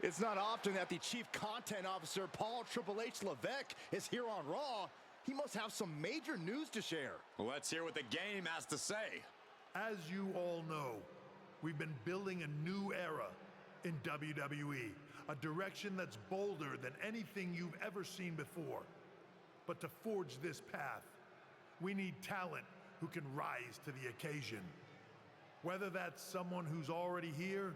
It's not often that the Chief Content Officer, Paul Triple H Levesque, is here on Raw. He must have some major news to share. Well, let's hear what the game has to say. As you all know, we've been building a new era in WWE, a direction that's bolder than anything you've ever seen before. But to forge this path, we need talent who can rise to the occasion. Whether that's someone who's already here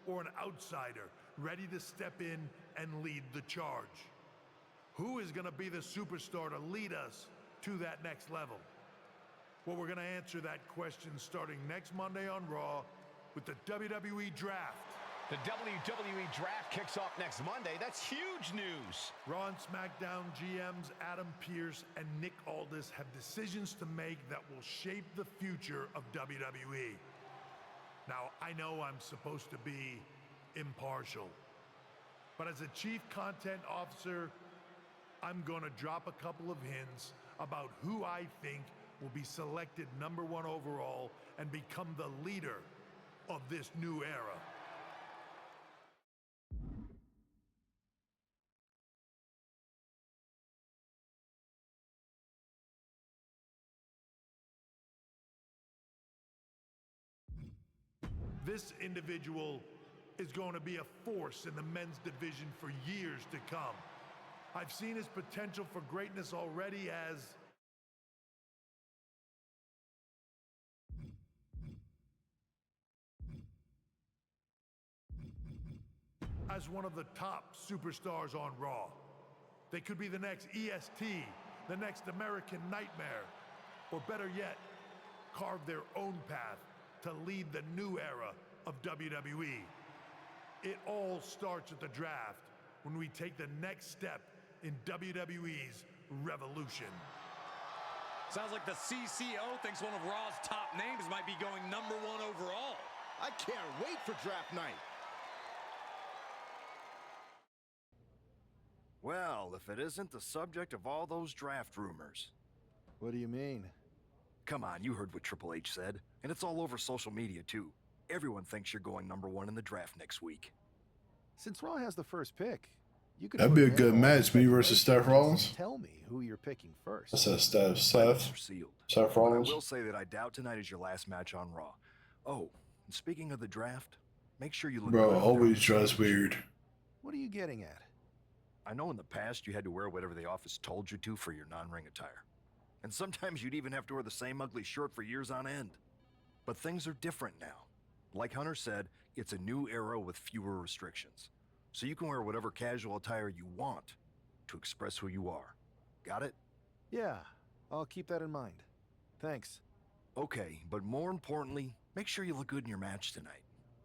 or an outsider ready to step in and lead the charge. Who is going to be the superstar to lead us to that next level? Well, we're going to answer that question starting next Monday on Raw with the WWE Draft. The WWE Draft kicks off next Monday. That's huge news. Raw and SmackDown GMs Adam Pearce and Nick Aldis have decisions to make that will shape the future of WWE. Now, I know I'm supposed to be impartial, but as a Chief Content Officer, I'm going to drop a couple of hints about who I think will be selected #1 overall and become the leader of this new era. This individual is going to be a force in the men's division for years to come. I've seen his potential for greatness already as one of the top superstars on Raw. They could be the next EST, the next American Nightmare, or better yet, carve their own path to lead the new era of WWE. It all starts at the draft when we take the next step in WWE's revolution. Sounds like the CCO thinks one of Raw's top names might be going #1 overall. I can't wait for draft night. Well, if it isn't the subject of all those draft rumors. What do you mean? Come on, you heard what Triple H said, and it's all over social media too. Everyone thinks you're going #1 in the draft next week. Since Raw has the first pick, you could. That'd be a good match, me versus Seth Rollins. Tell me who you're picking first. That's a Seth But I Rollins. will say that I doubt tonight is your last match on Raw. Oh, and speaking of the draft, make sure you look Bro, good. always dress weird. What are you getting at? I know in the past you had to wear whatever the office told you to for your non-ring attire. And sometimes you'd even have to wear the same ugly shirt for years on end. But things are different now. Like Hunter said, it's a new era with fewer restrictions. So you can wear whatever casual attire you want to express who you are. Got it? Yeah, I'll keep that in mind. Thanks. Okay, but more importantly, make sure you look good in your match tonight.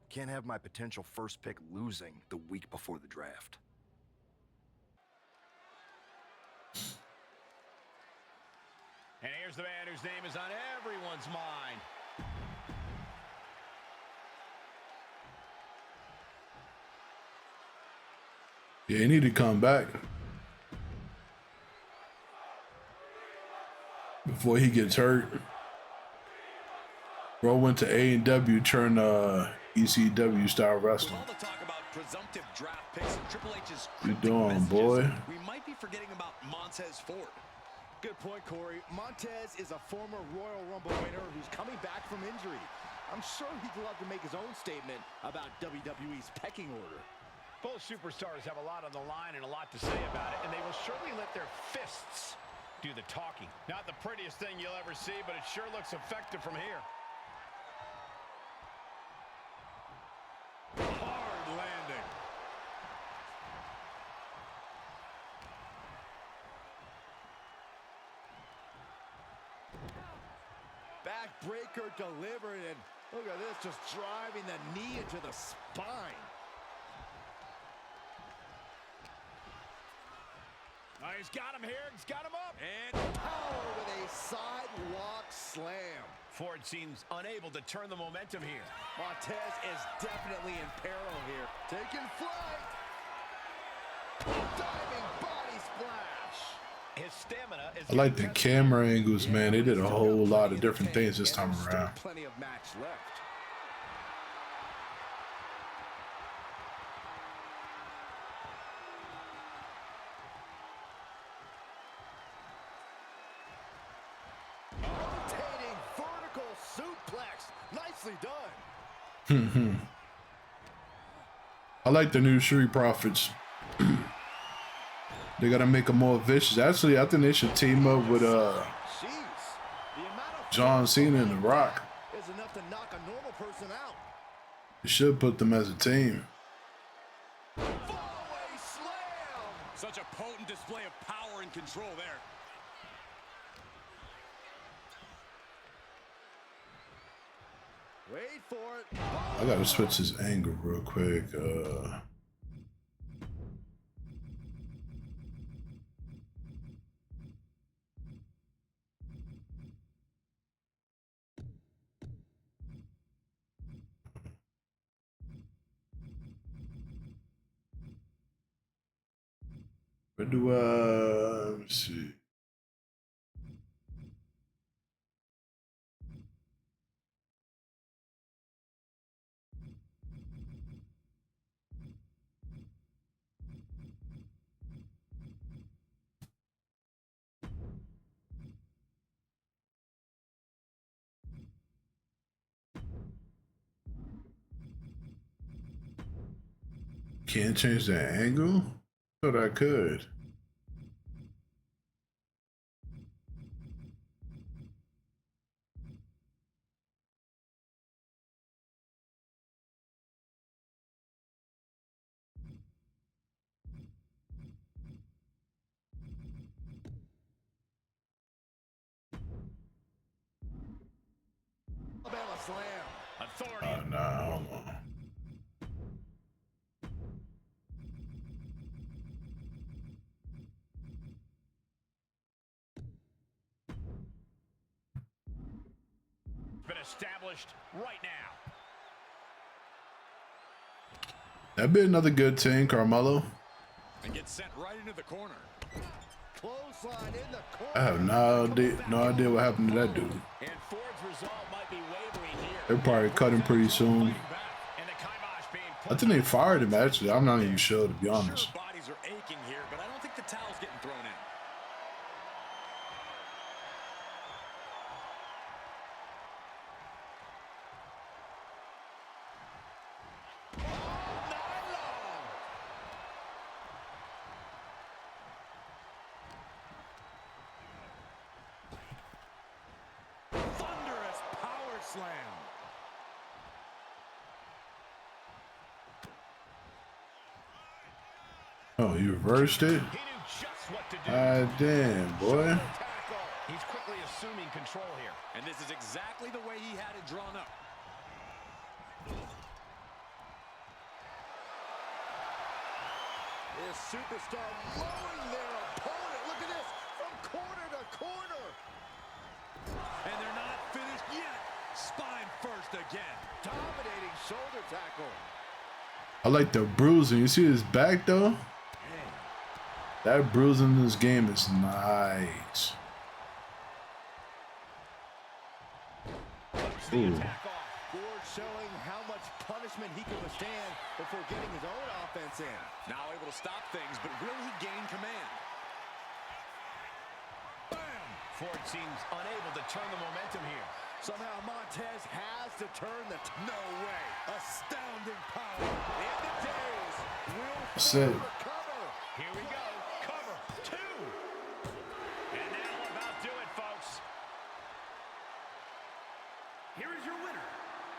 Can't have my potential first pick losing the week before the draft. And here's the man whose name is on everyone's mind. Yeah, he need to come back before he gets hurt. Bro went to A&W, turned ECW style wrestling. With all the talk about presumptive draft picks and Triple H's You cryptic doing, messages, boy? we might be forgetting about Montez Ford. Good point, Corey. Montez is a former Royal Rumble winner who's coming back from injury. I'm sure he'd love to make his own statement about WWE's pecking order. Both superstars have a lot on the line and a lot to say about it, and they will surely let their fists do the talking. Not the prettiest thing you'll ever see, but it sure looks effective from here. Hard landing. Backbreaker delivered, and look at this, just driving the knee into the spine. Oh, he's got him here. He's got him up. And power with a sidewalk slam. Ford seems unable to turn the momentum here. Montez is definitely in peril here. Taking flight. Diving body splash. His stamina is... I like the camera angles, man. They did a whole lot of different things this time around. Plenty of match left. nicely done. I like the new Street Profits. They gotta make them more vicious. Actually, I think they should team up with John Cena and The Rock. Is enough to knock a normal person out. They should put them as a team. Fallaway slam. Such a potent display of power and control there. Wait for it. I gotta switch his angle real quick. Where do let me see. Can't change that angle? Thought I could. Alabama slam. Authority. Nah, hold on. Been established right now. That'd be another good team, Carmelo. And get sent right into the corner. Clothesline in the corner. I have no idea what happened to that dude. And Ford's resolve might be wavering here. They'll probably cut him pretty soon. And the kibosh being I think they fired him, actually. I'm not even sure, to be honest. Sure, bodies are aching here, but I don't think the towel's getting thrown in. Thunderous power slam. Oh, he reversed it? He knew just what to do. Damn, boy. He's quickly assuming control here. And this is exactly the way he had it drawn up. This superstar mowing their opponent. Look at this. From corner to corner. And they're not finished yet. Spine first again. Dominating shoulder tackle. I like the bruising. You see his back, though? That bruising in this game is nice. Ooh. Ford showing how much punishment he can withstand before getting his own offense in. Now able to stop things, but will he gain command? Bam! Ford seems unable to turn the momentum here. Somehow Montez has to turn the... No way. Astounding power. In the days. Will That's it. Ford recover? Here we go. Cover. 2. And that'll about do it, folks. Here is your winner,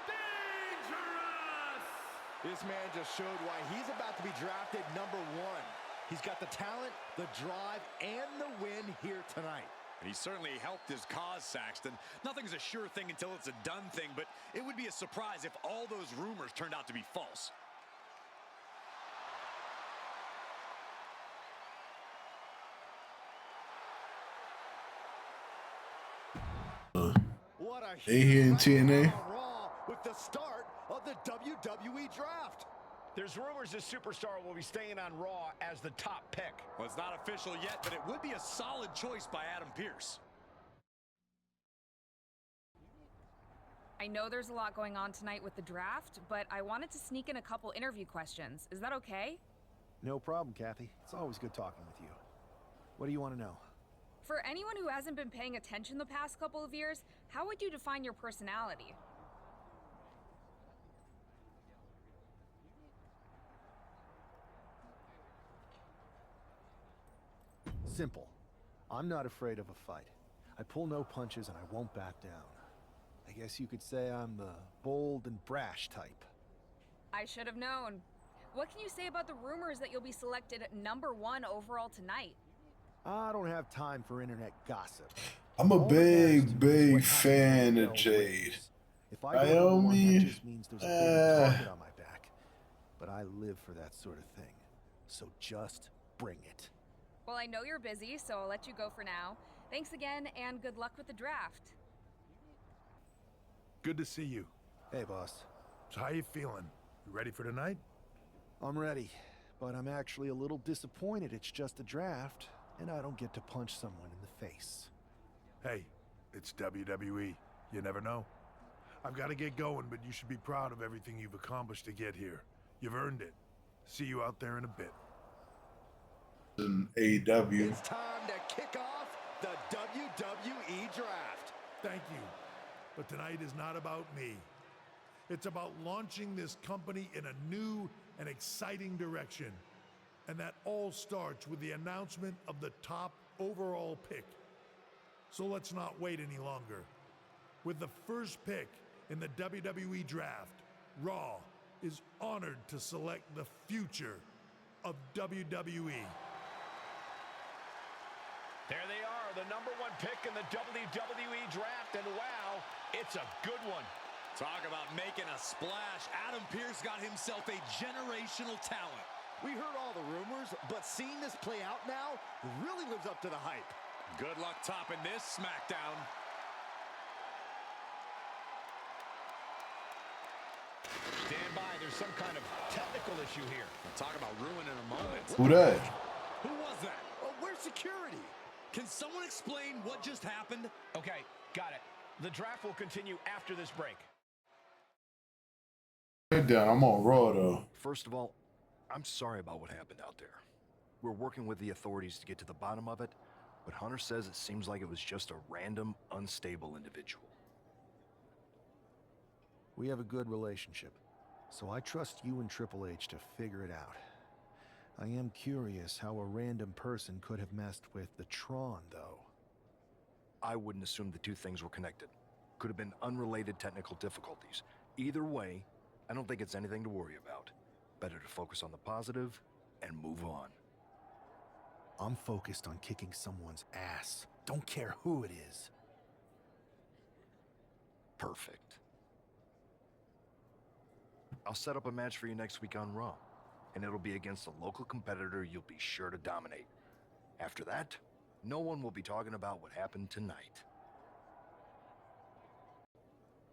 Dangerous! This man just showed why he's about to be drafted #1. He's got the talent, the drive, and the win here tonight. And he certainly helped his cause, Saxton. Nothing's a sure thing until it's a done thing, but it would be a surprise if all those rumors turned out to be false. What a They here in TNA. Raw with the start of the WWE draft. There's rumors this superstar will be staying on Raw as the top pick. Well, it's not official yet, but it would be a solid choice by Adam Pearce. I know there's a lot going on tonight with the draft, but I wanted to sneak in a couple interview questions. Is that okay? No problem, Kathy. It's always good talking with you. What do you want to know? For anyone who hasn't been paying attention the past couple of years, how would you define your personality? Simple. I'm not afraid of a fight. I pull no punches and I won't back down. I guess you could say I'm the bold and brash type. I should have known. What can you say about the rumors that you'll be selected @1 overall tonight? I don't have time for internet gossip. I'm a All that matters to me is big what happens fan when of the bell Jade. rings. If I go number one, Naomi, that just means there's a big target on my back. But I live for that sort of thing. So just bring it. Well, I know you're busy, so I'll let you go for now. Thanks again, and good luck with the draft. Good to see you. Hey, boss. So how you feeling? You ready for tonight? I'm ready, but I'm actually a little disappointed it's just a draft, and I don't get to punch someone in the face. Hey, it's WWE. You never know. I've got to get going, but you should be proud of everything you've accomplished to get here. You've earned it. See you out there in a bit. In AEW. It's time to kick off the WWE Draft. Thank you. But tonight is not about me. It's about launching this company in a new and exciting direction. And that all starts with the announcement of the top overall pick. So let's not wait any longer. With the first pick in the WWE Draft, Raw is honored to select the future of WWE. There they are, the #1 pick in the WWE Draft, and wow, it's a good one. Talk about making a splash. Adam Pearce got himself a generational talent. We heard all the rumors, but seeing this play out now really lives up to the hype. Good luck topping this SmackDown. Stand by, there's some kind of technical issue here. Talk about ruining a moment. Who that? Who was that? Oh, where's security? Can someone explain what just happened? Okay, got it. The draft will continue after this break. Right down. I'm on Raw though. First of all, I'm sorry about what happened out there. We're working with the authorities to get to the bottom of it, but Hunter says it seems like it was just a random, unstable individual. We have a good relationship, so I trust you and Triple H to figure it out. I am curious how a random person could have messed with the Tron, though. I wouldn't assume the two things were connected. Could have been unrelated technical difficulties. Either way, I don't think it's anything to worry about. Better to focus on the positive and move on. I'm focused on kicking someone's ass. Don't care who it is. Perfect. I'll set up a match for you next week on Raw, and it'll be against a local competitor you'll be sure to dominate. After that, no one will be talking about what happened tonight.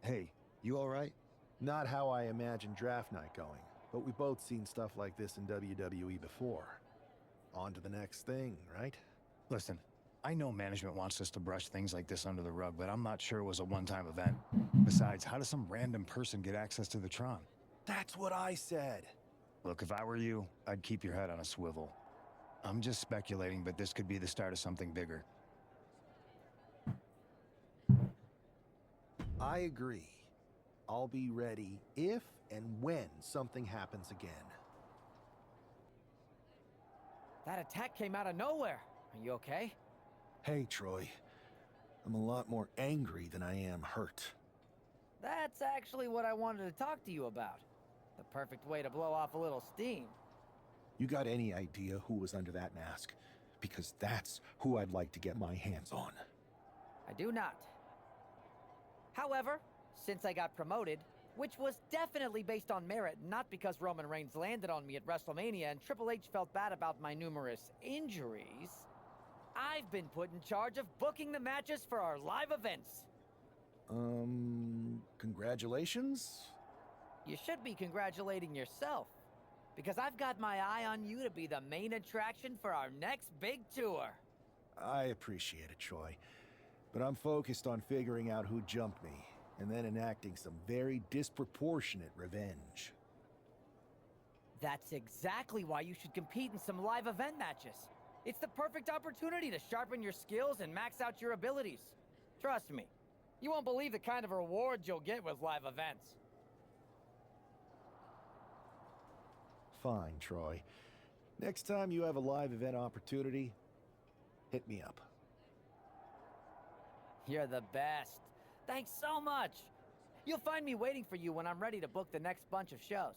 Hey, you all right? Not how I imagined draft night going, but we've both seen stuff like this in WWE before. On to the next thing, right? Listen, I know management wants us to brush things like this under the rug, but I'm not sure it was a one-time event. Besides, how does some random person get access to the Tron? That's what I said. Look, if I were you, I'd keep your head on a swivel. I'm just speculating, but this could be the start of something bigger. I agree. I'll be ready if and when something happens again. That attack came out of nowhere. Are you okay? Hey, Troy. I'm a lot more angry than I am hurt. That's actually what I wanted to talk to you about. The perfect way to blow off a little steam. You got any idea who was under that mask? Because that's who I'd like to get my hands on. I do not. However, since I got promoted, which was definitely based on merit, not because Roman Reigns landed on me at WrestleMania and Triple H felt bad about my numerous injuries, I've been put in charge of booking the matches for our live events. Congratulations? You should be congratulating yourself, because I've got my eye on you to be the main attraction for our next big tour. I appreciate it, Troy, but I'm focused on figuring out who jumped me, and then enacting some very disproportionate revenge. That's exactly why you should compete in some live event matches. It's the perfect opportunity to sharpen your skills and max out your abilities. Trust me, you won't believe the kind of rewards you'll get with live events. Fine, Troy. Next time you have a live event opportunity, hit me up. You're the best. Thanks so much. You'll find me waiting for you when I'm ready to book the next bunch of shows.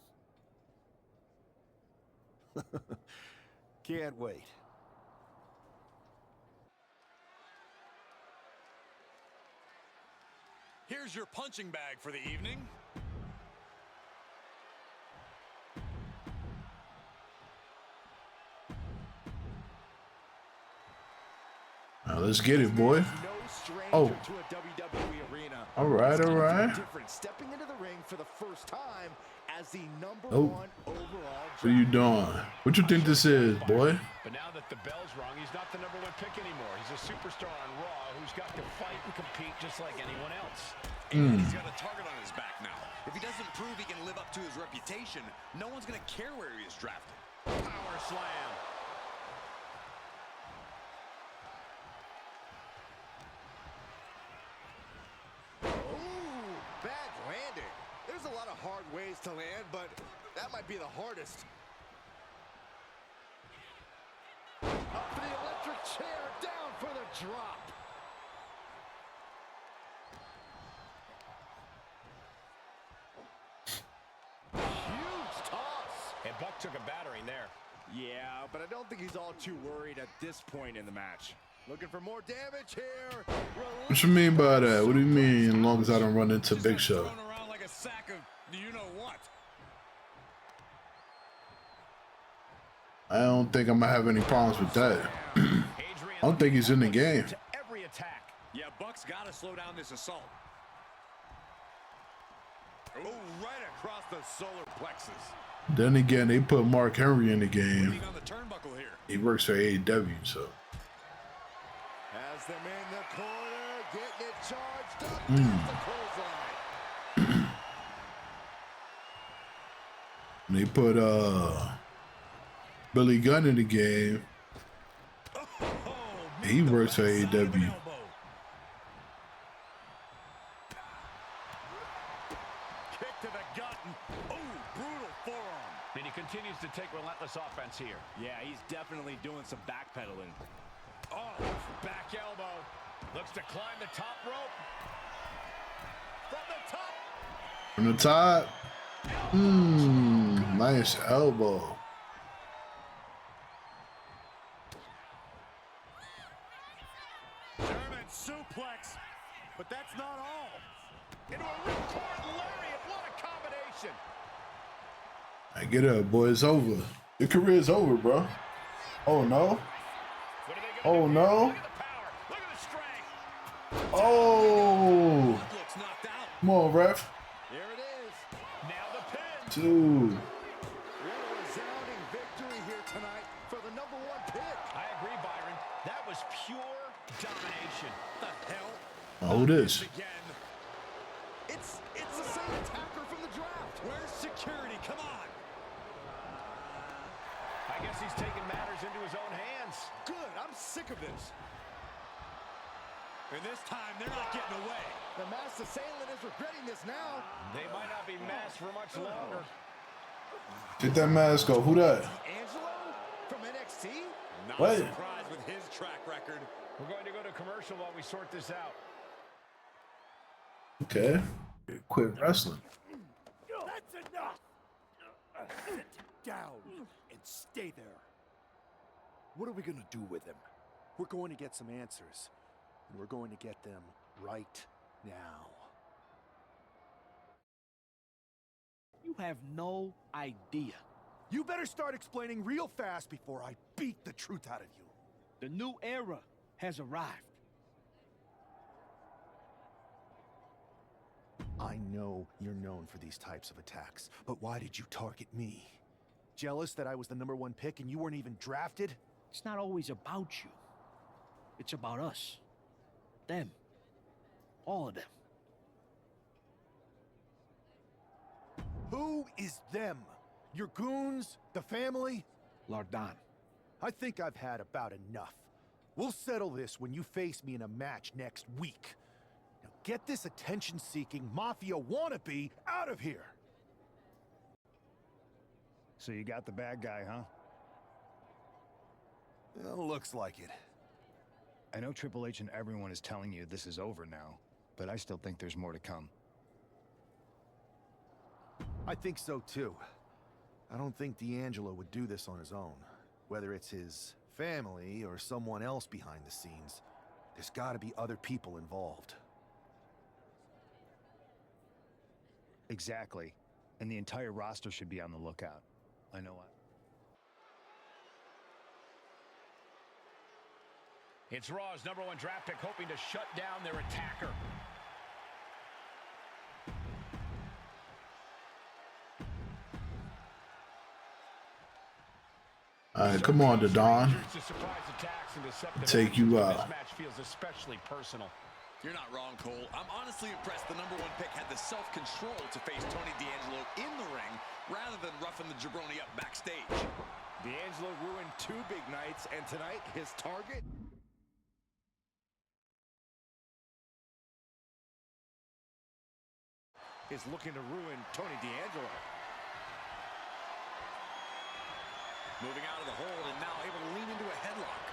Can't wait. Here's your punching bag for the evening. Now let's get it, boy. Oh. All right, all right. Stepping into the ring for the first time as the number Oh. one overall. What are you doing? What you think this is, boy? But now that the bell's rung, he's not the number one pick anymore. He's a superstar on Raw who's got to fight and compete just like anyone else. And he's got a target on his back now. If he doesn't prove he can live up to his reputation, no one's going to care where he is drafted. Power slam. Ooh, bad landing. There's a lot of hard ways to land, but that might be the hardest. Up for the electric chair, down for the drop. Huge toss. And Buck took a battering there. Yeah, but I don't think he's all too worried at this point in the match. Looking for more damage here. What you mean by that? What do you mean, as long as I don't run into Big Show? Thrown around like a sack of you-know-what. I don't think I'm gonna have any problems with that. I don't think he's in the game. Every attack. Yeah, Buck's got to slow down this assault. Oh, right across the solar plexus. Then again, they put Mark Henry in the game. Waiting on the turnbuckle here. He works for AEW, so. Has them in the corner, getting it charged up. There's the clothesline. They put Billy Gunn in the game. He works for AEW. Continues to take relentless offense here. Yeah, he's definitely doing some backpedaling. Oh, back elbow. Looks to climb the top rope. From the top. From the top. Nice elbow. German suplex, but that's not all. Into a ripcord lariat. What a combination. I get up, boy. It's over. Your career is over, bro. Oh, no. Oh, no. Oh. Come on, ref. Here it is. Now the pin. Two. What a resounding victory here tonight for the number one pick. I agree, Byron. That was pure domination. What the hell? Oh, who this? It's the same attacker from the draft. Where's security? Come on. I guess he's taking matters into his own hands. Good. I'm sick of this. And this time, they're not getting away. The masked assailant is regretting this now. They might not be masked for much longer. Get that mask off. Who that? Angelo from NXT? Not What? surprised with his track record. We're going to go to commercial while we sort this out. Okay. Quit wrestling. That's enough! Sit down and stay there. What are we gonna do with him? We're going to get some answers. And we're going to get them right now. You have no idea. You better start explaining real fast before I beat the truth out of you. The new era has arrived. I know you're known for these types of attacks, but why did you target me? Jealous that I was the #1 pick and you weren't even drafted? It's not always about you. It's about us. Them. All of them. Who is them? Your goons? The family? Lardan. I think I've had about enough. We'll settle this when you face me in a match next week. Now get this attention-seeking mafia wannabe out of here! So you got the bad guy, huh? Well, looks like it. I know Triple H and everyone is telling you this is over now, but I still think there's more to come. I think so too. I don't think D'Angelo would do this on his own. Whether it's his family or someone else behind the scenes, there's gotta be other people involved. Exactly. And the entire roster should be on the lookout. I know It's Raw's #1 draft pick hoping to shut down their attacker. All right, come on, Don. Take you out. This match feels especially personal. You're not wrong, Cole. I'm honestly impressed the #1 pick had the self-control to face Tony D'Angelo in the ring rather than roughing the jabroni up backstage. D'Angelo ruined 2 big nights, and tonight his target is looking to ruin Tony D'Angelo. Moving out of the hold and now able to lean into a headlock.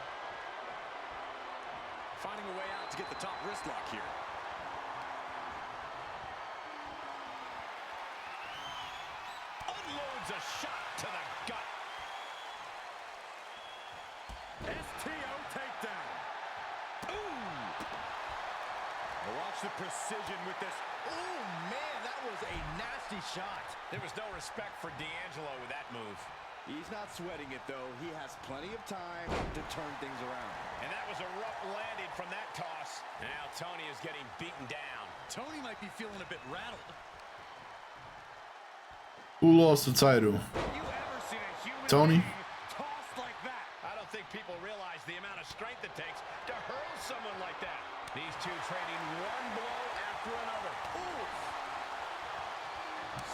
Finding a way out to get the top wrist lock here. Unloads a shot to the gut. STO takedown. Ooh. Watch the precision with this. Oh, man, that was a nasty shot. There was no respect for D'Angelo with that move. He's not sweating it, though. He has plenty of time to turn things around. And that was a rough landing from that toss. Now Tony is getting beaten down. Tony might be feeling a bit rattled. Who lost the title? You ever seen a human Tony? being tossed like that? I don't think people realize the amount of strength it takes to hurl someone like that. These two trading one blow after another. Ooh.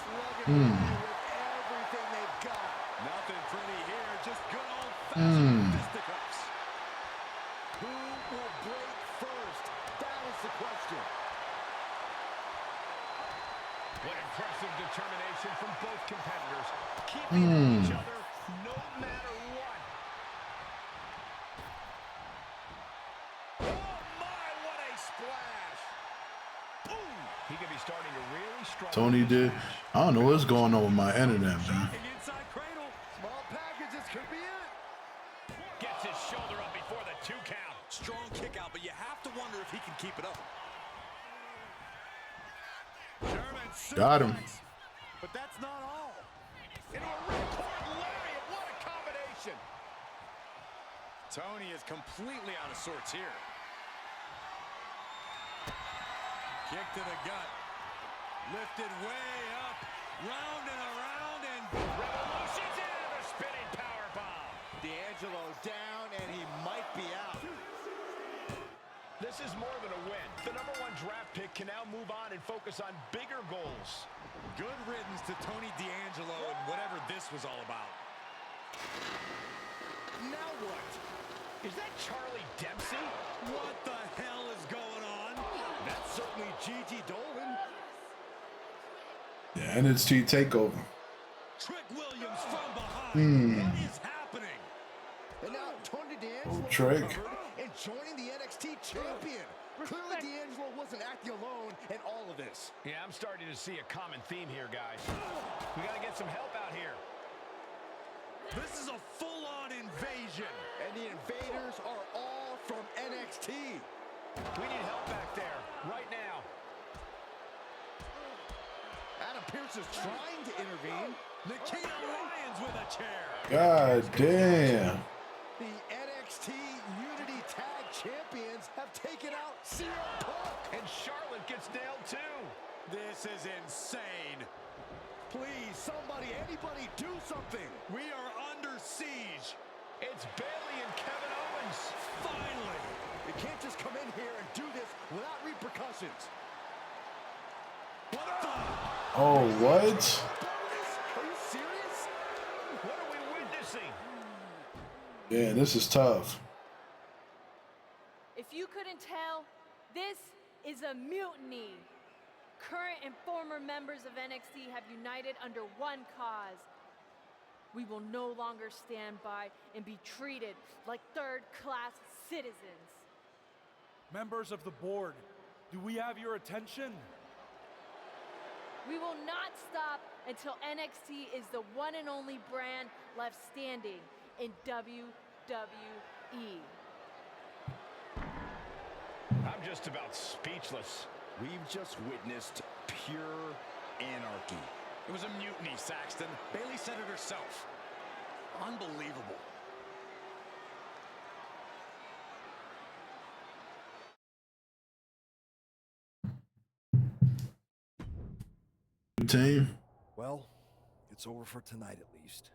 Slugging with everything they've got. Nothing pretty here, just good old-fashioned fisticuffs. Who will break first? That is the question. What impressive determination from both competitors, keeping each other no matter what. Oh my, what a splash! Boom! He could be starting to really struggle. Tony did. I don't know what's going on with my internet, man. Inside cradle. Small packages could be it. Gets his shoulder up before the 2 count. Strong kick out, but you have to wonder if he can keep it up. Got him. But that's not all. Into a ripcord lariat. What a combination. Tony is completely out of sorts here. Kick to the gut. Lifted way up. Round and around and Revolution's in. The spinning powerbomb. D'Angelo's down and he might be out. This is more than a win. The #1 draft pick can now move on and focus on bigger goals. good riddance to Tony D'Angelo and whatever this was all about. Now what? Is that Charlie Dempsey? What the hell is going on? That's certainly Gigi Dolan. Yeah, NXT TakeOver. Trick Williams from behind. What is happening? And now Tony D'Angelo Trick. and joining the NXT champion. Clearly D'Angelo wasn't acting alone in all of this. Yeah, I'm starting to see a common theme here, guys. We got to get some help out here. This is a full-on invasion. And the invaders are all from NXT. We need help back there, right now. Adam Pearce is trying to intervene. Nikita Lyons with a chair. God damn. The NXT Unity Tag Champions have taken out CM Punk. And Charlotte gets nailed too. This is insane. Please, somebody, anybody, do something. We are under siege. It's Bayley and Kevin Owens. Finally. You can't just come in here and do this without repercussions. What the? Oh, what? Are you serious? What are we witnessing? Yeah, this is tough. If you couldn't tell, this is a mutiny. Current and former members of NXT have united under one cause. We will no longer stand by and be treated like third-class citizens. Members of the board, do we have your attention? We will not stop until NXT is the one and only brand left standing in WWE. I'm just about speechless. We've just witnessed pure anarchy. It was a mutiny, Saxton. Bayley said it herself. Unbelievable. Team. Well, it's over for tonight at least.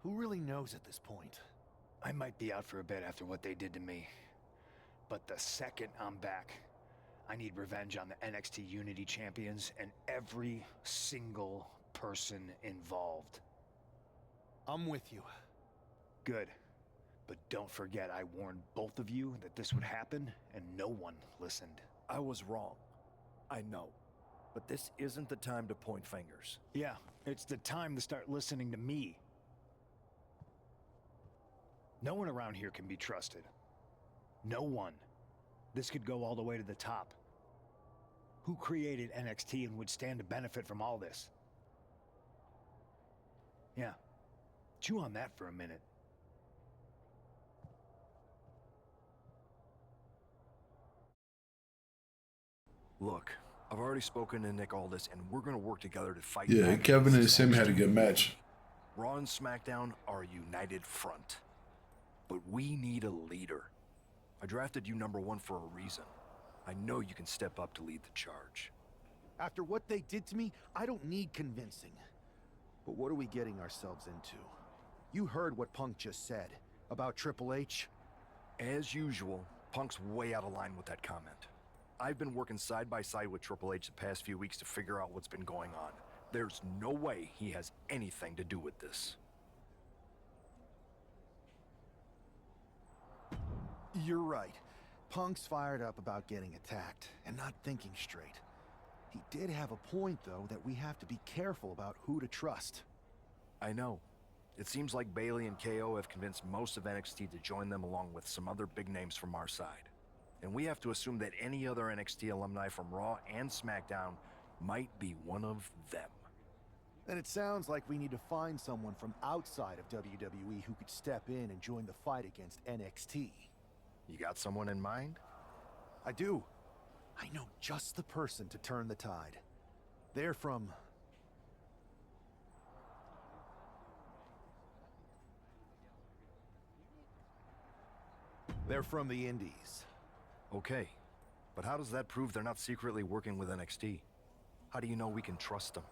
Who really knows at this point? I might be out for a bit after what they did to me. But the second I'm back, I need revenge on the NXT Unity Champions and every single person involved. I'm with you. Good. But don't forget, I warned both of you that this would happen, and no one listened. I was wrong. I know. But this isn't the time to point fingers. Yeah, it's the time to start listening to me. No one around here can be trusted. No one. This could go all the way to the top. Who created NXT and would stand to benefit from all this? Yeah. Chew on that for a minute. Look, I've already spoken to Nick Aldis, and we're going to work together to fight. Yeah, back Kevin and against Sammy this had a good match. Raw and SmackDown are a united front. But we need a leader. I drafted you #1 for a reason. I know you can step up to lead the charge. After what they did to me, I don't need convincing. But what are we getting ourselves into? You heard what Punk just said about Triple H. As usual, Punk's way out of line with that comment. I've been working side by side with Triple H the past few weeks to figure out what's been going on. There's no way he has anything to do with this. You're right. Punk's fired up about getting attacked and not thinking straight. He did have a point, though, that we have to be careful about who to trust. I know. It seems like Bayley and KO have convinced most of NXT to join them along with some other big names from our side. And we have to assume that any other NXT alumni from Raw and SmackDown might be one of them. And it sounds like we need to find someone from outside of WWE who could step in and join the fight against NXT. You got someone in mind? I do. I know just the person to turn the tide. They're from... They're from the Indies. Okay, but how does that prove they're not secretly working with NXT? How do you know we can trust them?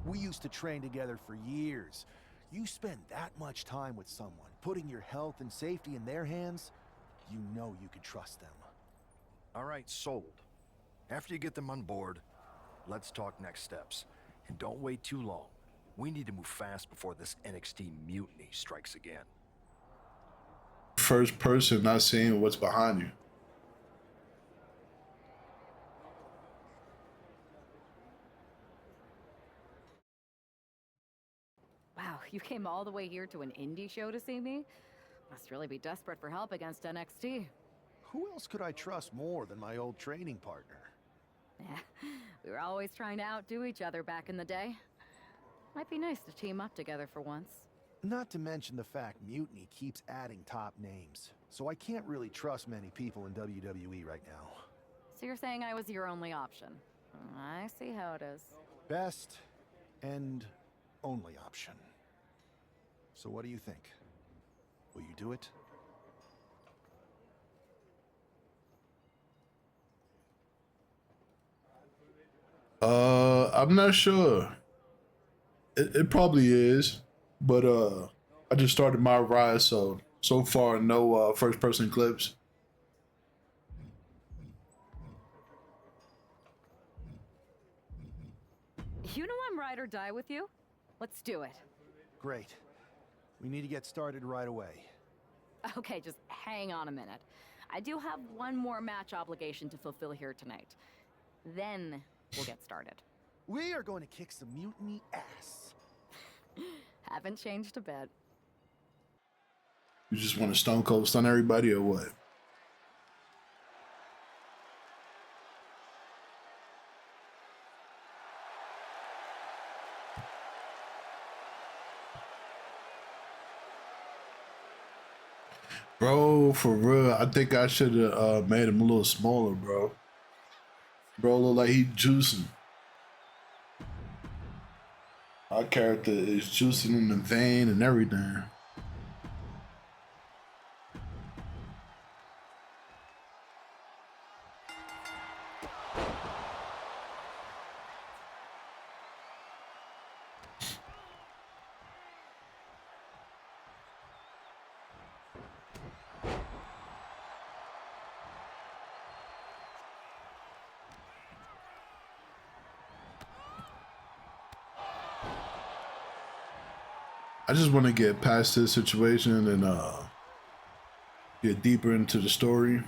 We used to train together for years. You spend that much time with someone, putting your health and safety in their hands, you know you can trust them. All right, sold. After you get them on board, let's talk next steps. And don't wait too long. We need to move fast before this NXT mutiny strikes again. First person, not seeing what's behind you. Wow, you came all the way here to an indie show to see me? Must really be desperate for help against NXT. Who else could I trust more than my old training partner? Yeah, we were always trying to outdo each other back in the day. Might be nice to team up together for once. Not to mention the fact Mutiny keeps adding top names, so I can't really trust many people in WWE right now. So you're saying I was your only option? I see how it is. Best and only option. So what do you think? Will you do it? I'm not sure. It probably is, but I just started MyRise, so far no first person clips. You know I'm ride or die with you. Let's do it. Great. We need to get started right away. Okay, just hang on a minute. I do have one more match obligation to fulfill here tonight. Then we'll get started. We are going to kick some Mutiny ass. Haven't changed a bit. You just want to Stone Cold stun everybody or what? Bro, for real, I think I should have made him a little smaller, bro. Bro, look like he juicing. Our character is juicing in the vein and everything. I just want to get past this situation and get deeper into the story.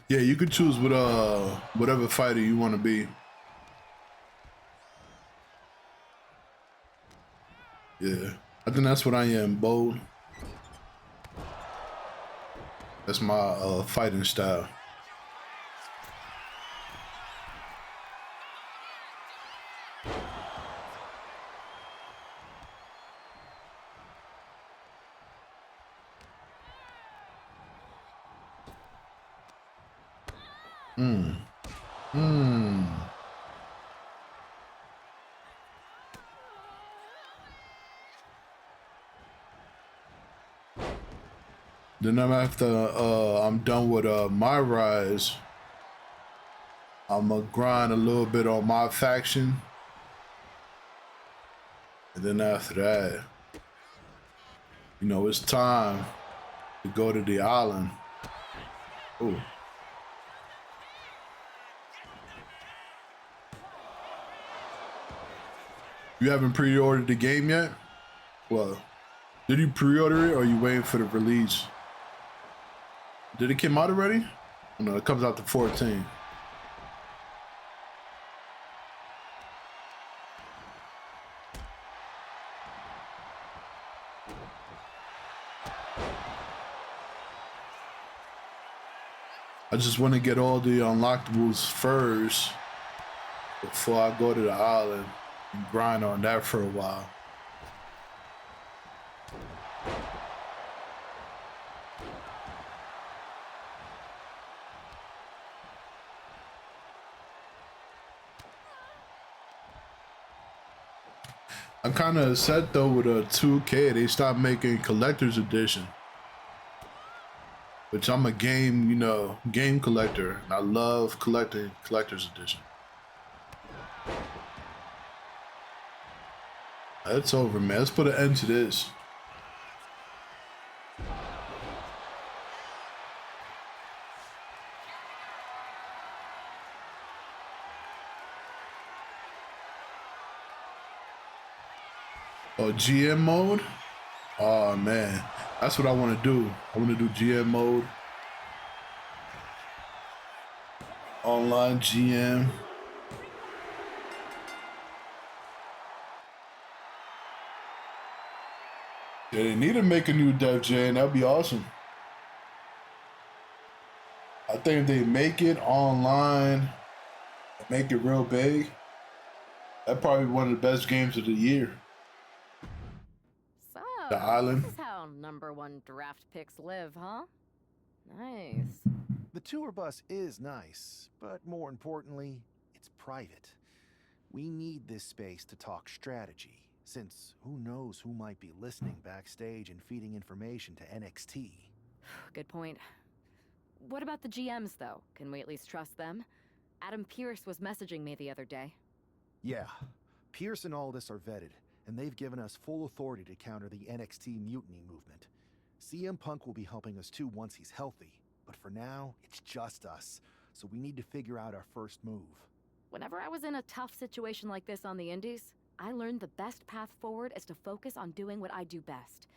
Yeah, you could choose what whatever fighter you want to be. Yeah, I think that's what I am, bold. That's my fighting style. Then I'm done with MyRise, I'm gonna grind a little bit on my faction. And then after that, you know, it's time to go to the island. Ooh. You haven't pre-ordered the game yet? Well, did you pre-order it or are you waiting for the release? Did it come out already? Oh, no, it comes out the 14th. I just want to get all the unlockables first before I go to the island and grind on that for a while. I'm kind of upset though with a 2K, they stopped making collector's edition. Which I'm a game, you know, game collector. And I love collecting collector's edition. It's over, man. Let's put an end to this. Oh, GM mode? Oh, man. That's what I want to do. I want to do GM mode. Online GM. Yeah, they need to make a new Def Jam. That'd be awesome. I think if they make it online, make it real big, that'd probably be one of the best games of the year. So, The island. this is how #1 draft picks live, huh? Nice. The tour bus is nice, but more importantly, it's private. We need this space to talk strategy, since who knows who might be listening backstage and feeding information to NXT. Good point. What about the GMs, though? Can we at least trust them? Adam Pearce was messaging me the other day. Yeah, Pierce and Aldis are vetted, and they've given us full authority to counter the NXT mutiny movement. CM Punk will be helping us too once he's healthy, but for now, it's just us. so we need to figure out our first move. Whenever I was in a tough situation like this on the Indies, I learned the best path forward is to focus on doing what I do best.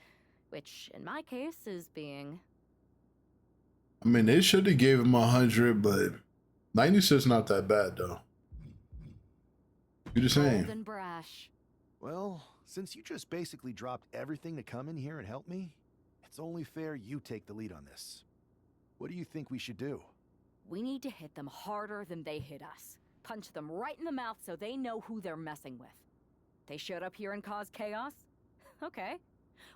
Which, in my case, is being... I mean, they should have gave him 100, but 96 not that bad, though. You're the same. bold and brash. Well, since you just basically dropped everything to come in here and help me, it's only fair you take the lead on this. What do you think we should do? We need to hit them harder than they hit us. Punch them right in the mouth so they know who they're messing with. They showed up here and caused chaos? Okay.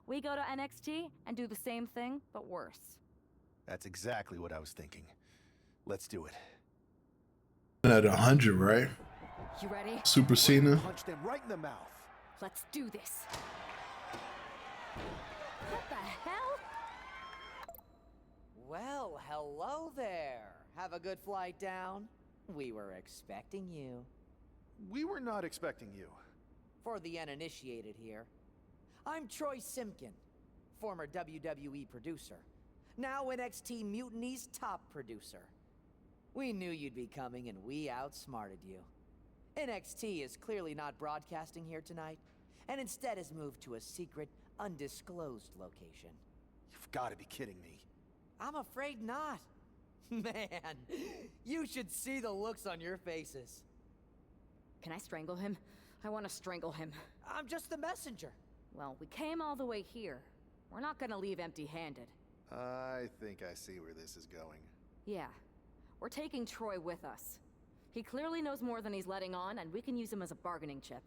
We go to NXT and do the same thing, but worse. That's exactly what I was thinking. Let's do it. At 100, right? You ready? Super Cena. Punch them right in the mouth. Let's do this. What the hell? Well, hello there. Have a good flight down. We were expecting you. We were not expecting you. For the uninitiated here, I'm Troy Simkin, former WWE producer, now NXT Mutiny's top producer. We knew you'd be coming and we outsmarted you. NXT is clearly not broadcasting here tonight, and instead has moved to a secret, undisclosed location. You've got to be kidding me. I'm afraid not. Man, you should see the looks on your faces. Can I strangle him? I want to strangle him. I'm just the messenger. Well, we came all the way here. We're not gonna leave empty-handed. I think I see where this is going. Yeah. We're taking Troy with us. He clearly knows more than he's letting on, and we can use him as a bargaining chip.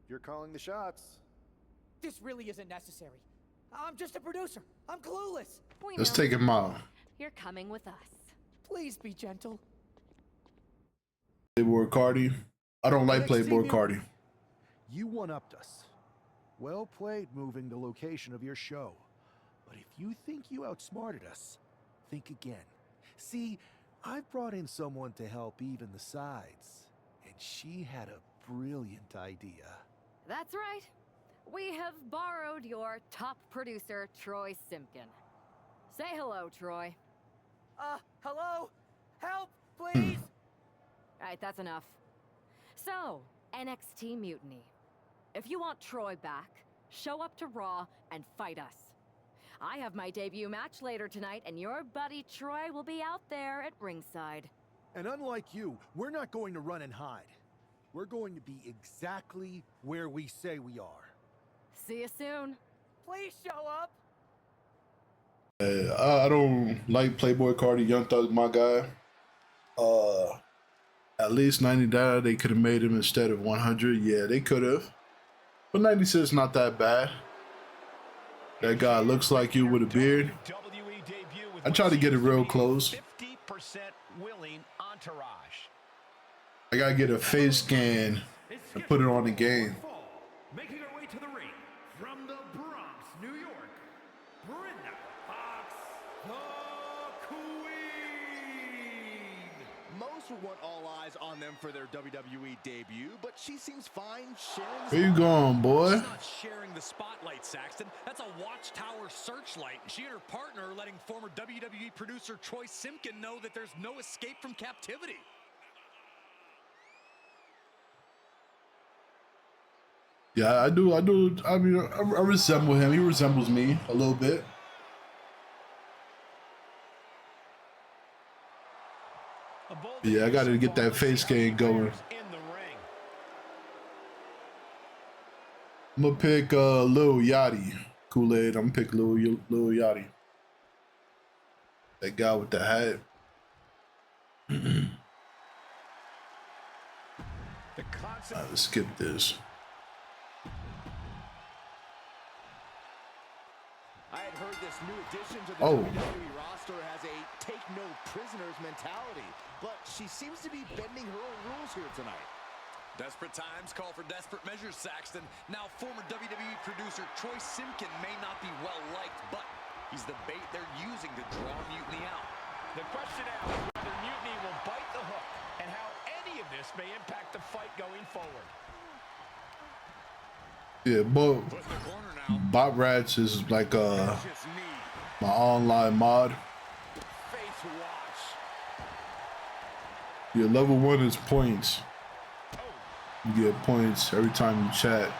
You're calling the shots. This really isn't necessary. I'm just a producer. I'm clueless. Let's take him out. You're coming with us. Please be gentle. Playboy Cardi. I don't like Playboy Cardi. You one-upped us. Well played moving the location of your show. But if you think you outsmarted us, think again. See, I've brought in someone to help even the sides, and she had a brilliant idea. That's right. We have borrowed your top producer, Troy Simkin. Say hello, Troy. Hello? Help, please! Alright, that's enough. So, NXT Mutiny. If you want Troy back, show up to Raw and fight us. I have my debut match later tonight, and your buddy Troy will be out there at ringside. And unlike you, we're not going to run and hide. We're going to be exactly where we say we are. See you soon. Please show up! I don't like Playboy Cardi. Young Thug's my guy. At least 99, they could have made him instead of 100. Yeah, they could have. But 96 not that bad. That guy looks like you with a beard. I tried to get it real close. 50% willing entourage. I gotta get a face scan and put it on the game. Making her way to the ring from the Bronx, New York, Brenda Fox, the Queen. Most would want all eyes on them for their WWE debut, but she seems fine sharing the Where you going, boy? She's not sharing the spotlight, Saxton. That's a watchtower searchlight. She and her partner are letting former WWE producer Troy Simkin know that there's no escape from captivity. Yeah, I do. I mean, I resemble him. He resembles me a little bit. Yeah, I gotta get that face scan going. I'm gonna pick Lil Yachty. Kool-Aid. I'm gonna pick Lil Yachty. That guy with the hat. Alright, let's skip this. I had heard this new addition to the Oh. WWE roster has a take no prisoners mentality, but she seems to be bending her own rules here tonight. Desperate times call for desperate measures, Saxton. Now, former WWE producer Troy Simkin may not be well-liked, but he's the bait they're using to draw Mutiny out. The question now is whether Mutiny will bite the hook and how any of this may impact the fight going forward. Yeah, Bot Rats is like my online mod. Face wash. Yeah, level 1 is points. You get points every time you chat.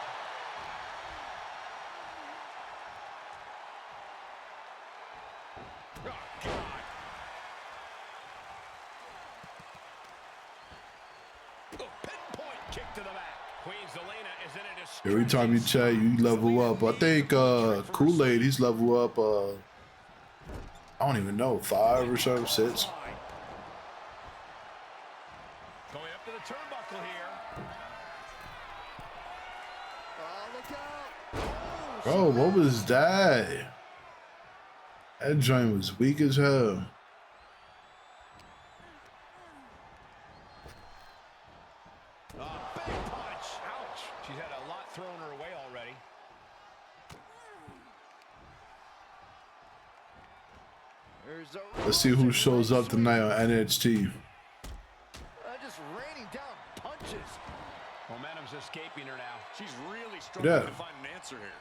Every time you chat, you level up. I think Kool-Aid, he's level up, I don't even know, 5 or something, 6. Going up to the turnbuckle here. Bro, what was that? That joint was weak as hell. Big punch. Ouch. She's had a lot thrown her way already. Let's see who shows up tonight on NXT. Just raining down punches. Momentum's escaping her now. She's really struggling to find an answer here.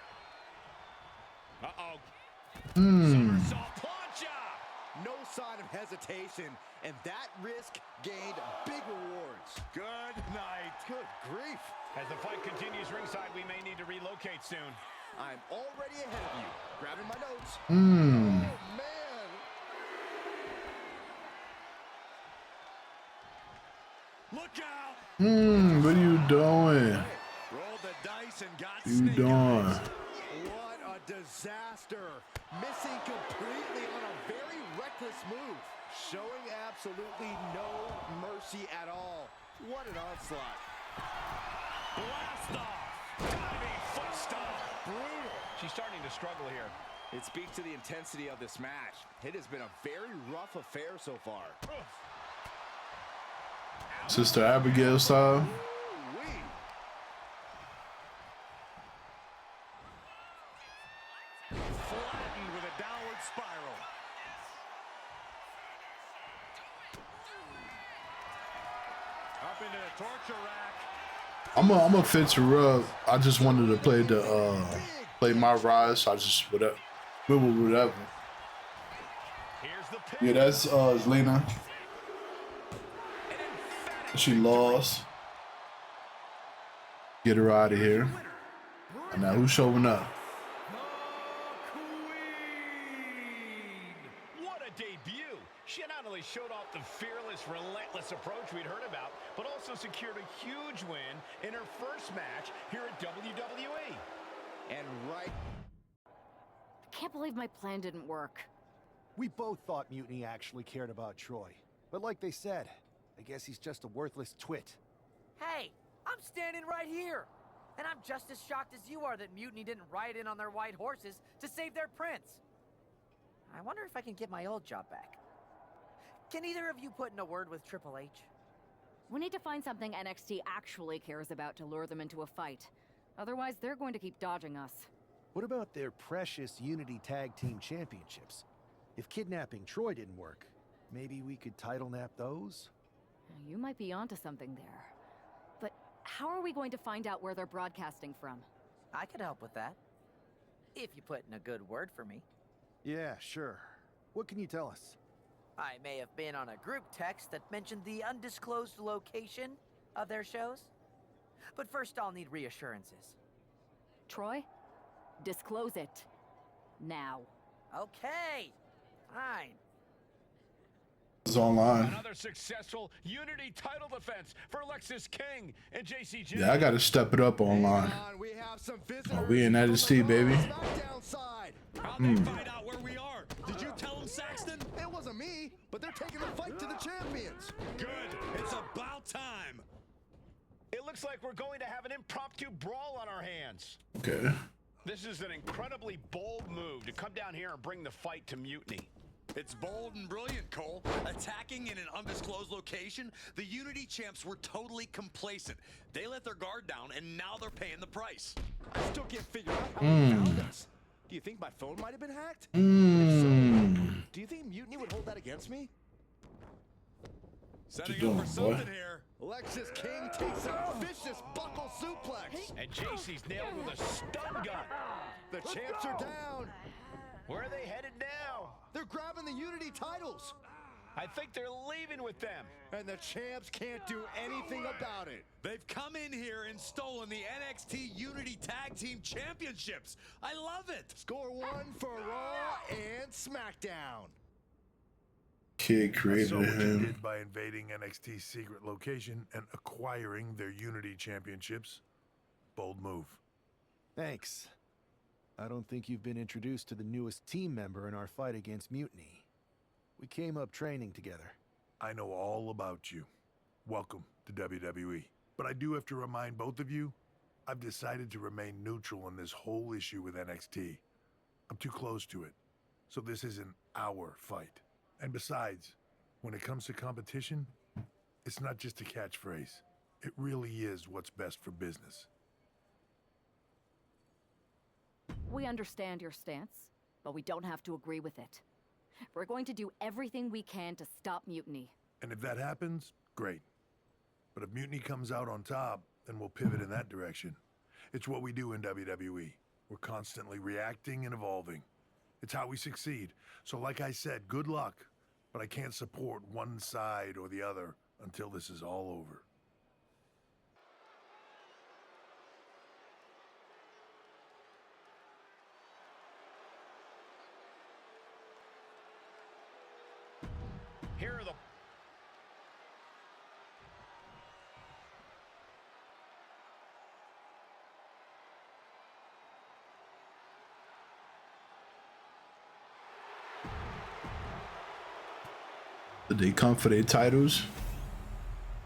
No sign of hesitation, and that risk gained big rewards. Good night. Good grief. As the fight continues ringside, we may need to relocate soon. I'm already ahead of you. Grabbing my notes. Oh, man. Look out. What are you doing? Rolled the dice and got You doing? What a disaster. Missing completely on a very reckless move. Showing absolutely no mercy at all. What an onslaught. Blast off. Diving foot stomp. Brutal. She's starting to struggle here. It speaks to the intensity of this match. It has been a very rough affair so far. Sister Abigail style. Flattened with a downward spiral. Up into the torture rack. I'm a fix her up. I just wanted to play play MyRise. So I just went with whatever. Yeah, that's Zelina. She lost. Get her out of here. And now who's showing up? What a debut! She not only showed off the fearless, relentless approach we'd heard about, but also secured a huge win in her first match here at WWE. And right. I can't believe my plan didn't work. We both thought Mutiny actually cared about Troy. But like they said, I guess he's just a worthless twit. Hey, I'm standing right here. And I'm just as shocked as you are that Mutiny didn't ride in on their white horses to save their prince. I wonder if I can get my old job back. Can either of you put in a word with Triple H? We need to find something NXT actually cares about to lure them into a fight. Otherwise, they're going to keep dodging us. What about their precious Unity Tag Team Championships? If kidnapping Troy didn't work, maybe we could title nap those? You might be onto something there. But how are we going to find out where they're broadcasting from? I could help with that. If you put in a good word for me. Yeah, sure. What can you tell us? I may have been on a group text that mentioned the undisclosed location of their shows. But first I'll need reassurances. Troy, disclose it. Now. Okay. Fine. It's online. Another successful Unity title defense for Alexis King and JCJ. Yeah, I gotta step it up online. We have some Oh, we in NXT, baby. How'd they find out where we are? Did you tell them, Saxton? It wasn't me, but they're taking the fight to the champions. Good. It's about time. It looks like we're going to have an impromptu brawl on our hands. Okay. This is an incredibly bold move to come down here and bring the fight to Mutiny. It's bold and brilliant, Cole. Attacking in an undisclosed location, the Unity champs were totally complacent. They let their guard down, and now they're paying the price. I still can't figure out how they found us. Do you think my phone might have been hacked? If so, do you think Mutiny would hold that against me? Setting up for something here. Alexis King takes a vicious buckle suplex. And JC's nailed with a stun gun. The champs are down. Where are they headed now? They're grabbing the Unity titles. I think they're leaving with them. And the champs can't do anything about it. They've come in here and stolen the NXT Unity Tag Team Championships. I love it. Score one for Raw and SmackDown. Kid I created saw what you him. did by invading NXT's secret location and acquiring their Unity championships. Bold move. Thanks. I don't think you've been introduced to the newest team member in our fight against Mutiny. We came up training together. I know all about you. Welcome to WWE. But I do have to remind both of you, I've decided to remain neutral in this whole issue with NXT. I'm too close to it. So this isn't our fight. And besides, when it comes to competition, it's not just a catchphrase. It really is what's best for business. We understand your stance, but we don't have to agree with it. We're going to do everything we can to stop Mutiny. And if that happens, great. But if Mutiny comes out on top, then we'll pivot in that direction. It's what we do in WWE. We're constantly reacting and evolving. It's how we succeed. So like I said, good luck. But I can't support one side or the other until this is all over. Here are Did they come for their titles?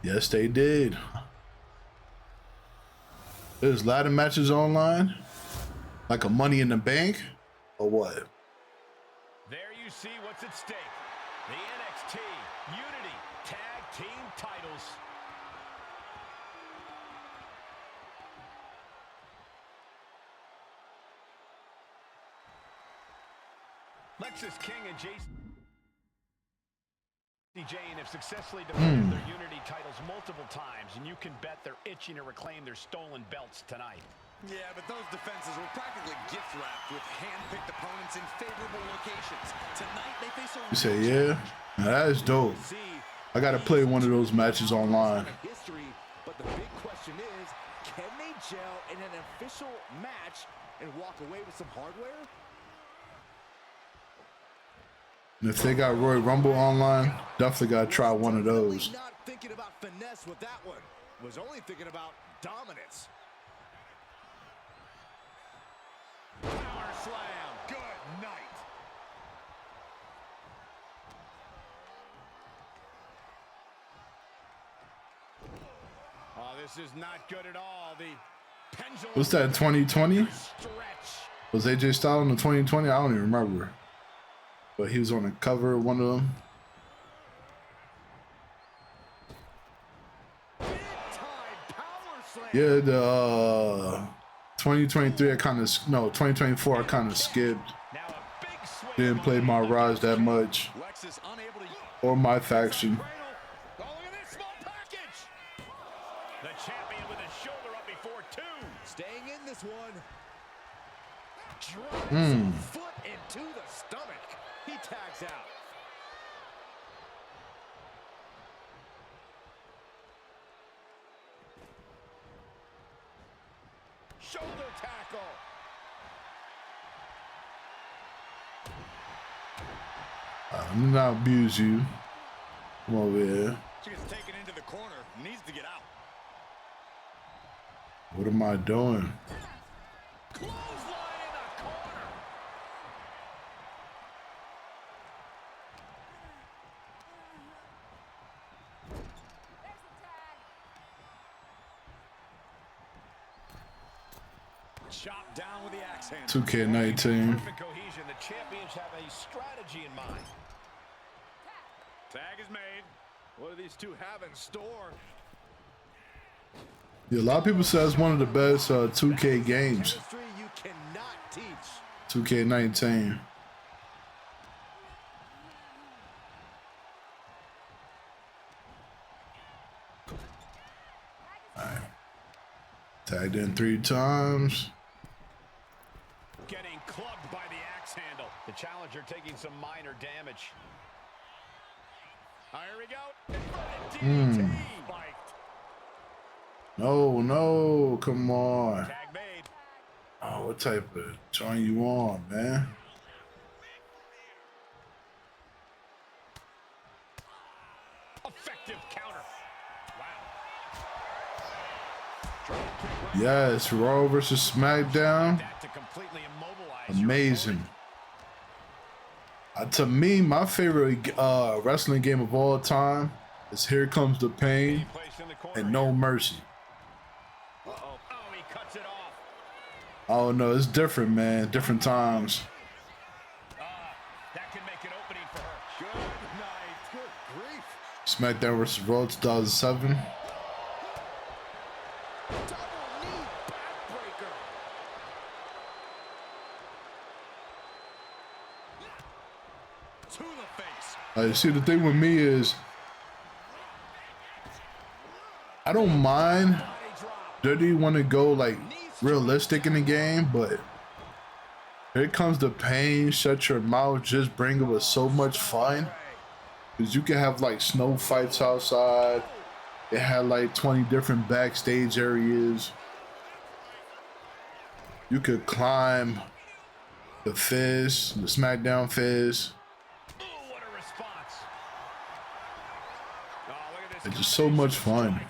Yes, they did. There's ladder matches online? Like a Money in the Bank? Or what? There you see what's at stake. The NXT Unity Tag Team titles. Lexis King and Jason Jane have successfully defended their Unity titles multiple times, and you can bet they're itching to reclaim their stolen belts tonight. Yeah, but those defenses were practically gift-wrapped with hand-picked opponents in favorable locations. Tonight, they face a You say, yeah? Now that is dope. I gotta play one of those matches online. History, but the big question is, can they gel in an official match and walk away with some hardware? And if they got Royal Rumble online, definitely gotta try one of those. Not thinking about finesse with that one. Was only thinking about dominance. Power slam. Good night. Oh, this is not good at all. The pendulum. What's that, 2020? Stretch. Was AJ Styles in the 2020? I don't even remember. But he was on the cover of one of them. Yeah, the 2023 I kind of, no, 2024 I kind of skipped. Didn't play MyRise that much. Or My Faction. The champion with his shoulder up before two. Staying in this one. Drives a foot into the stomach. He tags out. Shoulder tackle. I'm not abuse you. Come over here. She gets taken into the corner. Needs to get out. What am I doing? Clothesline in the corner. Chop down with the axe hand. 2K19. Perfect cohesion. The champions have a strategy in mind. Tag is made. What do these two have in store? Yeah, a lot of people say it's one of the best 2K games. Chemistry you cannot teach. 2K19. Alright. Tagged in 3 times. Getting clubbed by the axe handle. The challenger taking some minor damage. Here we go. DDT. No, no, come on. Tag made. Oh, what type of joint you on, man? Effective counter. Wow. Yes, Raw versus SmackDown. Amazing. To me, my favorite wrestling game of all time is Here Comes the Pain and No Mercy. Oh, he cuts it off. Oh no, it's different, man. Different times. That can make an opening for her. Good night. Good grief. SmackDown versus Raw 2007. See, the thing with me is, I don't mind. WWE want to go like realistic in the game, but Here Comes the Pain, Shut Your Mouth, Just Bring It was so much fun. Because you can have like snow fights outside. It had like 20 different backstage areas. You could climb the Fizz, the SmackDown Fizz. It's just so much fun.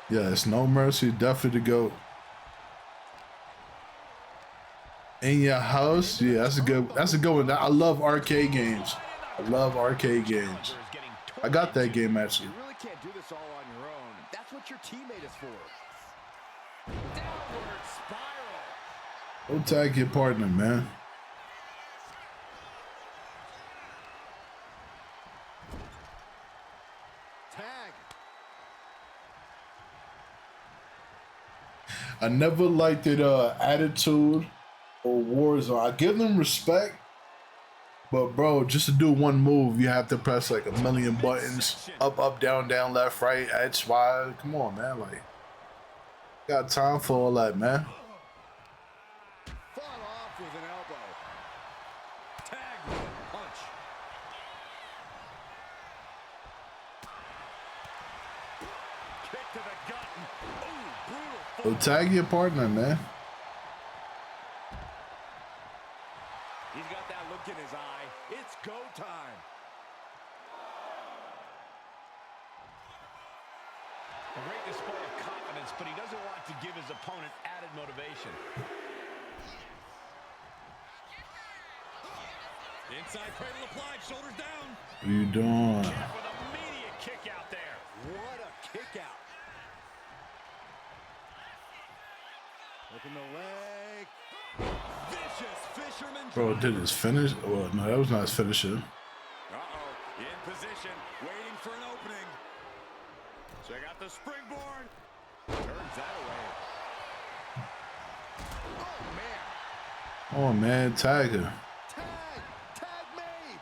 Yes, No Mercy, definitely the GOAT. In Your House, yeah, that's a good one. I love arcade games. I love arcade games. I got that game actually. You really can't do this all on your own. That's what your teammate is for. Downward spiral. Go tag your partner, man. I never liked it, Attitude or Warzone. I give them respect, but bro, just to do one move, you have to press like a million buttons. Up, up, down, down, left, right, X, Y. Come on, man. Like, got time for all that, man. Fought off with an elbow. Tag with a punch. Kick to the gut. Ooh, brutal. Well, tag your partner, man. He's got that look in his eye. It's go time. A great display of confidence, but he doesn't want to give his opponent added motivation. Inside cradle applied, shoulders down. What are you doing? Jeff with an immediate kick out there. What a kick out. Open the leg. Vicious fisherman. Bro, did his finish? Well, no, that was not his finisher. Uh-oh. In position, waiting for an opening. Check out the springboard. Turns that away. Oh, man. Oh, man, Tiger. Tag made.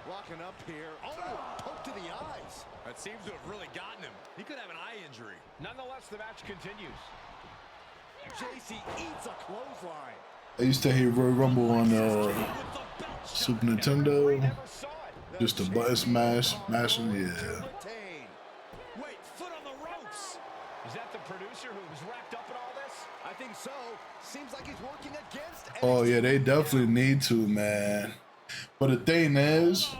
Walking up here. Oh, poke to the eyes. That seems to have really gotten him. He could have an eye injury. Nonetheless, the match continues. JC eats a clothesline. I used to hate Royal Rumble on Super Nintendo. Just a button smash, mashing, yeah. Wait, foot on the ropes. Is that the producer who was wrapped up in all this? I think so. Seems like he's working against. Oh yeah, they definitely need to, man. But the thing is,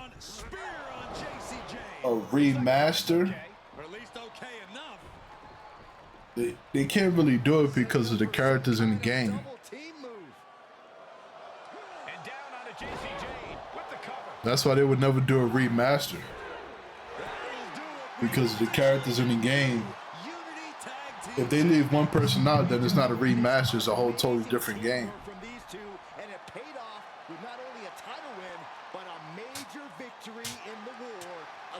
a remaster. They can't really do it because of the characters in the game. That's why they would never do a remaster. Because of the characters in the game. If they leave one person out, then it's not a remaster, it's a whole totally different game. And it paid off with not only a title win, but a major victory in the war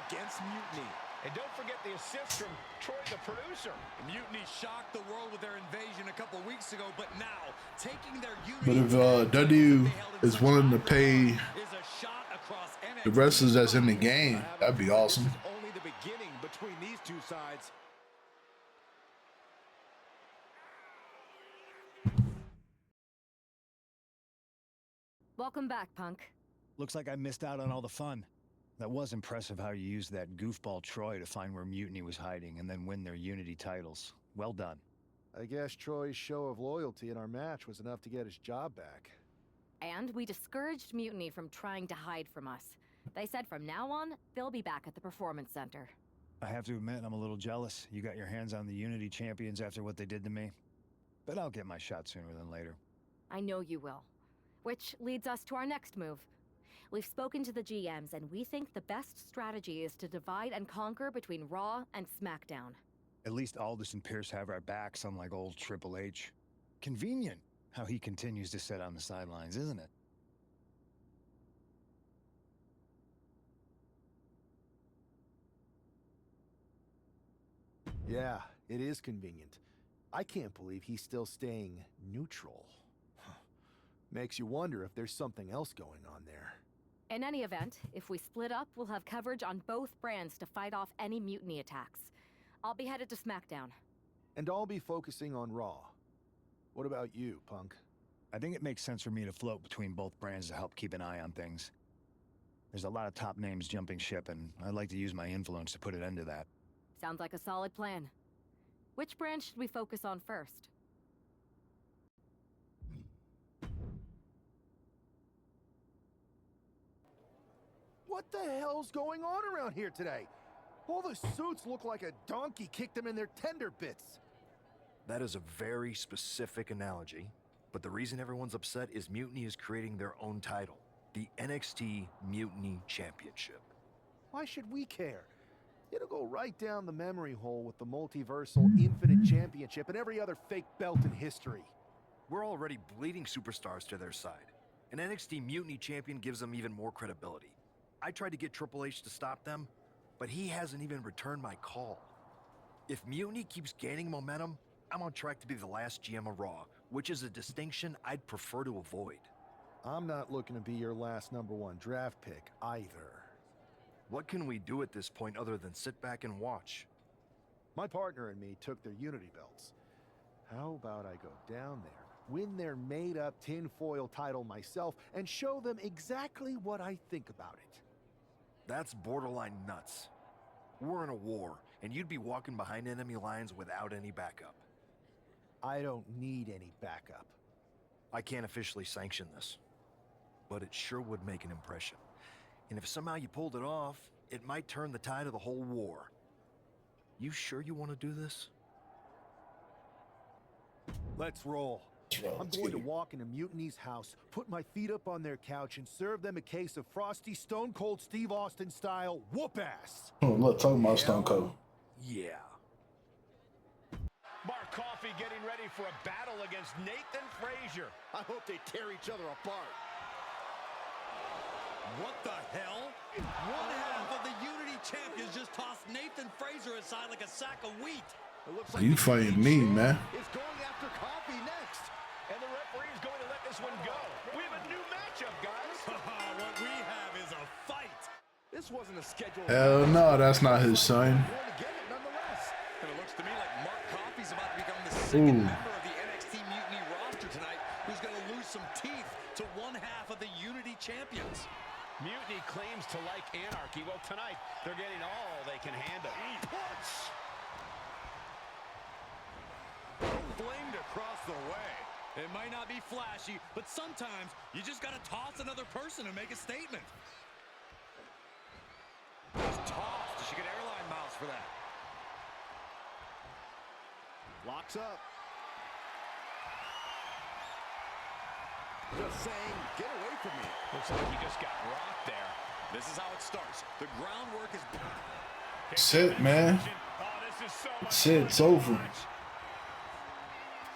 against Mutiny. And don't forget the assist from Troy, the producer. Mutiny shocked the world with their invasion a couple weeks ago, but now taking their But if W is willing to pay the wrestlers that's in the game, that'd be awesome. Only the beginning between these two sides. Welcome back, Punk. Looks like I missed out on all the fun. That was impressive how you used that goofball Troy to find where Mutiny was hiding and then win their Unity titles. Well done. I guess Troy's show of loyalty in our match was enough to get his job back. And we discouraged Mutiny from trying to hide from us. They said from now on, they'll be back at the Performance Center. I have to admit, I'm a little jealous. You got your hands on the Unity champions after what they did to me. But I'll get my shot sooner than later. I know you will. Which leads us to our next move. We've spoken to the GMs, and we think the best strategy is to divide and conquer between Raw and SmackDown. At least Aldous and Pierce have our backs, unlike old Triple H. Convenient how he continues to sit on the sidelines, isn't it? Yeah, it is convenient. I can't believe he's still staying neutral. Makes you wonder if there's something else going on there. In any event, if we split up, we'll have coverage on both brands to fight off any Mutiny attacks. I'll be headed to SmackDown. And I'll be focusing on Raw. What about you, Punk? I think it makes sense for me to float between both brands to help keep an eye on things. There's a lot of top names jumping ship, and I'd like to use my influence to put an end to that. Sounds like a solid plan. Which brand should we focus on first? What the hell's going on around here today? All the suits look like a donkey kicked them in their tender bits. That is a very specific analogy, but the reason everyone's upset is Mutiny is creating their own title, the NXT Mutiny Championship. Why should we care? It'll go right down the memory hole with the multiversal Infinite Championship and every other fake belt in history. We're already bleeding superstars to their side. An NXT Mutiny champion gives them even more credibility. I tried to get Triple H to stop them, but he hasn't even returned my call. If Mutiny keeps gaining momentum, I'm on track to be the last GM of Raw, which is a distinction I'd prefer to avoid. I'm not looking to be your last #1 draft pick either. What can we do at this point other than sit back and watch? My partner and me took their Unity belts. How about I go down there, win their made-up tinfoil title myself, and show them exactly what I think about it? That's borderline nuts. We're in a war, and you'd be walking behind enemy lines without any backup. I don't need any backup. I can't officially sanction this, but it sure would make an impression. And if somehow you pulled it off, it might turn the tide of the whole war. You sure you want to do this? Let's roll. I'm going to walk into Mutiny's house, put my feet up on their couch, and serve them a case of frosty Stone Cold Steve Austin style whoop-ass. Oh, look, talking about Stone Cold. Yeah. Mark Coffey getting ready for a battle against Nathan Frazier. I hope they tear each other apart. What the hell? One half of the Unity champions just tossed Nathan Frazier aside like a sack of wheat. It looks You fighting me, man. Is going after Coffey next. And the referee's going to let this one go. We have a new matchup, guys. What we have is a fight. This wasn't a scheduled. Hell no, that's not his son. And it looks to me like Mark Coffey's about to become the second member of the NXT Mutiny roster tonight who's going to lose some teeth to one half of the Unity champions. Mutiny claims to like anarchy. Well, tonight, they're getting all they can handle. Punch! Flamed across the way. It might not be flashy, but sometimes you just got to toss another person and make a statement. Just tossed. She get airline miles for that. Locks up. Just saying, get away from me. Looks like he just got rocked there. This is how it starts. The groundwork is... That's it, man. Oh, this is so That's it. It's over.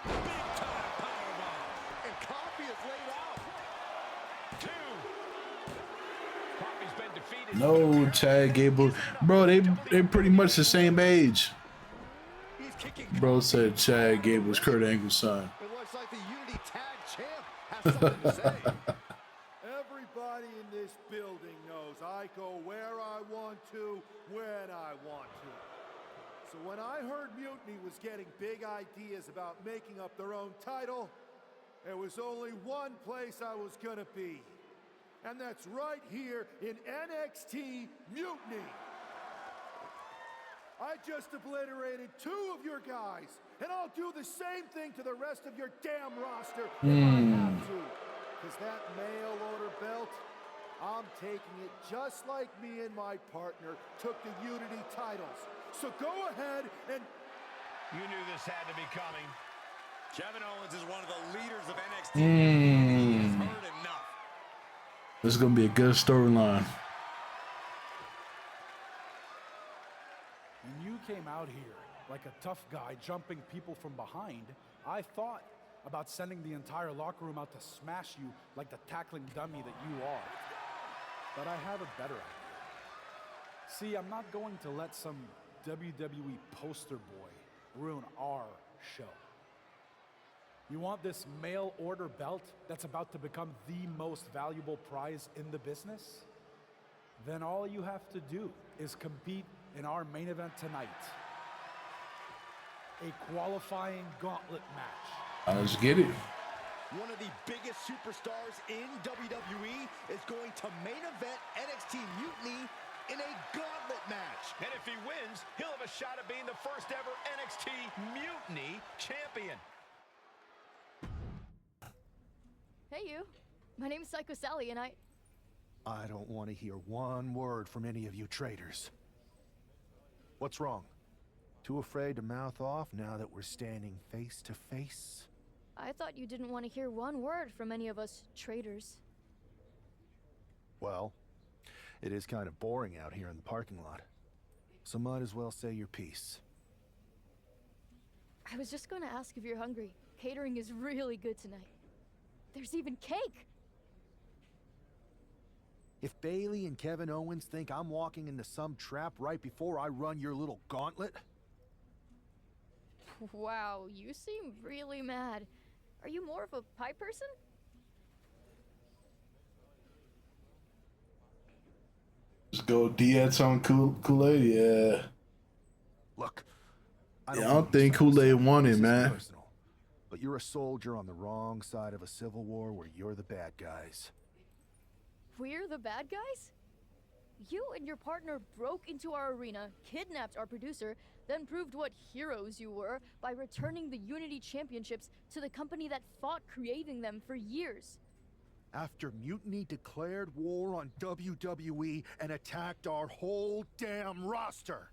Big time powerbomb. And Coffey is laid out. 2. Coffey's been defeated. No, Chad Gable. Bro, they pretty much the same age. He's kicking. Bro said Chad Gable's Kurt Angle's son. It looks like the Unity Tag Champ has something to say. Everybody in this building knows I go where I want to, when I want to. So when I heard Mutiny was getting big ideas about making up their own title, there was only one place I was gonna be. and that's right here in NXT Mutiny. I just obliterated 2 of your guys, and I'll do the same thing to the rest of your damn roster if I have to. Because that mail order belt, I'm taking it just like me and my partner took the Unity titles. So go ahead and... You knew this had to be coming. Kevin Owens is one of the leaders of NXT. He's heard enough. This is gonna be a good storyline. When you came out here like a tough guy jumping people from behind, I thought about sending the entire locker room out to smash you like the tackling dummy that you are. But I have a better idea. See, I'm not going to let some WWE poster boy ruin our show. You want this mail order belt that's about to become the most valuable prize in the business? Then all you have to do is compete in our main event tonight. A qualifying gauntlet match. Let's get it. One of the biggest superstars in WWE is going to main event NXT Mutiny in a gauntlet match. And if he wins, he'll have a shot at being the first ever NXT Mutiny champion. Hey, you. My name's Psycho Sally, and I don't want to hear one word from any of you traitors. What's wrong? Too afraid to mouth off now that we're standing face to face? I thought you didn't want to hear one word from any of us traitors. Well, it is kind of boring out here in the parking lot. So might as well say your piece. I was just going to ask if you're hungry. Catering is really good tonight. There's even cake! If Bailey and Kevin Owens think I'm walking into some trap right before I run your little gauntlet... Wow, you seem really mad. Are you more of a pie person? Just go Diaz on Kool-Aid, yeah. Look, I don't think Kool-Aid won it, man. Personal, but you're a soldier on the wrong side of a civil war where you're the bad guys. We're the bad guys? You and your partner broke into our arena, kidnapped our producer, then proved what heroes you were by returning the Unity Championships to the company that fought creating them for years. After Mutiny declared war on WWE and attacked our whole damn roster.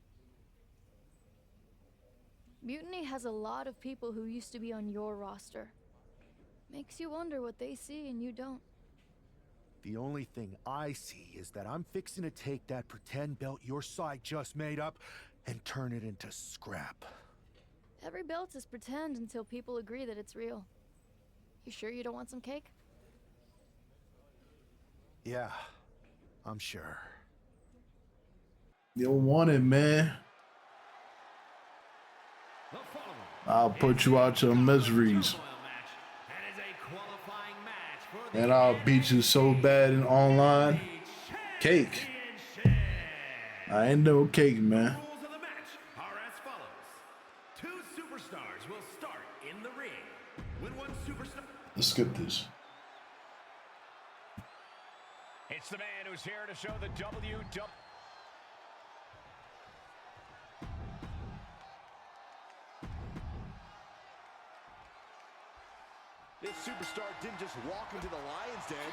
Mutiny has a lot of people who used to be on your roster. Makes you wonder what they see and you don't. The only thing I see is that I'm fixing to take that pretend belt your side just made up and turn it into scrap. Every belt is pretend until people agree that it's real. You sure you don't want some cake? Yeah, I'm sure. You don't want it, man. I'll put you out your miseries. And I'll beat you so bad in online. Cake. I ain't no cake, man. Rules of the match are as follows. 2 superstars will start in the ring. When one superstar... Let's skip this. It's the man who's here to show the WWE. This superstar didn't just walk into the Lion's Den.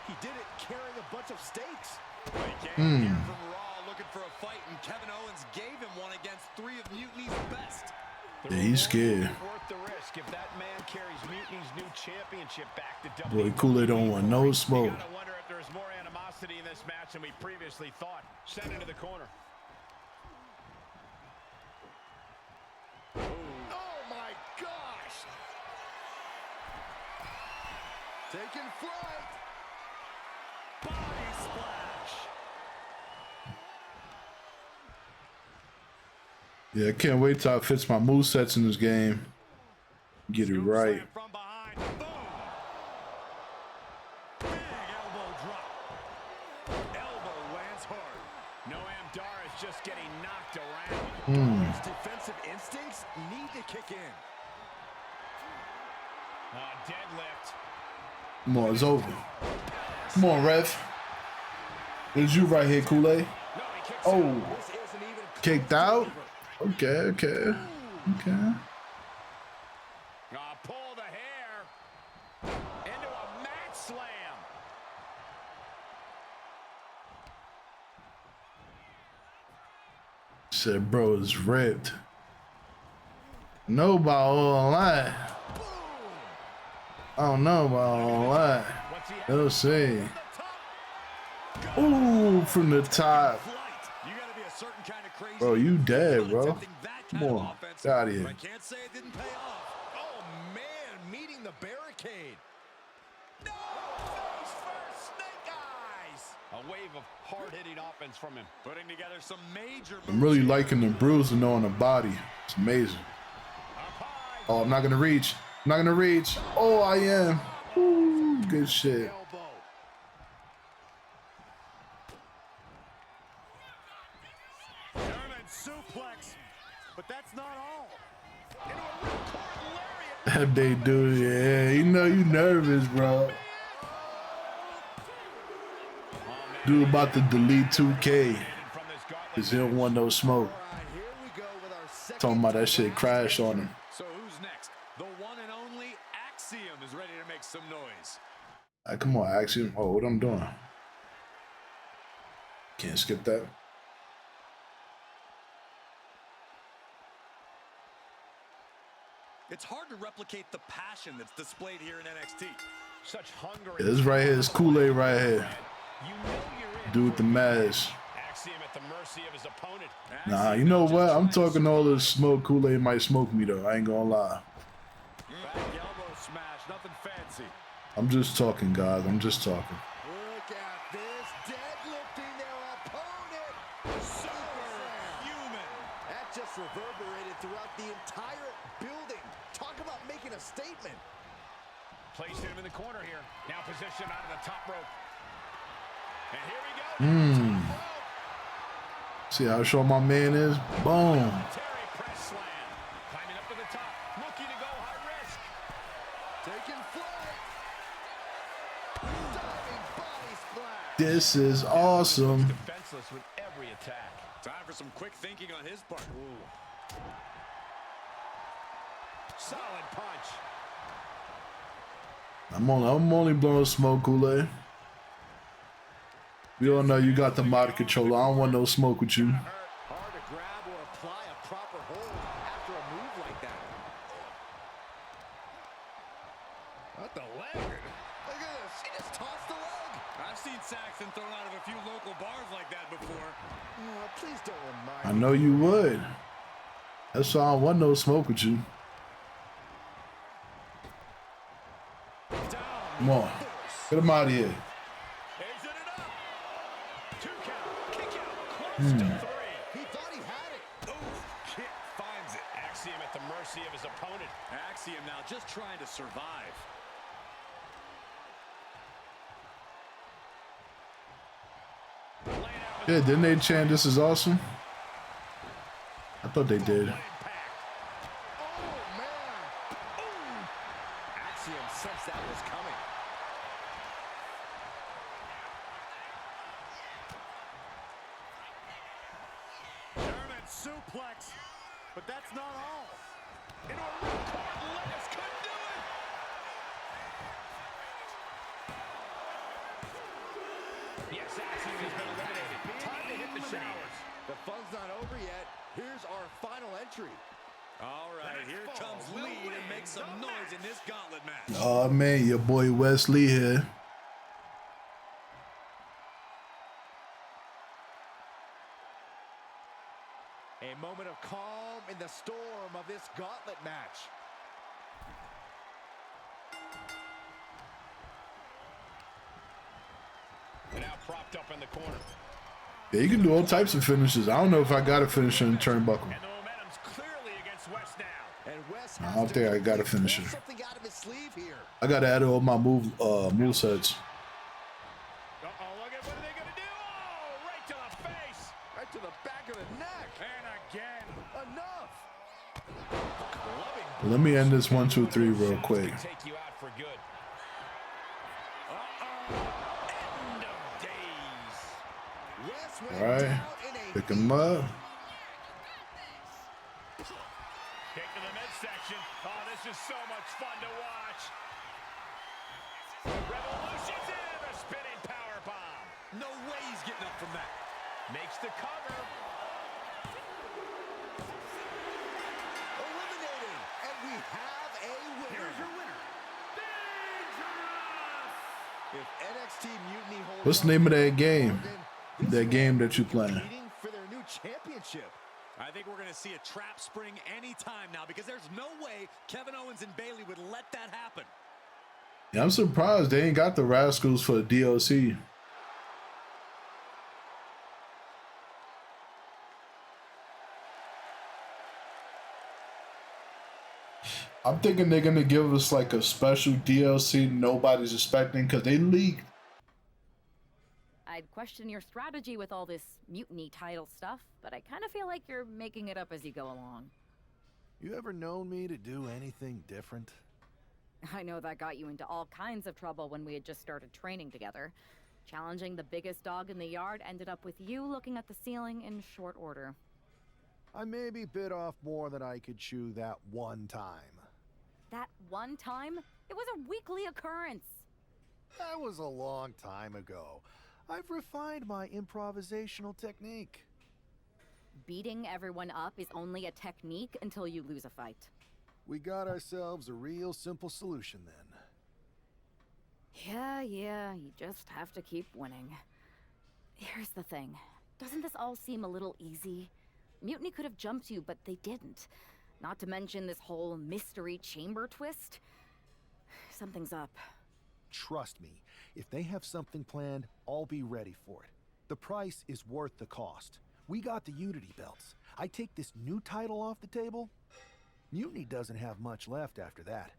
He did it carrying a bunch of stakes. He came here from Raw looking for a fight, and Kevin Owens gave him one against 3 of Mutiny's best. Yeah, he's scared. Worth the risk if that man carries Mutiny's new championship back to Boy, Kool-Aid don't want no smoke. You gotta wonder if there's more animosity in this match than we previously thought. Send into the corner. Oh my gosh! Taking flight. Body splash. Yeah, I can't wait till I fix my movesets in this game. Get it right. From behind. Boom. Big elbow drop. Elbow lands hard. Noam Dar is just getting knocked around. His defensive instincts need to kick in. Deadlift. More is over. Come on, ref. It's you right here, Kool-Aid. Oh, kicked out. Okay, okay, okay. Pull the hair into a mat slam. Said, bro, is ripped. Know about all that. I don't know about all that. We'll see. Ooh, from the top. Bro, you dead, bro. Come on, get out of here. I can't say it didn't pay off. Oh man, meeting the barricade. No, face first, snake eyes. A wave of hard-hitting offense from him. Putting together some major. I'm really liking the bruising on the body. It's amazing. Oh, I'm not gonna reach. I'm not gonna reach. Oh, I am. Ooh, good shit. Suplex, but that's not all. That they do, yeah. You know you nervous, bro. Dude about to delete 2K because he don't want no smoke. Talking about that shit crashed on him. So who's next? The one and only Axiom is ready to make some noise. Come on, Axiom. Oh, what I'm doing? Can't skip that. It's hard to replicate the passion that's displayed here in NXT. Such hunger. Yeah, this right here is Kool-Aid right here. Dude with the mask. Axiom at the mercy of his opponent. Nah, you know what? I'm talking all this smoke. Kool-Aid might smoke me though. I ain't gonna lie. Back elbow smash, nothing fancy. I'm just talking, guys. I'm just talking. Look at this, deadlifting their opponent. Superhuman. That just reverberated throughout the entire building. Talk about making a statement. Placed him in the corner here. Now positioned out of the top rope. And here we go. See how short my man is? Boom. Press slam. Climbing up to the top. Looking to go high risk. Taking flight. Diving body splash. This is awesome. Defenseless with every attack. Time for some quick thinking on his part. Ooh. Solid punch. I'm only blowing smoke, Kool-Aid. We all know you got the mod controller. I don't want no smoke with you. Hard to grab or apply a proper hold after a move like that. What the leg? Look at this. She just tossed the leg. I've seen Saxton thrown out of a few local bars like that before. Oh, please don't remind I know you would. That's why I don't want no smoke with you. Come on. Get him out of here. He thought he had it. Oof, kick finds it. Axiom at the mercy of his opponent. Axiom now just trying to survive. Yeah, didn't they chant this is awesome? I thought they did. Axiom sensed that was coming. German suplex, but that's not all. Into a ripcord, Lettuce couldn't do it. Yes, Axiom has been eliminated. Time to hit the showers. The fun's not over yet. Here's our final entry. All right, here comes Lee to make some noise in this gauntlet match. Oh man, your boy Wesley here. A moment of calm in the storm of this gauntlet match. And now propped up in the corner. Yeah, you can do all types of finishes. I don't know if I got a finisher in turnbuckle. And the momentum's clearly against West now. And West I don't think I got a finisher. something out of his sleeve here. I gotta add all my move sets. Uh-oh, look at what are they gonna do? Oh, right to the face. Right to the back of the neck. And again. Enough. Let me end this 1, 2, 3 real quick. Take you out for good. All right, pick him up. Kick to the midsection. Oh, this is so much fun to watch. Revolution's in, a spinning power bomb. No way he's getting up from that. Makes the cover. Eliminating, and we have a winner. Here's your winner, Dangerous! If NXT Mutiny holds What's the name of that game? That game that you playing? for their new championship. I think we're going to see a trap spring anytime now because there's no way Kevin Owens and Bayley would let that happen. Yeah, I'm surprised they ain't got the Rascals for the DLC. I'm thinking they're gonna give us like a special DLC nobody's expecting because they leaked. I'd question your strategy with all this mutiny title stuff, but I kind of feel like you're making it up as you go along. You ever known me to do anything different? I know that got you into all kinds of trouble when we had just started training together. Challenging the biggest dog in the yard ended up with you looking at the ceiling in short order. I maybe bit off more than I could chew that one time. That one time? It was a weekly occurrence. That was a long time ago. I've refined my improvisational technique. Beating everyone up is only a technique until you lose a fight. We got ourselves a real simple solution then. Yeah, you just have to keep winning. Here's the thing. Doesn't this all seem a little easy? Mutiny could have jumped you, but they didn't. Not to mention this whole mystery chamber twist. Something's up. Trust me, if they have something planned, I'll be ready for it. The price is worth the cost. We got the Unity belts. I take this new title off the table, Mutiny doesn't have much left after that.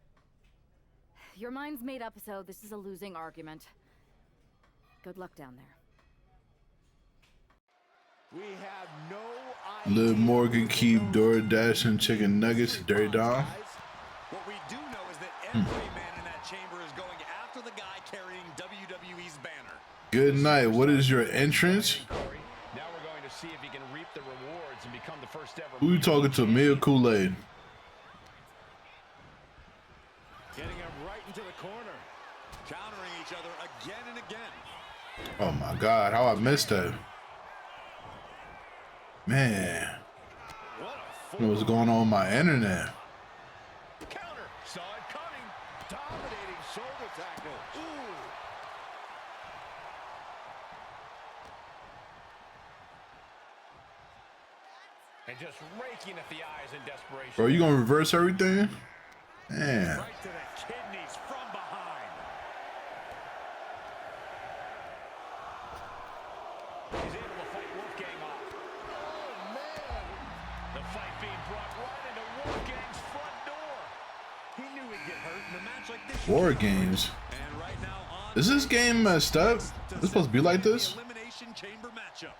Your mind's made up, so this is a losing argument. Good luck down there. We have no idea. Liv Morgan keep DoorDash and chicken nuggets. Dirty Dom. What we do know is that every man in that chamber is going after the guy carrying WWE's banner. Good night. What is your entrance? Now we're going to see if he can reap the rewards and become the first ever. Who you talking to? Me or Kool-Aid? Getting him right into the corner. Countering each other again and again. Oh my God, how I missed that. Man. What's going on with my internet? Counter. Saw it coming. Dominating shoulder tackle. Ooh. And just raking at the eyes in desperation. Bro, you gonna reverse everything? Man. Right to the kidneys from behind. He's able to fight Wolfgang off. Oh, man. The fight being brought right into Wolfgang's front door. He knew he'd get hurt in a match like this. War games. And right now on Is this game messed up? It's supposed to be like this? Elimination chamber matchup.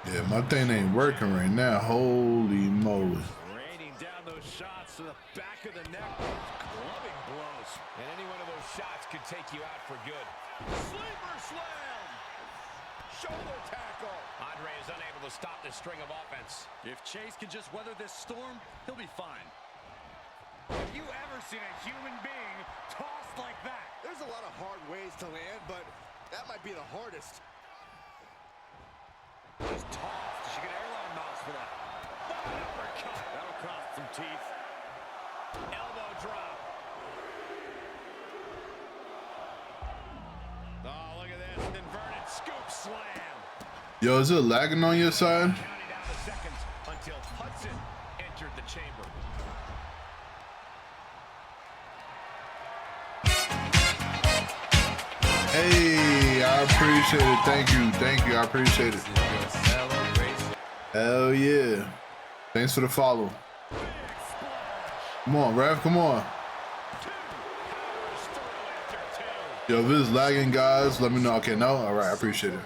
Yeah, my thing ain't working right now. Holy moly. Raining down those shots to the back of the neck. Clubbing blows. And any one of those shots could take you out for good. Sleeper slam. Shoulder tackle. Andre is unable to stop this string of offense. If Chase can just weather this storm, he'll be fine. Have you ever seen a human being tossed like that? There's a lot of hard ways to land, but that might be the hardest. Just tossed. She could airline mouse for that. Uppercut. That'll cost some teeth. Elbow drop. Oh, look at this. Inverted scoop slam. Yo, is it lagging on your side? Counting down the seconds until Hudson entered the chamber. Hey, I appreciate it. Thank you. I appreciate it. Hell yeah. Thanks for the follow. Come on, Rev, come on. Yo, if it's lagging, guys, let me know. Okay, no? All right, I appreciate it.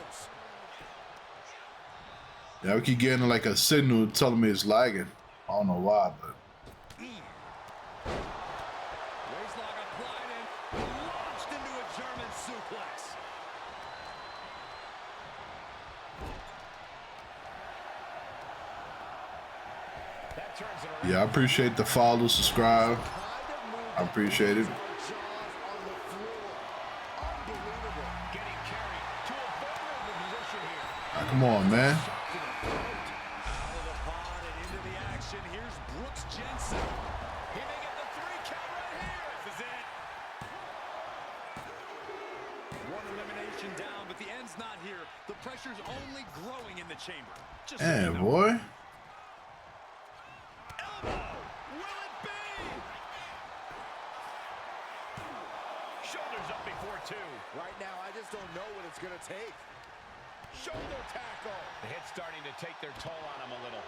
Yeah, I keep getting like a signal telling me it's lagging. I don't know why, but. Waistlock Yeah, I appreciate the follow, subscribe. I appreciate it. Right, come on, man. Down, but the end's not here. The pressure's only growing in the chamber. Just hey, boy. Elbow. Will it be? Shoulders up before two. Right now, I just don't know what it's going to take. Shoulder tackle. The hit's starting to take their toll on him a little.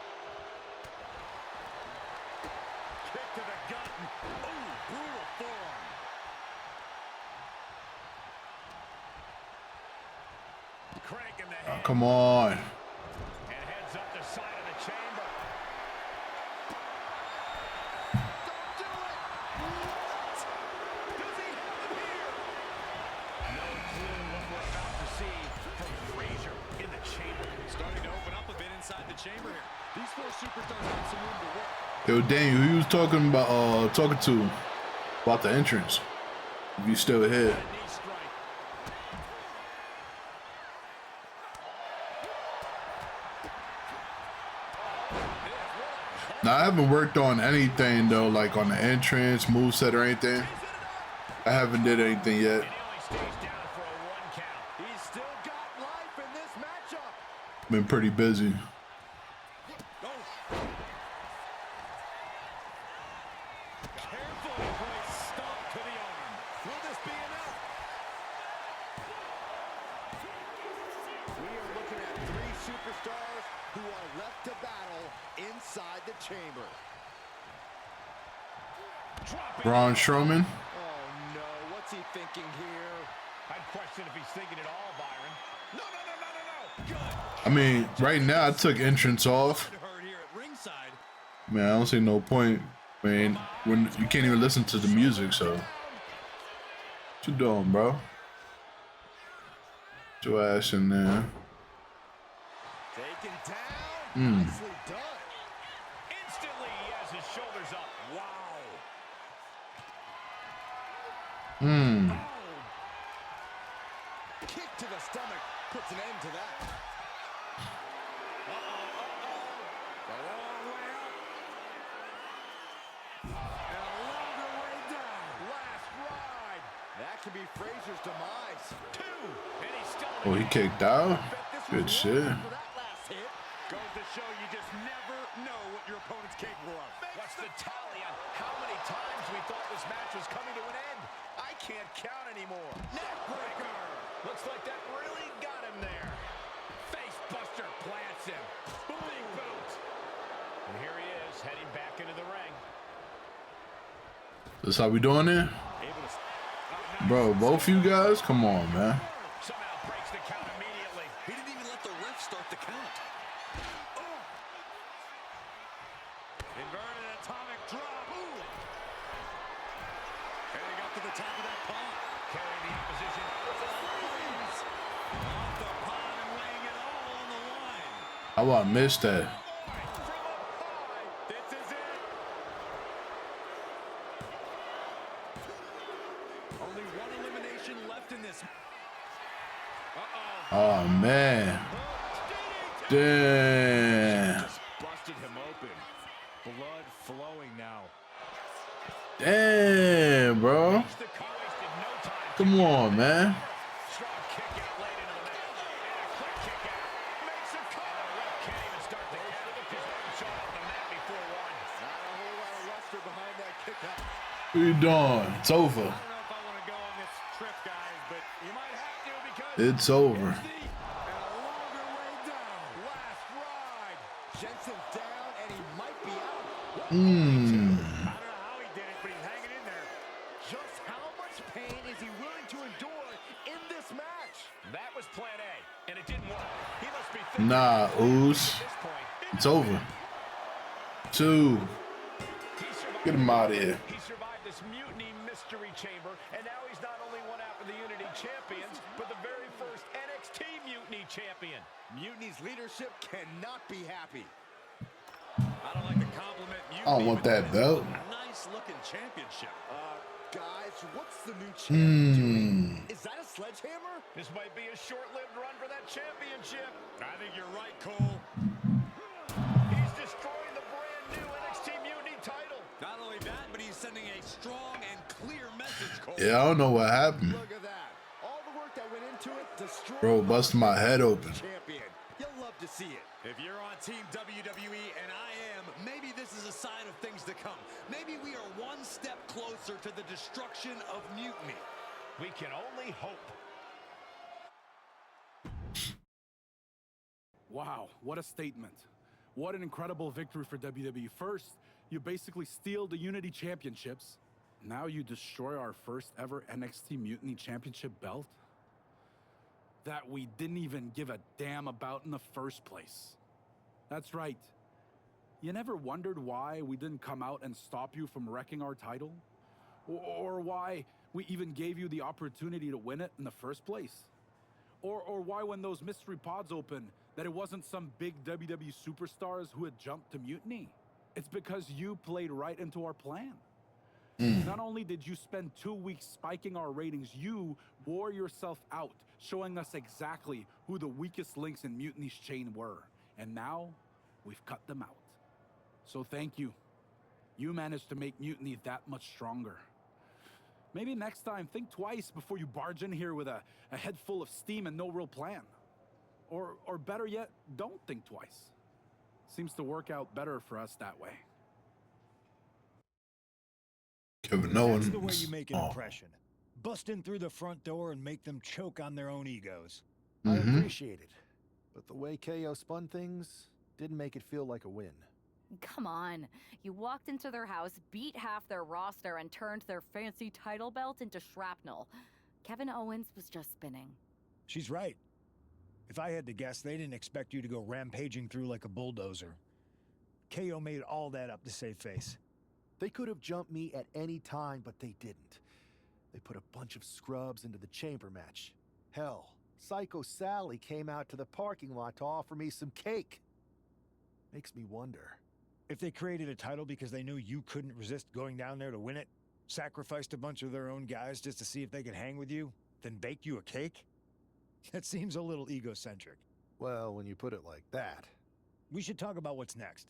Kick to the gut. Ooh, brutal forearm. Cranking the head. Oh, come on. And heads up the side of the chamber. Don't do it! What? Does he have it here? No clue what we're about to see from Frazier in the chamber. Starting to open up a bit inside the chamber here. These four superstars have some room to work. Yo, Daniel, who you was talking to about the entrance? If you still here. Now, I haven't worked on anything, though, like on the entrance, moveset, or anything. I haven't did anything yet. He's still got life in this matchup. Been pretty busy. Carefully placed stomp to the arm. Will this be enough? We are looking at three superstars who are left to battle inside the chamber. Braun Strowman. Oh no, what's he thinking here? I'd question if he's thinking it all, Byron. No. Good. I mean, right now I took entrance off. Man, I don't see no point. Man, when you can't even listen to the music, so what you doing, bro? Get your ass in there. Taken down. Nicely done. Instantly, he has his shoulders up. Wow. Kick to the stomach puts an end to that. The long way up. And a longer way down. Last ride. That could be Frazier's demise. Two. And he's still. Oh, he kicked out. Good shit. Goes to show you just never know what your opponent's capable of. What's the tally on how many times we thought this match was coming to an end? I can't count anymore. Neckbreaker. Looks like that really got him there. Face buster plants him. Big boot. And here he is, heading back into the ring. This how we doing it? Bro, both you guys? Come on, man. Somehow breaks the count immediately. He didn't even let the ref start the count. Inverted atomic drop. Ooh. Heading up to the top of that pond. Carrying the opposition. Off the pond and laying it all on the line. How about I missed that? This is it. Only one elimination left in this. Oh, man. Damn. Just busted him open. Blood flowing now. Damn, bro. Come on, man. Strong kick out late into the match. And a quick kick out. Makes a call. The ref can't even start the count. He's already shown up the mat before one. Not a whole lot of luster behind that kick out. What you doing? It's over. I don't know if I want to go on this trip, guys, but you might have to because It's over. and a longer way down. Last ride. Jensen's down, and he might be out. Mmm. I don't know how he did it, but he's hanging in there. Just how much pain is he willing to endure in this match? That was plan A, and it didn't work. He must be thinking Nah, Ooze. at this point. It's over. 2. Get him out of here. He survived this mutiny mystery chamber, and now he's not only one half of the Unity champions, but the very first NXT Mutiny champion. Mutiny's leadership cannot be happy. I don't like the compliment you I don't want that belt. Nice looking championship. Guys, what's the new champ doing? Is that a sledgehammer? This might be a short-lived run for that championship. I think you're right, Cole. He's destroying the brand new NXT Mutiny title. Not only that, but he's sending a strong and clear message, Cole. Yeah, I don't know what happened. Look at that. All the work that went into it, destroyed. Bro, busted my head open. Champion. You'll love to see it. If you're on Team WWE, and I am, maybe this is a sign of things to come. Maybe we are one step closer to the destruction of Mutiny. We can only hope. Wow, what a statement. What an incredible victory for WWE. First, you basically steal the Unity Championships. Now you destroy our first ever NXT Mutiny Championship belt that we didn't even give a damn about in the first place. That's right. You never wondered why we didn't come out and stop you from wrecking our title? Or why we even gave you the opportunity to win it in the first place? Or why when those mystery pods opened that it wasn't some big WWE superstars who had jumped to Mutiny? It's because you played right into our plan. Not only did you spend 2 weeks spiking our ratings, you wore yourself out, showing us exactly who the weakest links in Mutiny's chain were. And now, we've cut them out. So thank you. You managed to make Mutiny that much stronger. Maybe next time, think twice before you barge in here with a head full of steam and no real plan. Or better yet, don't think twice. Seems to work out better for us that way. Kevin That's Owens. the way you make an impression. Bust in through the front door and make them choke on their own egos. I appreciate it. But the way KO spun things didn't make it feel like a win. Come on. You walked into their house, beat half their roster, and turned their fancy title belt into shrapnel. Kevin Owens was just spinning. She's right. If I had to guess, they didn't expect you to go rampaging through like a bulldozer. KO made all that up to save face. They could have jumped me at any time, but they didn't. They put a bunch of scrubs into the chamber match. Hell, Psycho Sally came out to the parking lot to offer me some cake. Makes me wonder. If they created a title because they knew you couldn't resist going down there to win it, sacrificed a bunch of their own guys just to see if they could hang with you, then baked you a cake? That seems a little egocentric. Well, when you put it like that. We should talk about what's next.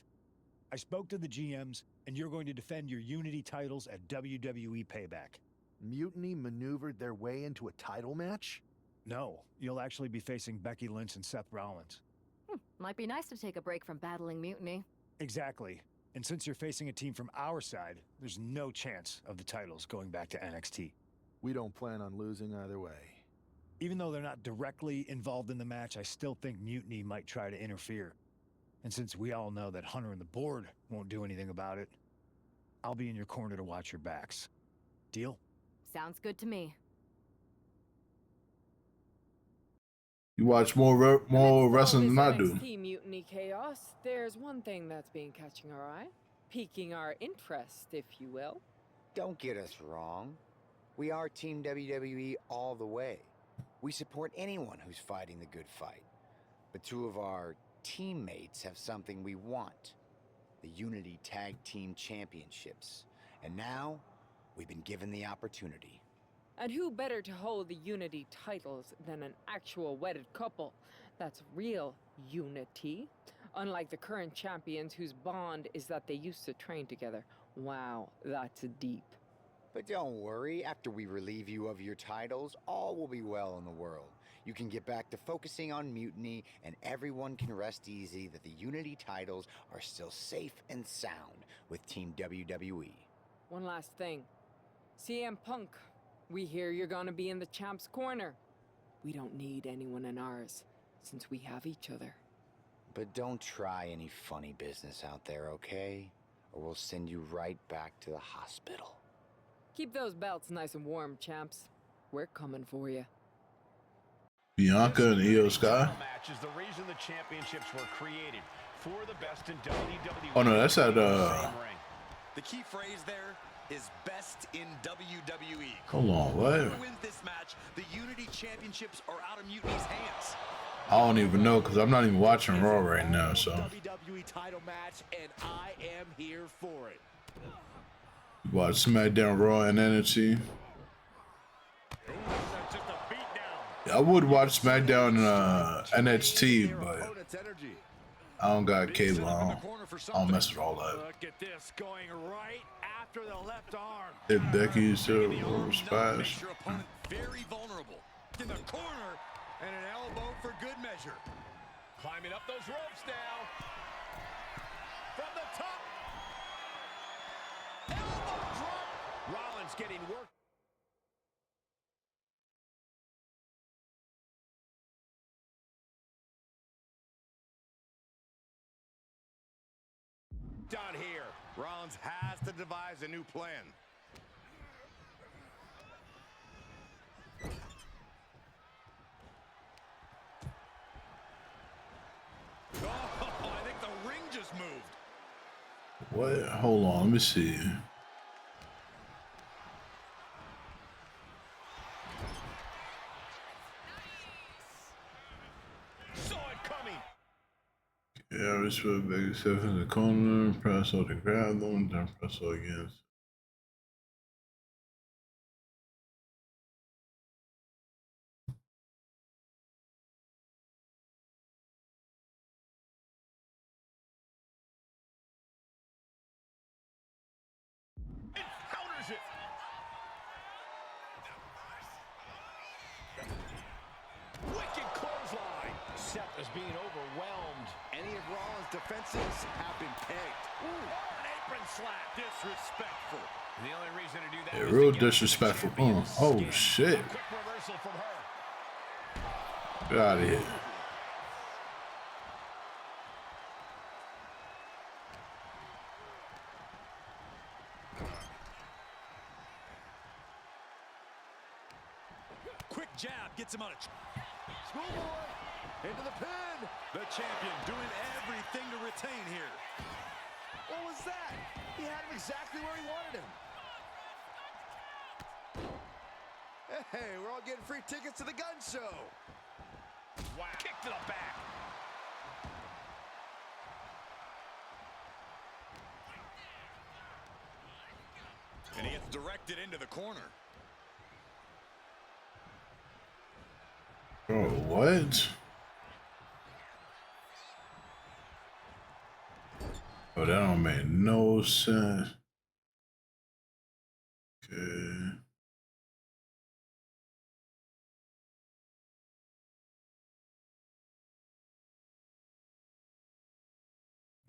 I spoke to the GMs, and you're going to defend your Unity titles at WWE Payback. Mutiny maneuvered their way into a title match? No, you'll actually be facing Becky Lynch and Seth Rollins. Might be nice to take a break from battling Mutiny. Exactly. And since you're facing a team from our side, there's no chance of the titles going back to NXT. We don't plan on losing either way. Even though they're not directly involved in the match, I still think Mutiny might try to interfere. And since we all know that Hunter and the board won't do anything about it, I'll be in your corner to watch your backs. Deal? Sounds good to me. You watch more wrestling than I do. NXT Mutiny Chaos, there's one thing that's been catching our eye, piquing our interest, if you will. Don't get us wrong. We are Team WWE all the way. We support anyone who's fighting the good fight. But two of our teammates have something we want. The Unity Tag Team Championships. And now, we've been given the opportunity. And who better to hold the Unity titles than an actual wedded couple? That's real unity. Unlike the current champions whose bond is that they used to train together. Wow, that's deep. But don't worry, after we relieve you of your titles, all will be well in the world. You can get back to focusing on Mutiny, and everyone can rest easy that the Unity titles are still safe and sound with Team WWE. One last thing. CM Punk, we hear you're gonna be in the champ's corner. We don't need anyone in ours, since we have each other. But don't try any funny business out there, okay? Or we'll send you right back to the hospital. Keep those belts nice and warm, champs. We're coming for you. Bianca and Io Sky. Match is the reason the championships were created for the best in WWE. Oh no, that's at The key phrase there is best in WWE. Hold on, what? Whoever wins this match, the Unity Championships are out of Mutiny's hands. I don't even know because I'm not even watching Raw right now, so. WWE title match, and I am here for it. Watch SmackDown, Raw, and NXT. I would watch SmackDown and NXT, but I don't got cable. I don't mess with all that. Look at this going right after the left arm. If Becky's still splash. Makes your opponent very vulnerable. In the corner, and an elbow for good measure. Climbing up those ropes now. From the top. Elbow drop. Rollins getting work. Down here, Rollins has to devise a new plan. Oh, I think the ring just moved. What? Hold on, let me see. Saw it coming. Yeah, I just put Becky stuff in the corner, press all to grab them, then press all again. Counters it. Wicked clothesline. Seth is being overwhelmed. Any of Rollins' defenses have been pegged. Ooh, an apron slap. Disrespectful. And the only reason to do that Yeah, is real to get disrespectful. Oh shit. quick reversal from her. Get out of here. Quick jab gets him out of. Schoolboy into the pin. The champion doing everything to retain here. What was that? He had him exactly where he wanted him. Hey, we're all getting free tickets to the gun show. Wow. Kick to the back. And he gets directed into the corner. Bro, what? Oh, that don't make no sense. Okay.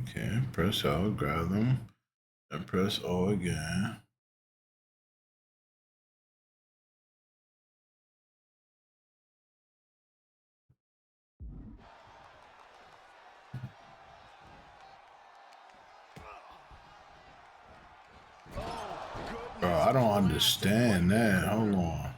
Okay, press O, grab them, and press O again. Bro, I don't understand that. Hold on.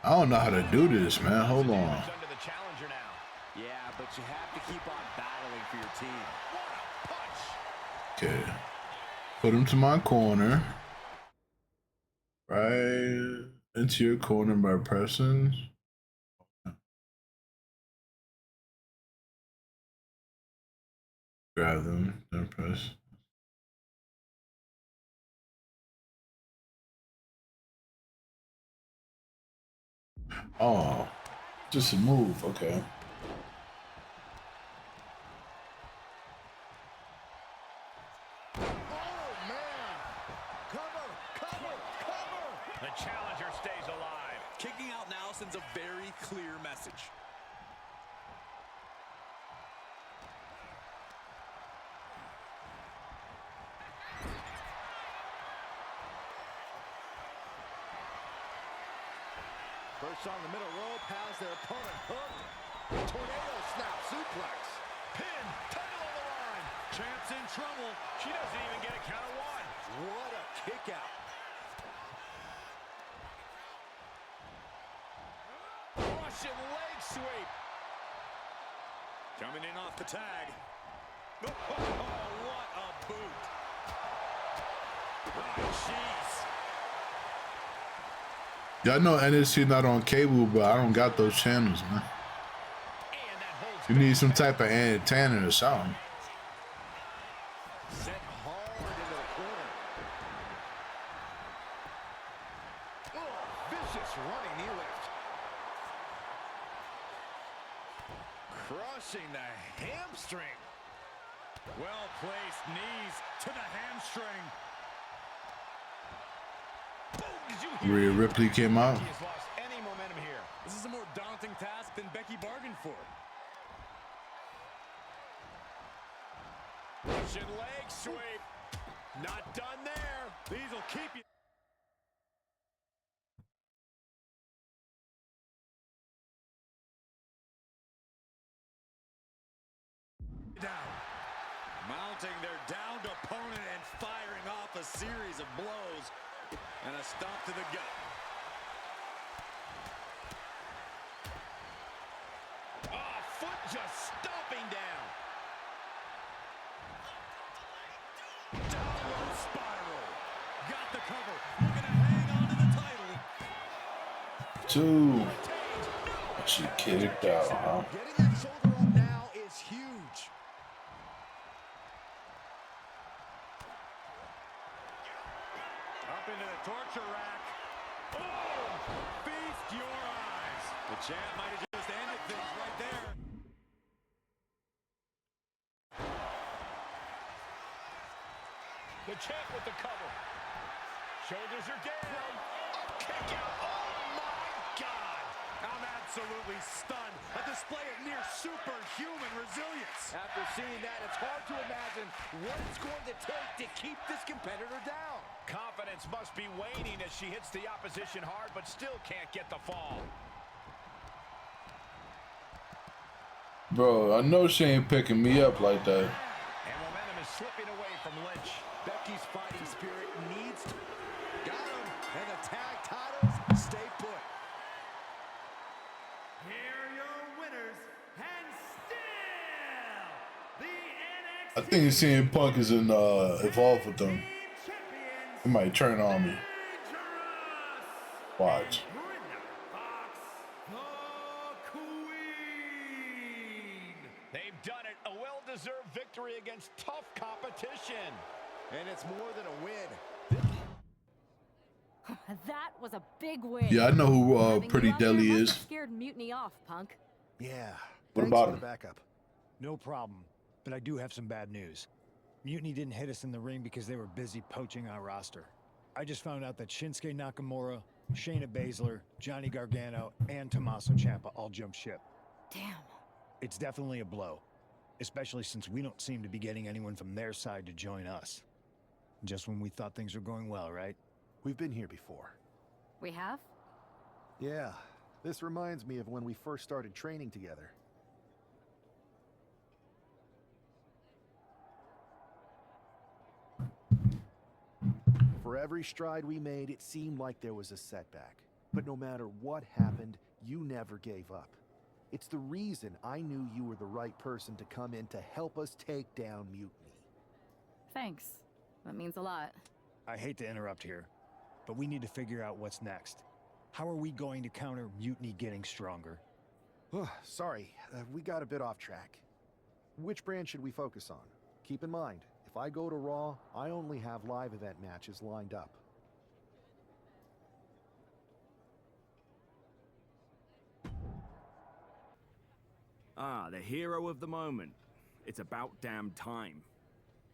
I don't know how to do this, man. Hold on. Yeah, but you have to keep on battling for your team. Okay. Put him to my corner. Right into your corner by pressing. Grab them, then press. Oh, just a move, okay. The challenger stays alive. Kicking out now sends a very clear message. First on the middle rope has their opponent hooked. Tornado snap suplex. Pin, title on the line. Champ's in trouble. She doesn't even get a count of one. What a kick out. Russian leg sweep. Coming in off the tag. Oh, what a boot. Oh, jeez. Y'all know NXT not on cable, but I don't got those channels, man. You need some type of antenna or something. Sent hard into the corner. Oh, vicious running knee lift. Crushing the hamstring. Well-placed knees to the hamstring. Boom, did you hear Rhea Ripley came out. She has lost any momentum here. This is a more daunting task than Becky bargained for. Russian leg sweep. Not done there. These will keep you. Down. Mounting their downed opponent and firing off a series of blows. And a stomp to the gut. Oh, foot just stomping down. Downward spiral. Got the cover. Looking to hang on to the title. Two. She kicked out, huh? Getting that shoulder up now is huge. Up into the torture rack. Oh! Feast your eyes. The champ might have just ended things right there. The champ with the cover. Shoulders are down. Kick out. Oh, my God. I'm absolutely stunned. A display of near superhuman resilience. After seeing that, it's hard to imagine what it's going to take to keep this competitor down. Confidence must be waning as she hits the opposition hard, but still can't get the fall. Bro, I know she ain't picking me up like that. And momentum is slipping away from Lynch. Becky's fighting spirit needs to... Got him. And the tag titles stay put. Here are your winners, and still the NXT I think CM Punk is in Evolve with them. He might turn on me. Watch. They've done it. A well-deserved victory against tough competition. And it's more than a win. That was a big win. Yeah, I know who Having Pretty you out there Deli must is. have scared Mutiny off, Punk. Yeah. What Thanks about for him? the backup. No problem, but I do have some bad news. Mutiny didn't hit us in the ring because they were busy poaching our roster. I just found out that Shinsuke Nakamura, Shayna Baszler, Johnny Gargano, and Tommaso Ciampa all jumped ship. Damn. It's definitely a blow, especially since we don't seem to be getting anyone from their side to join us. Just when we thought things were going well, right? We've been here before. We have? Yeah. This reminds me of when we first started training together. For every stride we made, it seemed like there was a setback. But no matter what happened, you never gave up. It's the reason I knew you were the right person to come in to help us take down Mutiny. Thanks. That means a lot. I hate to interrupt here, but we need to figure out what's next. How are we going to counter Mutiny getting stronger? Sorry, we got a bit off track. Which brand should we focus on? Keep in mind, if I go to Raw, I only have live event matches lined up. Ah, the hero of the moment. It's about damn time.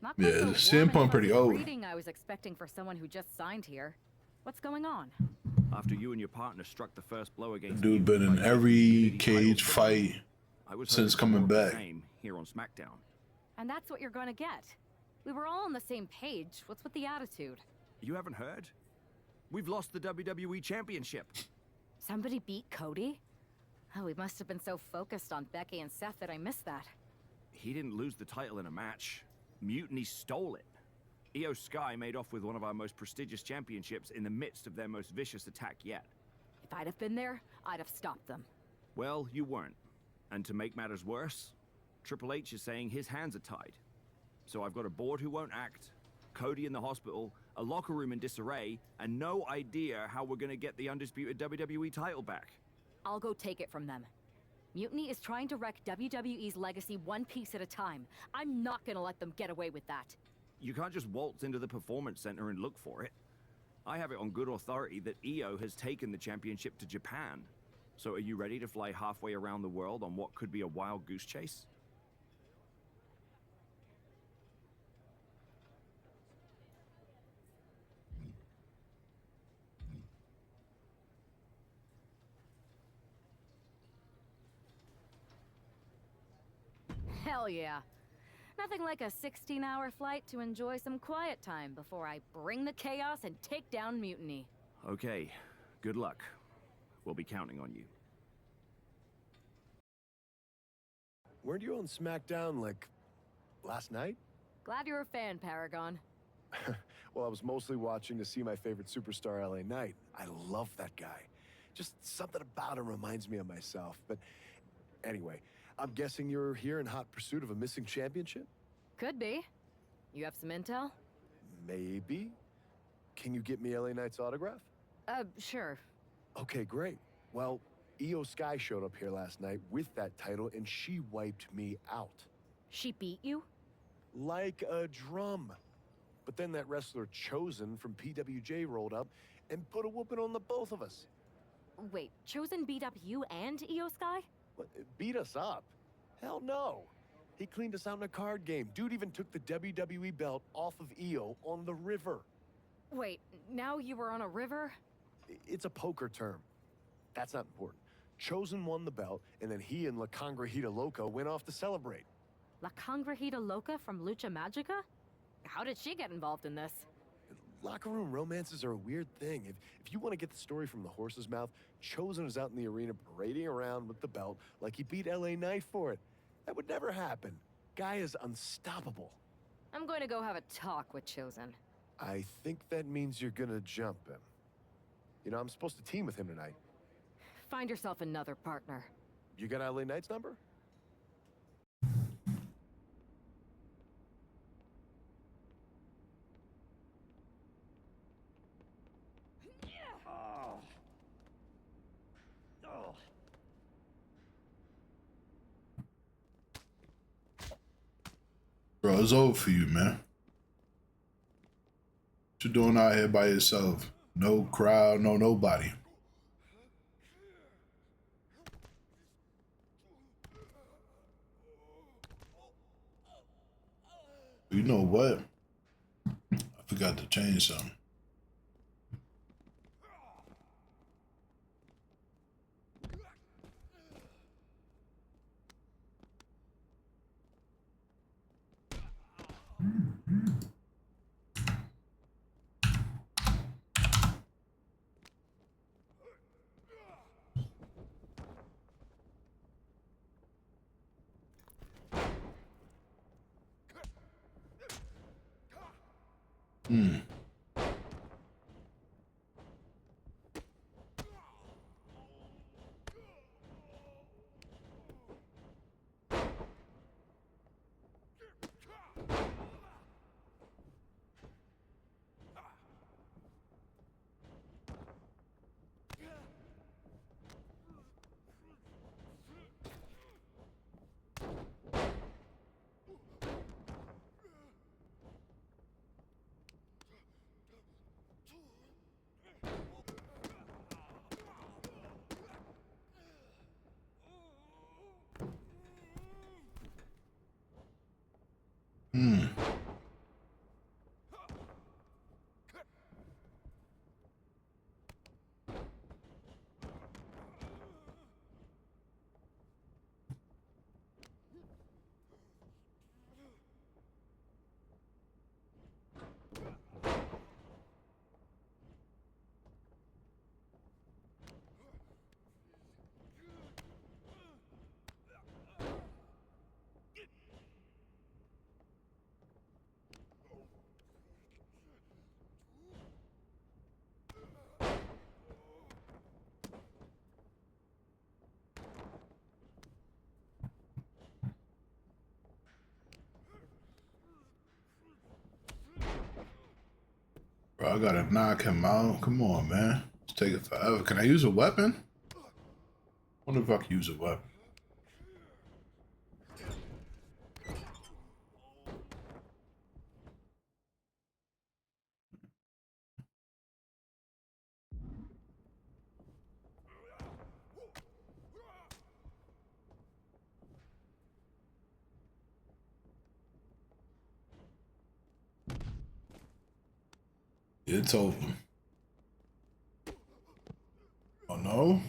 Not Yeah, quite the CM warm Punk and pretty fuzzy old. greeting I was expecting for someone who just signed here. What's going on? After you and your partner struck the first blow against Dude been in every cage fight I was since hoping for coming more of the back. same here on SmackDown. And that's what you're going to get. We were all on the same page. What's with the attitude? You haven't heard? We've lost the WWE Championship. Somebody beat Cody? Oh, we must have been so focused on Becky and Seth that I missed that. He didn't lose the title in a match. Mutiny stole it. Io Sky made off with one of our most prestigious championships in the midst of their most vicious attack yet. If I'd have been there, I'd have stopped them. Well, you weren't. And to make matters worse, Triple H is saying his hands are tied. So I've got a board who won't act, Cody in the hospital, a locker room in disarray, and no idea how we're gonna get the undisputed WWE title back. I'll go take it from them. Mutiny is trying to wreck WWE's legacy one piece at a time. I'm not gonna let them get away with that. You can't just waltz into the Performance Center and look for it. I have it on good authority that Io has taken the championship to Japan. So are you ready to fly halfway around the world on what could be a wild goose chase? Hell yeah. Nothing like a 16-hour flight to enjoy some quiet time before I bring the chaos and take down Mutiny. Okay, good luck. We'll be counting on you. Weren't you on SmackDown, like, last night? Glad you're a fan, Paragon. Well, I was mostly watching to see my favorite superstar, LA Knight. I love that guy. Just something about him reminds me of myself. But anyway, I'm guessing you're here in hot pursuit of a missing championship? Could be. You have some intel? Maybe. Can you get me LA Knight's autograph? Sure. Okay, great. Well, Io Sky showed up here last night with that title, and she wiped me out. She beat you? Like a drum. But then that wrestler Chosen from PWJ rolled up and put a whooping on the both of us. Wait, Chosen beat up you and Io Sky? What, beat us up? Hell no. He cleaned us out in a card game. Dude even took the WWE belt off of Io on the river. Wait, now you were on a river? It's a poker term. That's not important. Chosen won the belt, and then he and La Congrejita Loca went off to celebrate. La Congrejita Loca from Lucha Magica? How did she get involved in this? Locker room romances are a weird thing. If you want to get the story from the horse's mouth, Chosen is out in the arena parading around with the belt like he beat LA Knight for it. That would never happen. Guy is unstoppable. I'm going to go have a talk with Chosen. I think that means you're gonna jump him. You know, I'm supposed to team with him tonight. Find yourself another partner. You got LA Knight's number? Bro, it's over for you, man. What you doing out here by yourself? No crowd, no nobody. You know what? I forgot to change something. Bro, I gotta knock him out. Come on, man. It's taking forever. Can I use a weapon? I wonder if I can use a weapon. It's over. Oh no?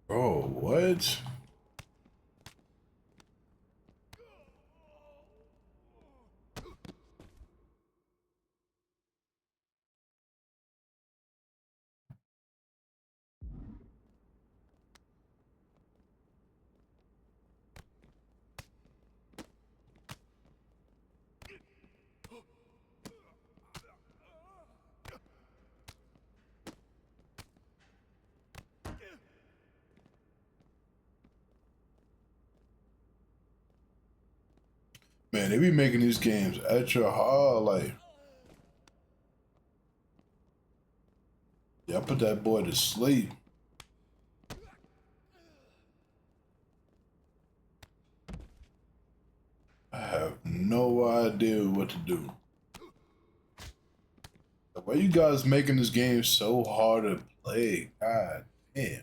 Bro, what? Man, they be making these games extra hard, like. Yeah, I put that boy to sleep. I have no idea what to do. Why you guys making this game so hard to play? God damn.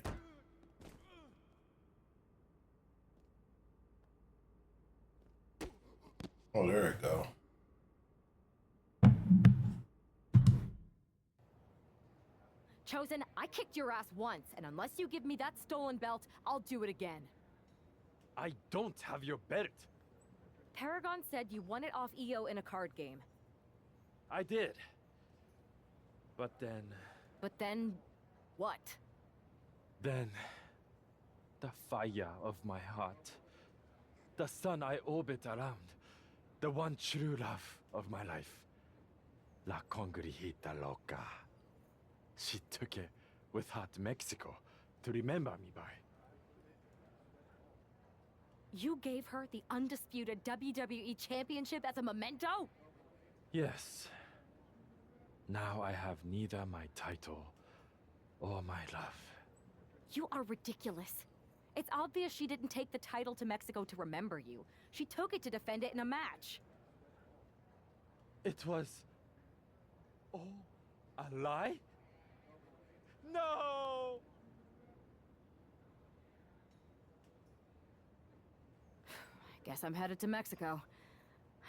Oh, there it go. Chosen, I kicked your ass once, and unless you give me that stolen belt, I'll do it again. I don't have your belt. Paragon said you won it off EO in a card game. I did. But then... But then... what? Then... the fire of my heart. The sun I orbit around. The one true love of my life. La Congregita Loca. She took it with her to Mexico to remember me by. You gave her the undisputed WWE Championship as a memento? Yes. Now I have neither my title or my love. You are ridiculous. It's obvious she didn't take the title to Mexico to remember you. She took it to defend it in a match. It was... all a lie? No! I guess I'm headed to Mexico.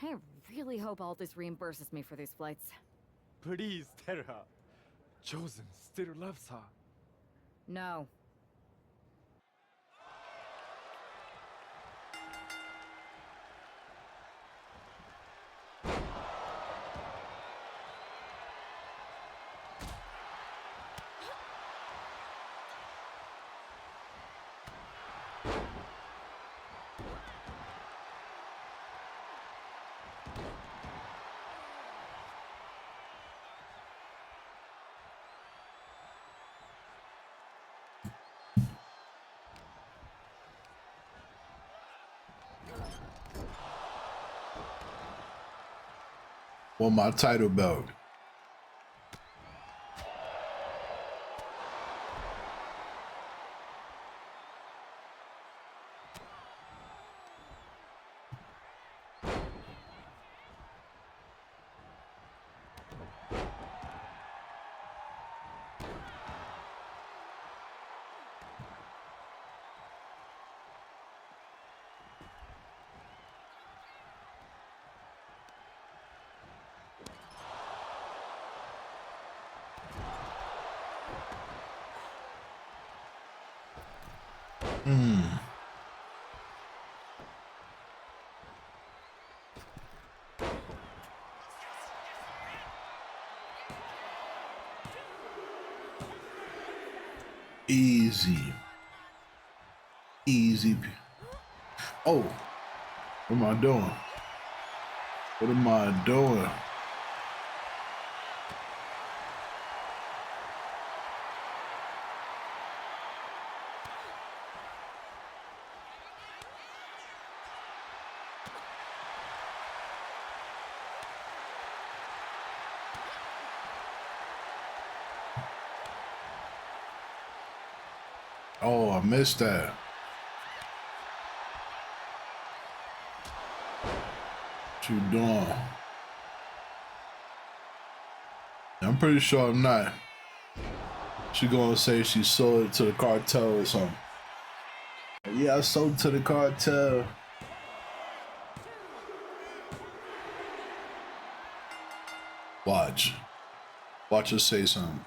I really hope Aldous reimburses me for these flights. Please tell her. Chosen still loves her. No. Want my title belt. Easy. Easy. Oh, what am I doing? What am I doing? Oh, I missed that. What you doing? I'm pretty sure I'm not. She gonna say she sold it to the cartel or something. Yeah, I sold it to the cartel. Watch. Watch her say something.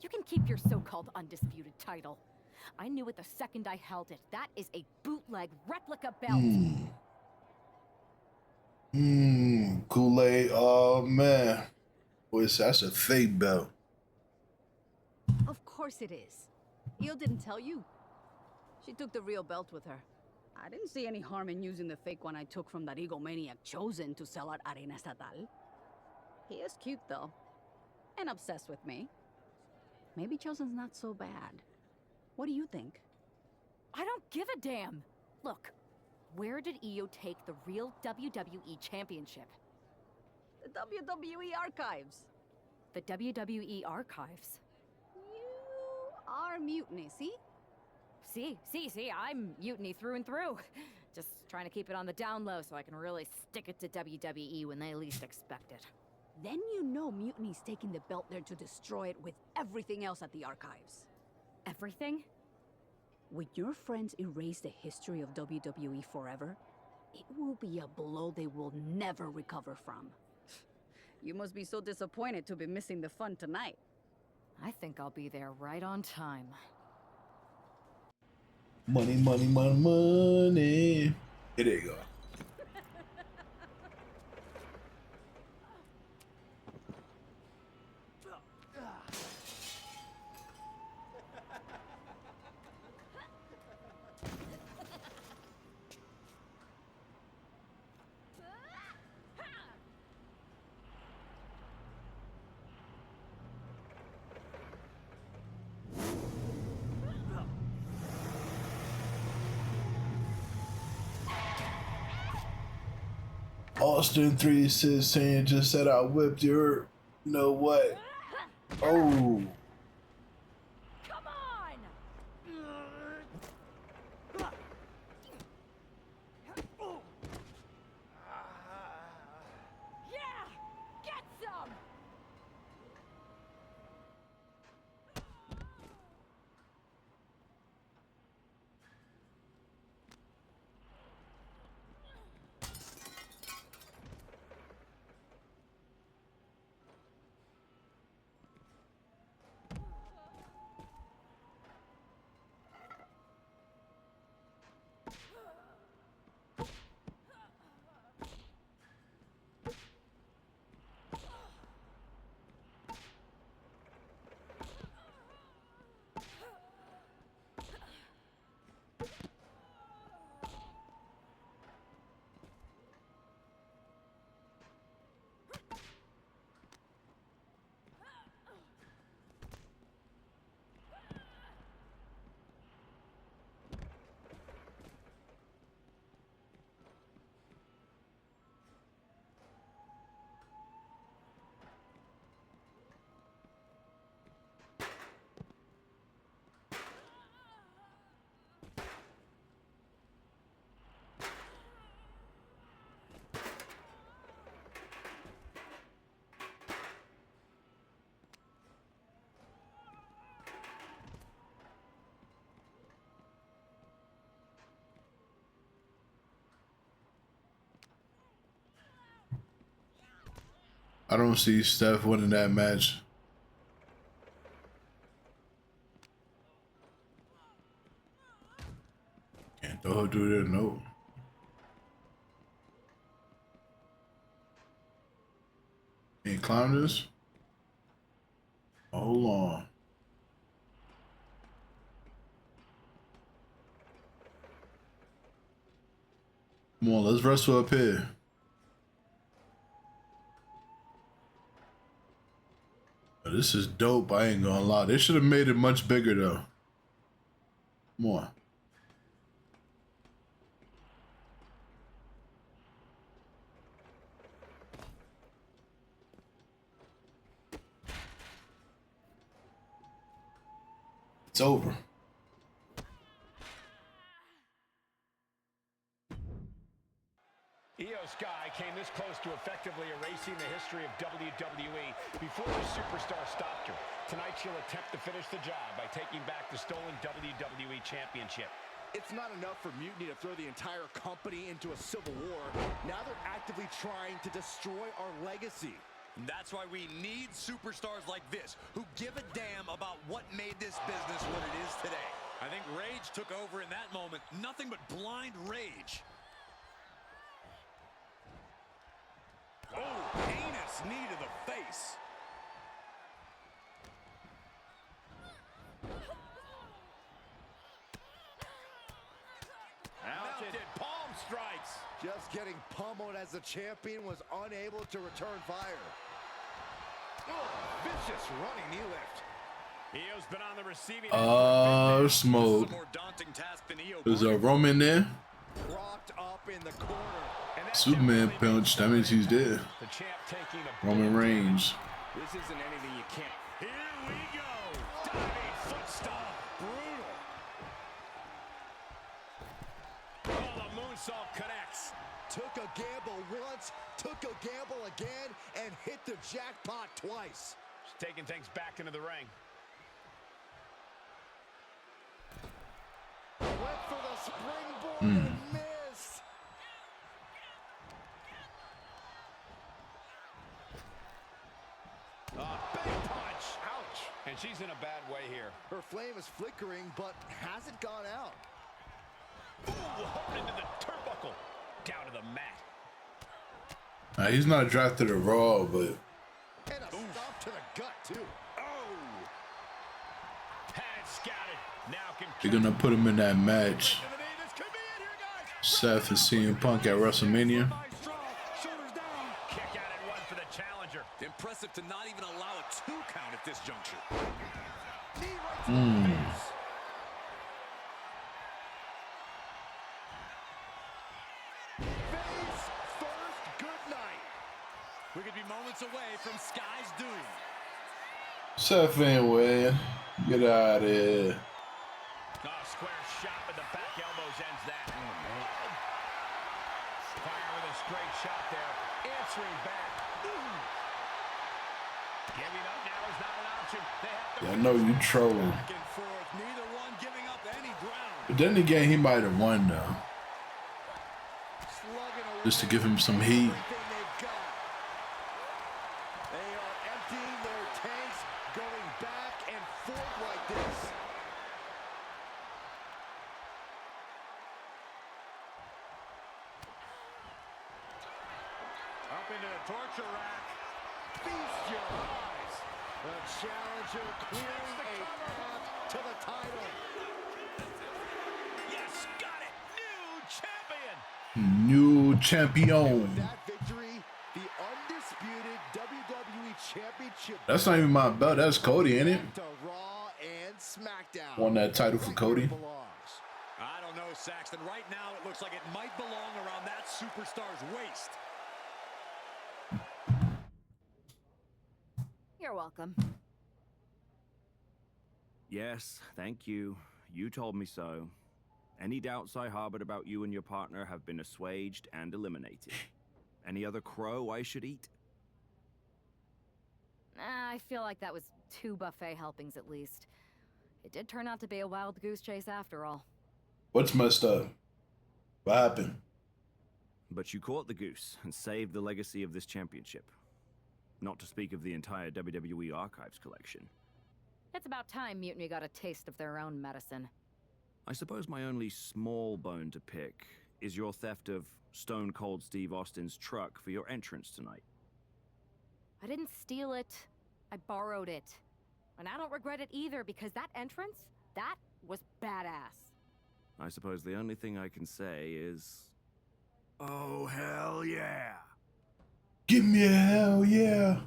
You can keep your so-called undisputed title. I knew it the second I held it. That is a bootleg replica belt. Kool-Aid. Oh man. Boy, that's a fake belt. Of course it is. Io didn't tell you. She took the real belt with her. I didn't see any harm in using the fake one I took from that egomaniac Chosen to sell at Arena Estatal. He is cute though. And obsessed with me. Maybe Chosen's not so bad. What do you think? I don't give a damn. Look, where did Io take the real WWE Championship? The WWE archives. The WWE archives? You are Mutiny, see? See, I'm Mutiny through and through. Just trying to keep it on the down low so I can really stick it to WWE when they least expect it. Then you know Mutiny's taking the belt there to destroy it with everything else at the archives. Everything? When your friends erase the history of WWE forever, it will be a blow they will never recover from. You must be so disappointed to be missing the fun tonight. I think I'll be there right on time. Money, money, money, money. Here they go. Austin 316 just said I whipped your, you know what? Oh. Come on! Yeah! Get some! I don't see Steph winning that match. Can't throw her through there, no. Can't climb this? Hold on. Come on, let's wrestle up here. This is dope. I ain't gonna lie. They should have made it much bigger though. More. It's over. Io Sky came this close to effectively erasing the history of WWE before the superstar stopped her. Tonight she'll attempt to finish the job by taking back the stolen WWE Championship. It's not enough for Mutiny to throw the entire company into a civil war. Now they're actively trying to destroy our legacy. And that's why we need superstars like this, who give a damn about what made this business what it is today. I think rage took over in that moment. Nothing but blind rage. Oh, heinous knee to the face. Mounted palm strikes. Just getting pummeled as the champion was unable to return fire. Oh, vicious running knee lift. Io's been on the receiving end. Smoke. There's a Roman there. Rocked up in the corner. Superman punch. That means he's dead. The champ taking a Roman Reigns. This isn't anything you can't. Here we go. Diving foot stomp. Brutal. Oh, the moonsault connects. Took a gamble once, took a gamble again, and hit the jackpot twice. She's taking things back into the ring. Went for the springboard and missed. Big punch. Ouch. And she's in a bad way here. Her flame is flickering, but hasn't gone out. Ooh, hooked into the turnbuckle. Down to the mat. He's not drafted to Raw, but And a stop to the gut, too. Oh. Had it scouted. Now can they're gonna put him in that match. Seth and CM Punk at WrestleMania. Kick out and one for the challenger. Impressive to not even allow a 2 count at this juncture. Face first, good night. We could be moments away from Sky's doom. Seth ain't win. Get out of here. Square shot with the back elbows ends that. Fire with a straight shot there. Answering back. Giving up now is not an option. They have to Yeah, I know you trolling. Back and forth, neither one giving up any ground. But then again, he might have won though. Just to give him some heat. They are emptying their tanks, going back and forth like this. Up into the torture rack. Feast your eyes. The challenger clearing a path to the title. Yes, got it. New champion. New champion. With that victory, the undisputed WWE Championship. That's not even my belt. That's Cody, ain't it? To Raw and SmackDown. Won that title for Cody. I don't know, Saxton. Right now, it looks like it might belong around that superstar's waist. You're welcome. Yes, thank you. You told me so. Any doubts I harbored about you and your partner have been assuaged and eliminated. Any other crow I should eat? I feel like that was 2 buffet helpings at least. It did turn out to be a wild goose chase after all. What's messed up? What happened? But you caught the goose and saved the legacy of this championship. Not to speak of the entire WWE Archives collection. It's about time Mutiny got a taste of their own medicine. I suppose my only small bone to pick is your theft of Stone Cold Steve Austin's truck for your entrance tonight. I didn't steal it. I borrowed it. And I don't regret it either because that entrance, that was badass. I suppose the only thing I can say is... oh, hell yeah! Give me a hell yeah.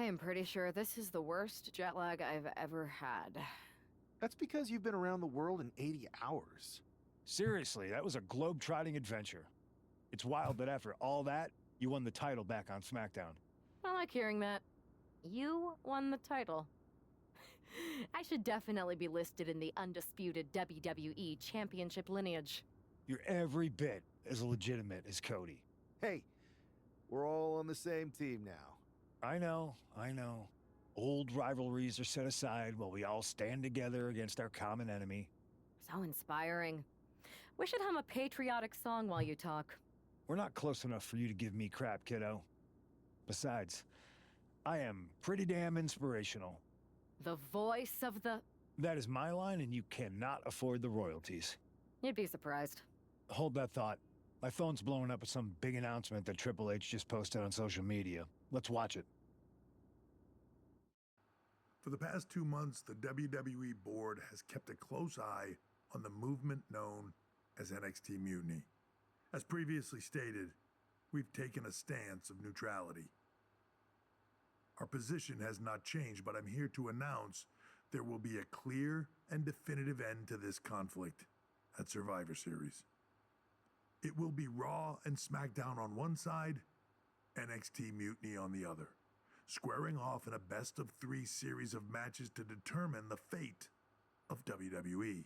am pretty sure this is the worst jet lag I've ever had. That's because you've been around the world in 80 hours. Seriously, that was a globe-trotting adventure. It's wild that after all that, you won the title back on SmackDown. I like hearing that. You won the title. I should definitely be listed in the undisputed WWE Championship lineage. You're every bit as legitimate as Cody. Hey, we're all on the same team now. I know. Old rivalries are set aside while we all stand together against our common enemy. So inspiring. We should hum a patriotic song while you talk. We're not close enough for you to give me crap, kiddo. Besides, I am pretty damn inspirational. The voice of the... That is my line, and you cannot afford the royalties. You'd be surprised. Hold that thought. My phone's blowing up with some big announcement that Triple H just posted on social media. Let's watch it. For the past 2 months, the WWE board has kept a close eye on the movement known as NXT Mutiny. As previously stated, we've taken a stance of neutrality. Our position has not changed, but I'm here to announce there will be a clear and definitive end to this conflict at Survivor Series. It will be Raw and SmackDown on one side, NXT Mutiny on the other, squaring off in a best-of-3 series of matches to determine the fate of WWE.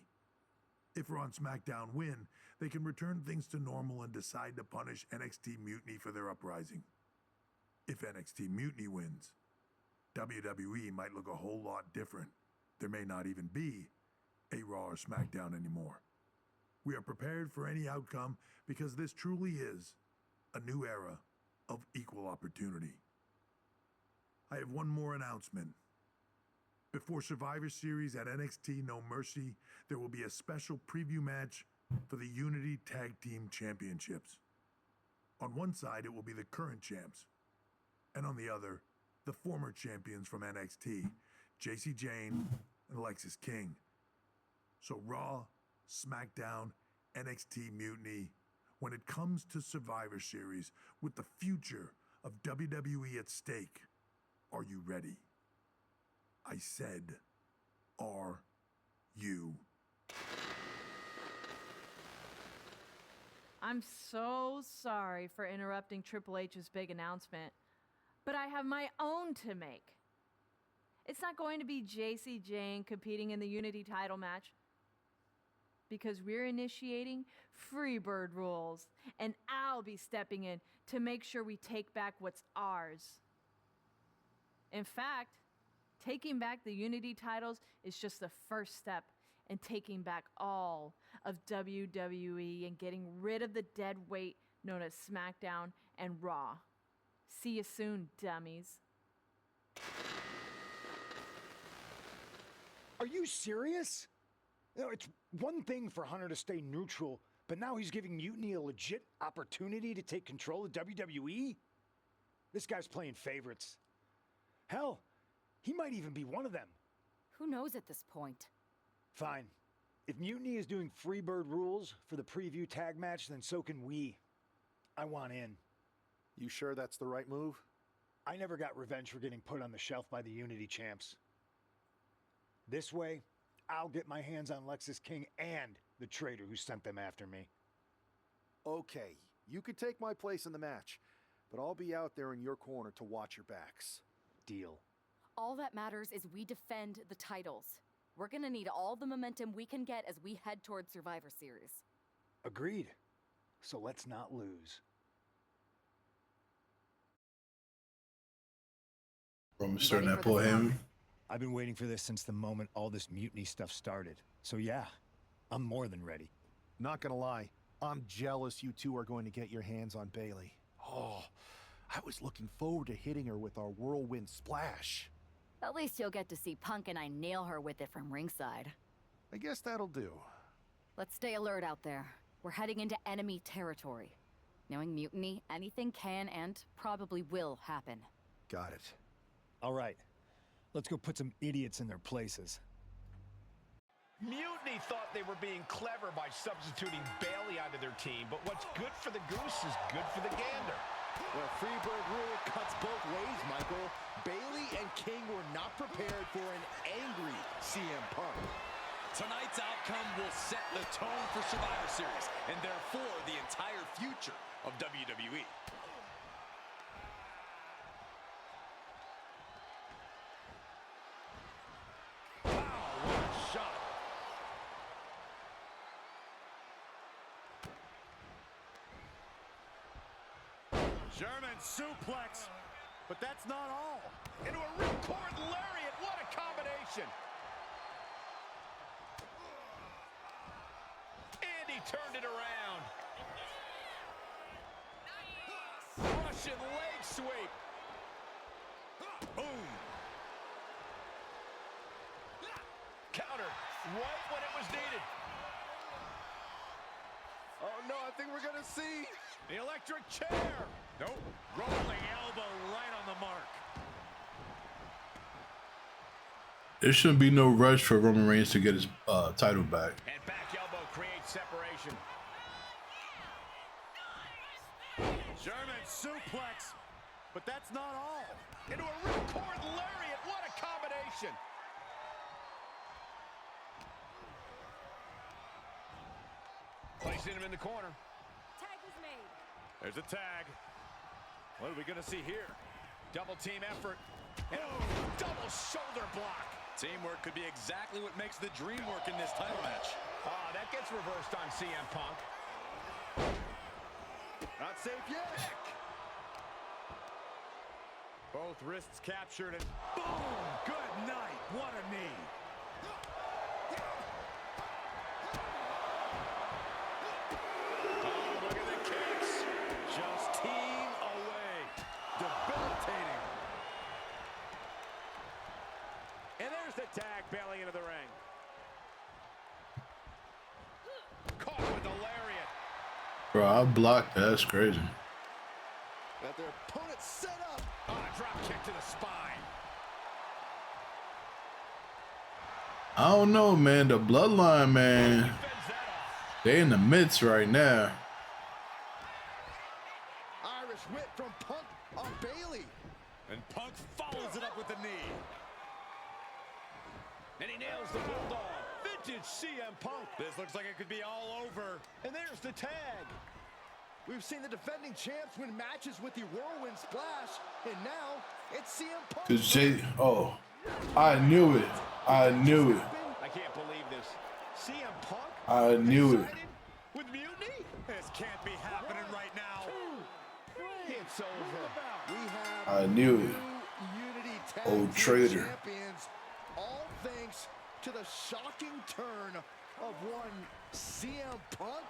If Raw and SmackDown win, they can return things to normal and decide to punish NXT Mutiny for their uprising. If NXT Mutiny wins, WWE might look a whole lot different. There may not even be a Raw or SmackDown anymore. We are prepared for any outcome because this truly is a new era of equal opportunity. I have one more announcement. Before Survivor Series at NXT No Mercy, there will be a special preview match for the Unity Tag Team Championships. On one side, it will be the current champs, and on the other, the former champions from NXT, JC Jane and Alexis King. So Raw, SmackDown, NXT Mutiny, when it comes to Survivor Series, with the future of WWE at stake, are you ready? I said, are you? I'm so sorry for interrupting Triple H's big announcement, but I have my own to make. It's not going to be JC Jane competing in the Unity title match, because we're initiating Freebird rules, and I'll be stepping in to make sure we take back what's ours. In fact, taking back the Unity titles is just the first step in taking back all of WWE and getting rid of the dead weight known as SmackDown and Raw. See you soon, dummies. Are you serious? You know, it's one thing for Hunter to stay neutral, but now he's giving Mutiny a legit opportunity to take control of WWE? This guy's playing favorites. Hell, he might even be one of them. Who knows at this point? Fine. If Mutiny is doing Freebird rules for the preview tag match, then so can we. I want in. You sure that's the right move? I never got revenge for getting put on the shelf by the Unity champs. This way, I'll get my hands on Lexis King and the traitor who sent them after me. Okay, you could take my place in the match, but I'll be out there in your corner to watch your backs. Deal. All that matters is we defend the titles. We're gonna need all the momentum we can get as we head towards Survivor Series. Agreed. So let's not lose. Roman starting to pull him. I've been waiting for this since the moment all this Mutiny stuff started. So yeah, I'm more than ready. Not gonna lie, I'm jealous you two are going to get your hands on Bayley. Oh, I was looking forward to hitting her with our whirlwind splash. At least you'll get to see Punk and I nail her with it from ringside. I guess that'll do. Let's stay alert out there. We're heading into enemy territory. Knowing Mutiny, anything can and probably will happen. Got it. All right, let's go put some idiots in their places. Mutiny thought they were being clever by substituting Bayley onto their team, but what's good for the goose is good for the gander. The Freebird rule cuts both ways, Michael. Bayley and King were not prepared for an angry CM Punk. Tonight's outcome will set the tone for Survivor Series, and therefore the entire future of WWE. Wow, what a shot. German suplex, but that's not all. Into a ripcord lariat, what a combination. And he turned it around. Russian leg sweep. Boom. Counter right when it was needed. Oh no, I think we're gonna see the electric chair. Nope. Rolling elbow right on the mark. There shouldn't be no rush for Roman Reigns to get his title back. And back elbow creates separation. German suplex, but that's not all. Into a ripcord lariat, what a combination. Placing him in the corner. Tag was made. There's a tag. What are we going to see here? Double team effort. And a double shoulder block. Teamwork could be exactly what makes the dream work in this title match. Ah, that gets reversed on CM Punk. Not safe yet. Both wrists captured and boom! Good night. What a knee. Oh, look at the kicks. Just team away. Debilitating. And there's the tag, bailing into the ring. Caught with the lariat. Bro, I blocked that. That's crazy. Got their opponent set up. Drop kick to the spine. I don't know, man. The Bloodline, man. They in the midst right now. Irish whip from Punk on Bayley. And Punk follows it up with the knee. And he nails the Bulldog. Vintage CM Punk. This looks like it could be all over. And there's the tag. We've seen the defending champs win matches with the Whirlwind Splash, and now it's CM Punk. Cause Jay, oh, I knew it. I knew it. I can't believe this. CM Punk? I knew it. With Mutiny? This can't be happening right now. It's over. We have I knew it. Unity Tag Old traitor. Champions, all thanks to the shocking turn of one CM Punk.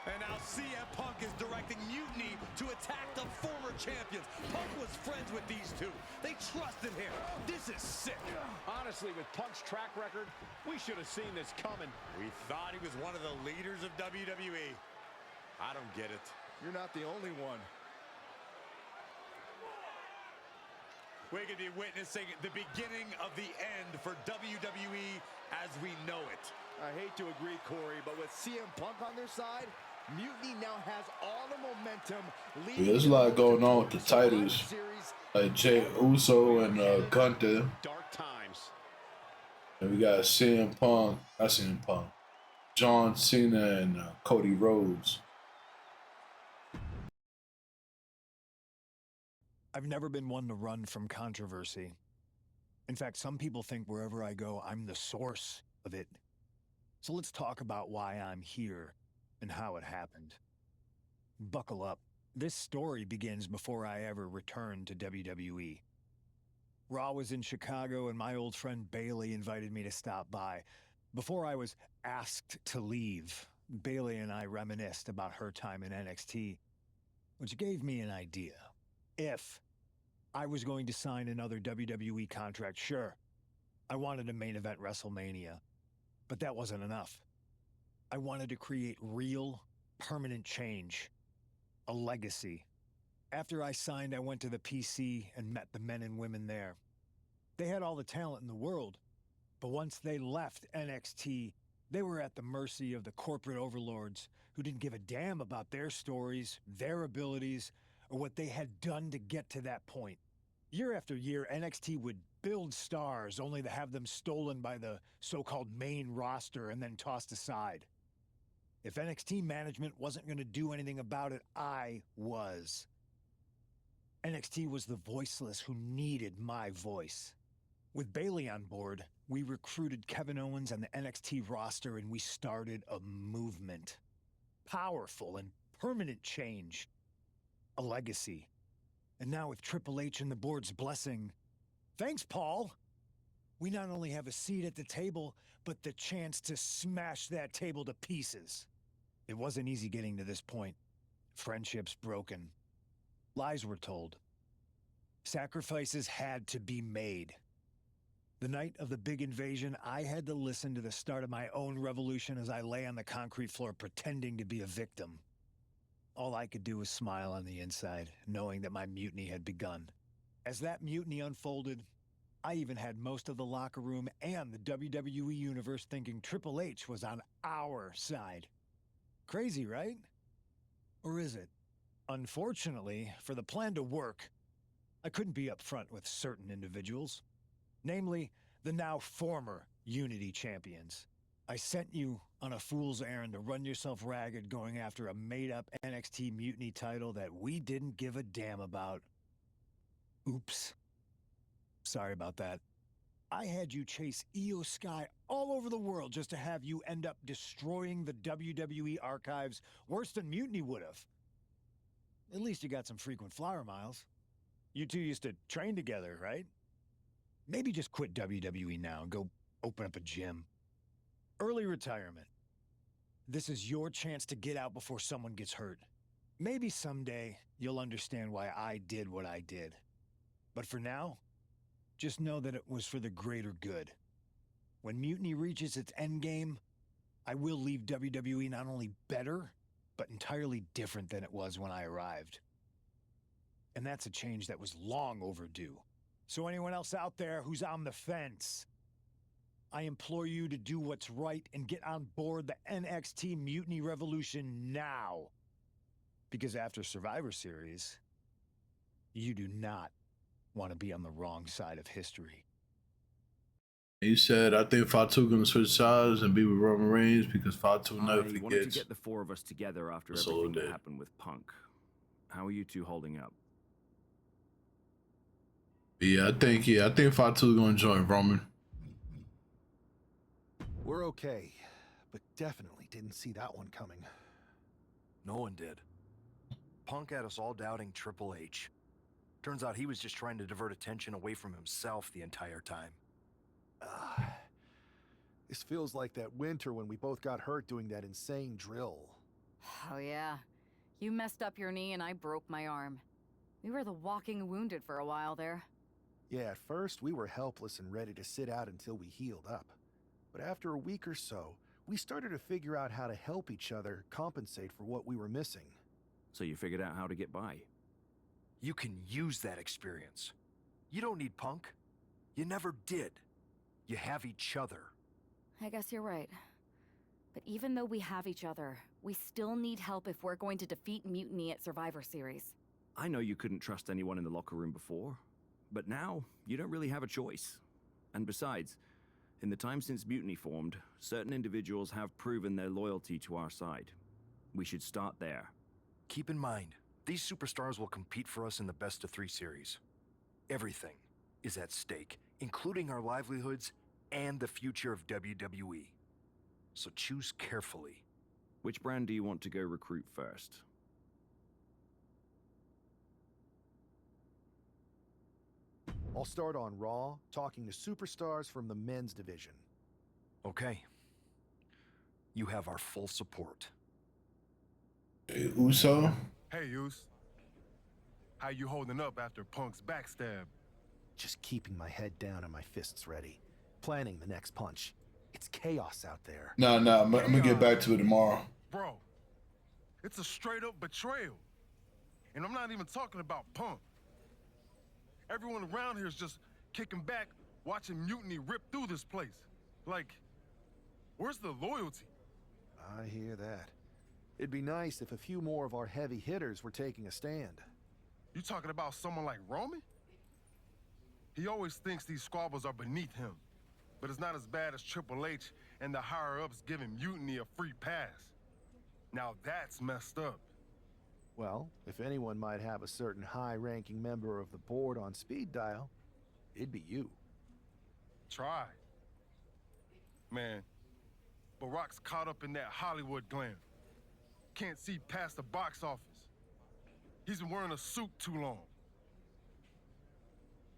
And now CM Punk is directing Mutiny to attack the former champions. Punk was friends with these two. They trusted him. This is sick. Honestly, with Punk's track record, we should have seen this coming. We thought he was one of the leaders of WWE. I don't get it. You're not the only one. We could be witnessing the beginning of the end for WWE as we know it. I hate to agree, Corey, but with CM Punk on their side, Mutiny now has all the momentum. Yeah, there's a lot going on with the titles. Like Jay Uso and Gunther. Dark times. And we got CM Punk, not CM Punk, John Cena and Cody Rhodes. I've never been one to run from controversy. In fact, some people think wherever I go, I'm the source of it. So let's talk about why I'm here and how it happened. Buckle up. This story begins before I ever returned to WWE. Raw was in Chicago and my old friend Bayley invited me to stop by. Before I was asked to leave, Bayley and I reminisced about her time in NXT, which gave me an idea. If I was going to sign another WWE contract, sure, I wanted to main event WrestleMania, but that wasn't enough. I wanted to create real, permanent change, a legacy. After I signed, I went to the PC and met the men and women there. They had all the talent in the world, but once they left NXT, They were at the mercy of the corporate overlords who didn't give a damn about their stories, their abilities, or what they had done to get to that point. Year after year, NXT would build stars only to have them stolen by the so-called main roster and then tossed aside. If NXT management wasn't going to do anything about it, I was. NXT was the voiceless who needed my voice. With Bayley on board, we recruited Kevin Owens and the NXT roster, and we started a movement. Powerful and permanent change. A legacy. And now with Triple H and the board's blessing, thanks, Paul! We not only have a seat at the table, but the chance to smash that table to pieces. It wasn't easy getting to this point. Friendships broken. Lies were told. Sacrifices had to be made. The night of the big invasion, I had to listen to the start of my own revolution as I lay on the concrete floor pretending to be a victim. All I could do was smile on the inside, knowing that my mutiny had begun. As that mutiny unfolded, I even had most of the locker room and the WWE Universe thinking Triple H was on our side. Crazy, right? Or is it? Unfortunately, for the plan to work, I couldn't be upfront with certain individuals. Namely, the now former Unity champions. I sent you on a fool's errand to run yourself ragged going after a made-up NXT Mutiny title that we didn't give a damn about. Oops. Sorry about that. I had you chase Io Sky all over the world just to have you end up destroying the WWE archives worse than Mutiny would have. At least you got some frequent flower miles. You two used to train together, right? Maybe just quit WWE now and go open up a gym. Early retirement. This is your chance to get out before someone gets hurt. Maybe someday you'll understand why I did what I did. But for now, just know that it was for the greater good. When Mutiny reaches its endgame, I will leave WWE not only better, but entirely different than it was when I arrived. And that's a change that was long overdue. So anyone else out there who's on the fence, I implore you to do what's right and get on board the NXT Mutiny Revolution now. Because after Survivor Series, you do not want to be on the wrong side of history. He said, I think Fatu gonna switch sides and be with Roman Reigns because Fatu never I wanted to forgets. get the four of us together after That's everything all it that did. happened with Punk. How are you two holding up? Yeah, I think Fatu's gonna join Roman. We're okay, but definitely didn't see that one coming. No one did. Punk had us all doubting Triple H. Turns out he was just trying to divert attention away from himself the entire time. This feels like that winter when we both got hurt doing that insane drill. Oh yeah. You messed up your knee and I broke my arm. We were the walking wounded for a while there. Yeah, at first we were helpless and ready to sit out until we healed up. But after a week or so, we started to figure out how to help each other compensate for what we were missing. So you figured out how to get by? You can use that experience. You don't need Punk. You never did. You have each other. I guess you're right. But even though we have each other, we still need help if we're going to defeat Mutiny at Survivor Series. I know you couldn't trust anyone in the locker room before, but now you don't really have a choice. And besides, in the time since Mutiny formed, certain individuals have proven their loyalty to our side. We should start there. Keep in mind, these superstars will compete for us in the best-of-3 series. Everything is at stake, including our livelihoods and the future of WWE. So choose carefully. Which brand do you want to go recruit first? I'll start on Raw, talking to superstars from the men's division. Okay. You have our full support. Hey, Uso? Hey, Us. How you holding up after Punk's backstab? Just keeping my head down and my fists ready. Planning the next punch. It's chaos out there. Nah, I'm gonna get back to it tomorrow. Bro, it's a straight-up betrayal. And I'm not even talking about Punk. Everyone around here is just kicking back, watching Mutiny rip through this place. Like Where's the loyalty? I hear that. It'd be nice if a few more of our heavy hitters were taking a stand. You talking about someone like Roman? He always thinks these squabbles are beneath him, but it's not as bad as Triple H and the higher-ups giving Mutiny a free pass. Now that's messed up. Well, if anyone might have a certain high-ranking member of the board on speed dial, it'd be you. Try. Man, Barack's caught up in that Hollywood glam. Can't see past the box office. He's been wearing a suit too long.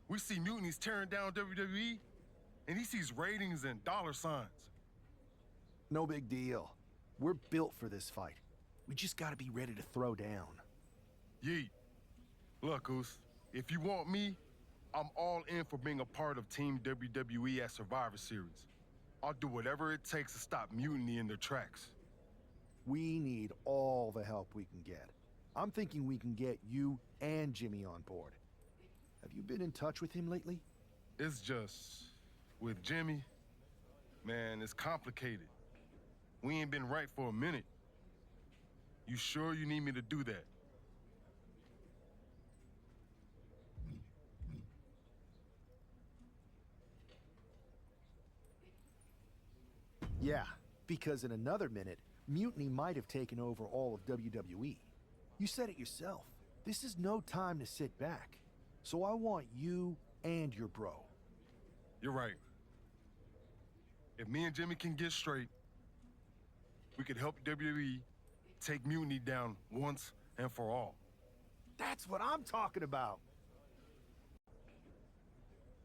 We see Mutiny's tearing down WWE, and he sees ratings and dollar signs. No big deal. We're built for this fight. We just gotta be ready to throw down. Yeet. Look, Oos, if you want me, I'm all in for being a part of Team WWE at Survivor Series. I'll do whatever it takes to stop Mutiny in their tracks. We need all the help we can get. I'm thinking we can get you and Jimmy on board. Have you been in touch with him lately? It's just, with Jimmy, man, it's complicated. We ain't been right for a minute. You sure you need me to do that? Yeah, because in another minute, Mutiny might have taken over all of WWE. You said it yourself. This is no time to sit back. So I want you and your bro. You're right. If me and Jimmy can get straight, we could help WWE take Mutiny down once and for all. That's what I'm talking about.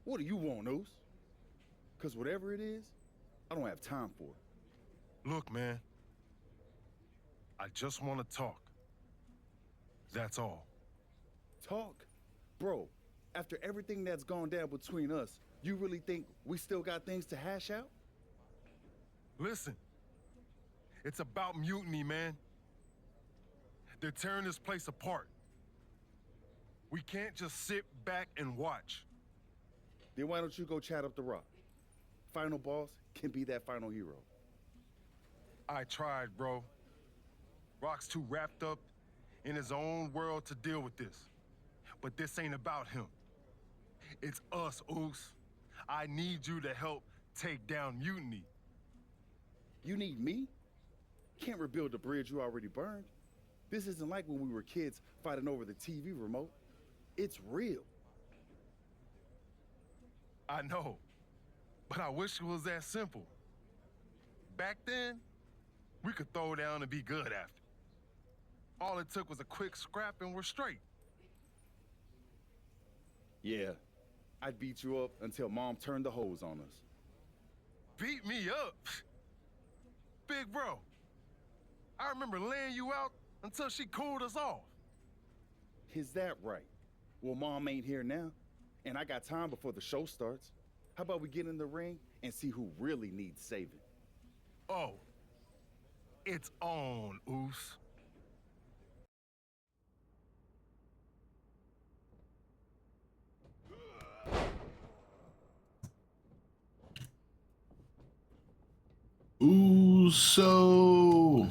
What do you want, Oos? Because whatever it is, I don't have time for it. Look, man. I just want to talk. That's all. Talk? Bro, after everything that's gone down between us, you really think we still got things to hash out? Listen. It's about Mutiny, man. They're tearing this place apart. We can't just sit back and watch. Then why don't you go chat up the Rock? Final boss can be that final hero. I tried, bro. Rock's too wrapped up in his own world to deal with this. But this ain't about him. It's us, Oos. I need you to help take down Mutiny. You need me? Can't rebuild the bridge you already burned. This isn't like when we were kids fighting over the TV remote. It's real. I know, but I wish it was that simple. Back then, we could throw down and be good after. All it took was a quick scrap and we're straight. Yeah, I'd beat you up until Mom turned the hose on us. Beat me up? Big bro, I remember laying you out until she cooled us off. Is that right? Well, Mom ain't here now, and I got time before the show starts. How about we get in the ring and see who really needs saving? Oh, it's on, Oos. So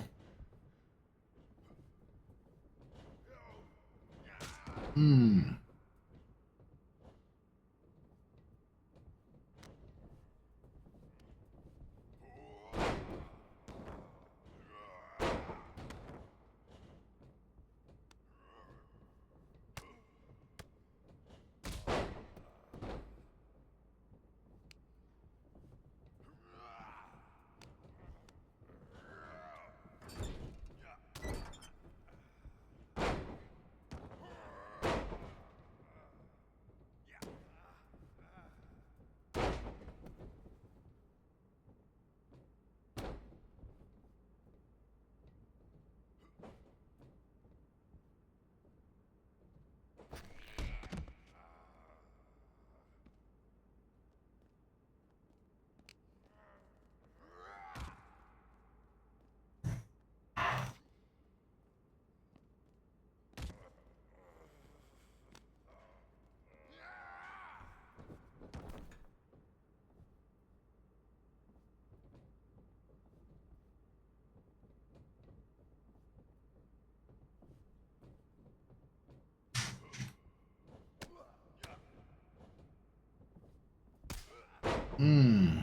Hmm.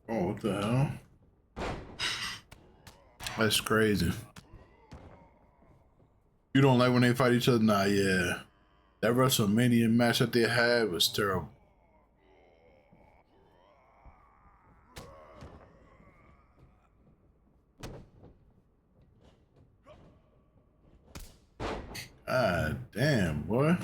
Oh, what the hell? That's crazy. You don't like when they fight each other? Nah, yeah. That WrestleMania match that they had was terrible. God damn, boy.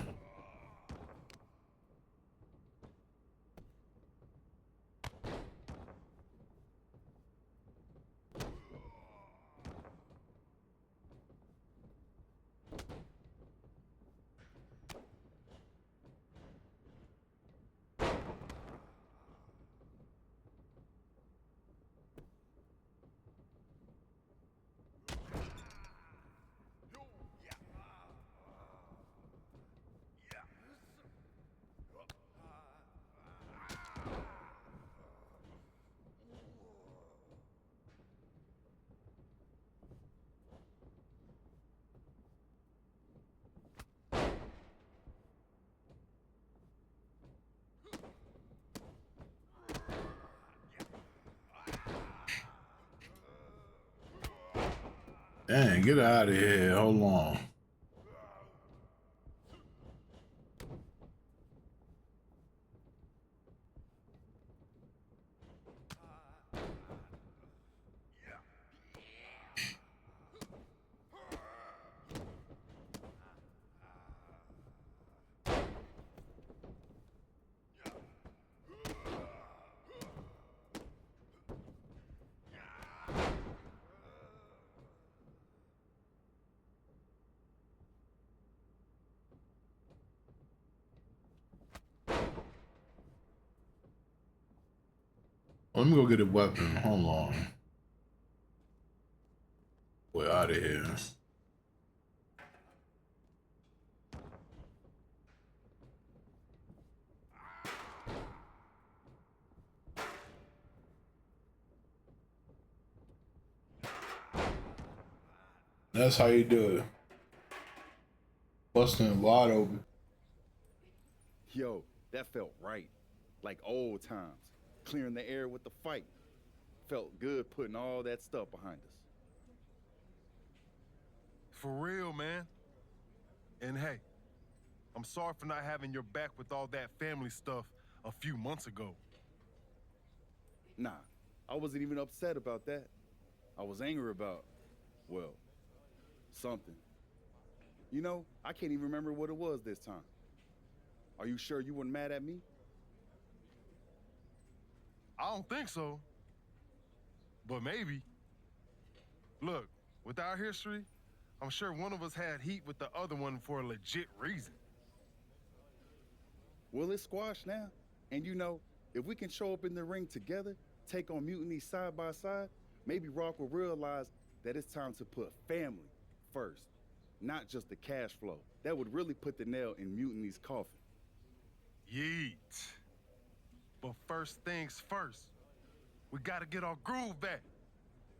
Dang, get out of here. Hold on. Let me go get a weapon. Hold on. We're out of here. That's how you do it. Busting wide open. Yo, that felt right. Like old times. Clearing the air with the fight. Felt good putting all that stuff behind us. For real, man. And hey, I'm sorry for not having your back with all that family stuff a few months ago. Nah, I wasn't even upset about that. I was angry about, well, something. You know, I can't even remember what it was this time. Are you sure you weren't mad at me? I don't think so. But maybe. Look, with our history, I'm sure one of us had heat with the other one for a legit reason. Well, it's squashed now. And you know, if we can show up in the ring together, take on Mutiny side by side, maybe Rock will realize that it's time to put family first, not just the cash flow. That would really put the nail in Mutiny's coffin. Yeet. But first things first, we gotta get our groove back.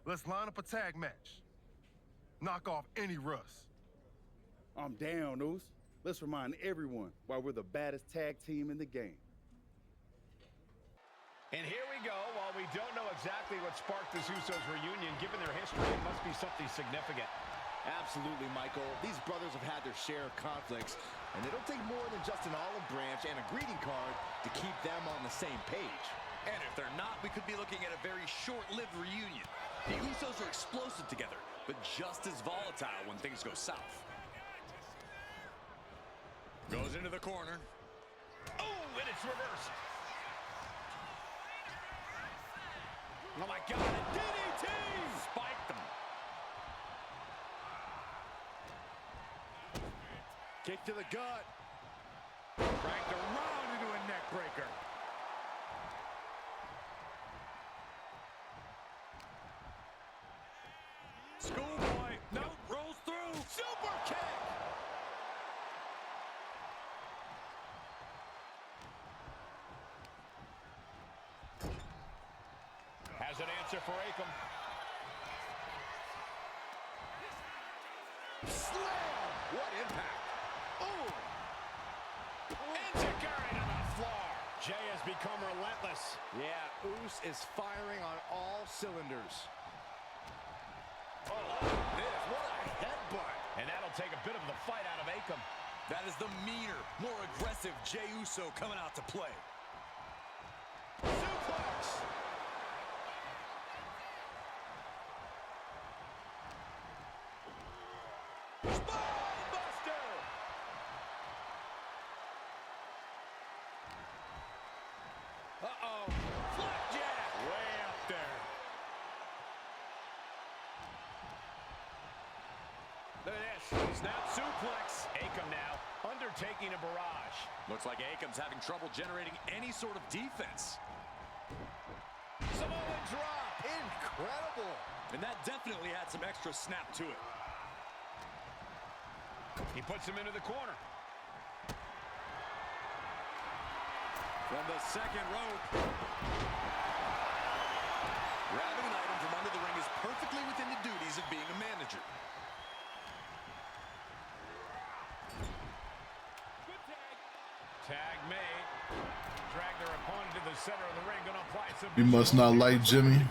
Let's line up a tag match. Knock off any rust. I'm down, Oos. Let's remind everyone why we're the baddest tag team in the game. And here we go. While we don't know exactly what sparked this Usos reunion, given their history, it must be something significant. Absolutely, Michael. These brothers have had their share of conflicts, and it'll take more than just an olive branch and a greeting card to keep them on the same page. And if they're not, we could be looking at a very short-lived reunion. The Usos are explosive together, but just as volatile when things go south. Goes into the corner. Oh, and it's reversed. Oh my God, a DDT! Spiked them. Kick to the gut. Cranked around into a neck breaker. Schoolboy, no, rolls through. Super kick! Has an answer for Akam. Slam! What impact! Oh! Enziguri to the floor. Jay has become relentless. Yeah, Uce is firing on all cylinders. Oh, this, what a headbutt. And that'll take a bit of the fight out of Akam. That is the meaner, more aggressive Jey Uso coming out to play. Suplex. Spinebuster. Uh-oh. Flapjack. Way up there. Look at this. Snap suplex. Akam now undertaking a barrage. Looks like Akam's having trouble generating any sort of defense. Samoan drop. Incredible. And that definitely had some extra snap to it. He puts him into the corner. From the second rope. Grabbing an item from under the ring is perfectly within the duties of being a manager. Tag made. Drag their opponent to the center of the ring. Gonna apply some. You must not like Jimmy.